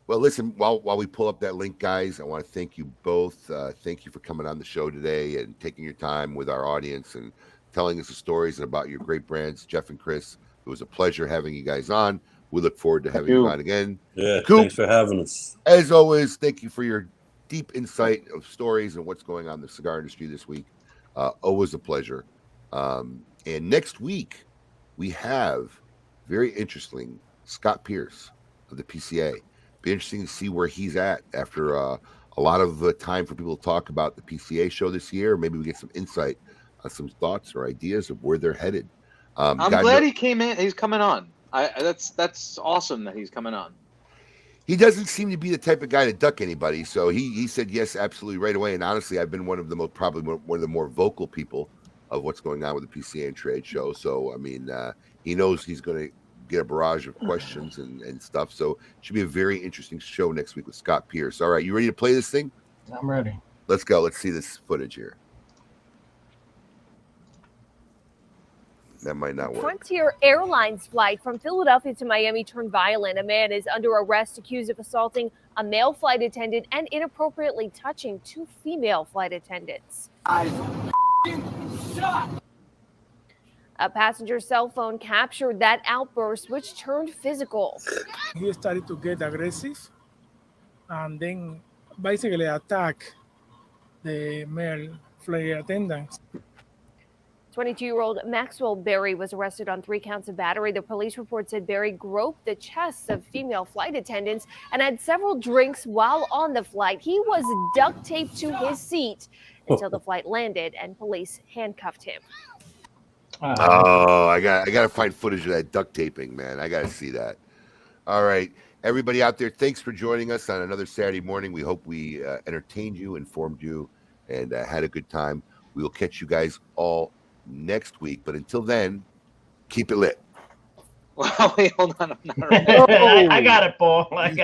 Well, listen, while we pull up that link, guys, I want to thank you both. Thank you for coming on the show today and taking your time with our audience and telling us the stories and about your great brands, Jeff and Chris. It was a pleasure having you guys on. We look forward to having you on again. Yeah, Coop, thanks for having us. as always, thank you for your deep insight of stories and what's going on in the cigar industry this week. Always a pleasure. And next week, we have, very interesting, Scott Pierce of the PCA. Be interesting to see where he's at after a lot of time for people to talk about the PCA show this year. Maybe we get some insight on some thoughts or ideas of where they're headed. I'm glad he came in. He's coming on. That's awesome that he's coming on. He doesn't seem to be the type of guy to duck anybody, so he said yes, absolutely, right away. And honestly, I've been one of the more vocal people of what's going on with the PCA and trade show. So I mean, he knows he's going to get a barrage of questions and stuff. So it should be a very interesting show next week with Scott Pierce. All right, you ready to play this thing? I'm ready. Let's go. Let's see this footage here. That might not work. Frontier Airlines flight from Philadelphia to Miami turned violent. A man is under arrest accused of assaulting a male flight attendant and inappropriately touching 2 female flight attendants. A passenger's cell phone captured that outburst, which turned physical. He started to get aggressive and then basically attack the male flight attendants. 22-year-old Maxwell Berry was arrested on 3 counts of battery. The police report said Berry groped the chests of female flight attendants and had several drinks while on the flight. He was duct taped to his seat until the flight landed and police handcuffed him. Oh, I got to find footage of that duct taping, man. I got to see that. All right, everybody out there, thanks for joining us on another Saturday morning. We hope we entertained you, informed you, and had a good time. We will catch you guys all next week, but until then, keep it lit. Well, wait, hold on. I'm not I got it, Paul.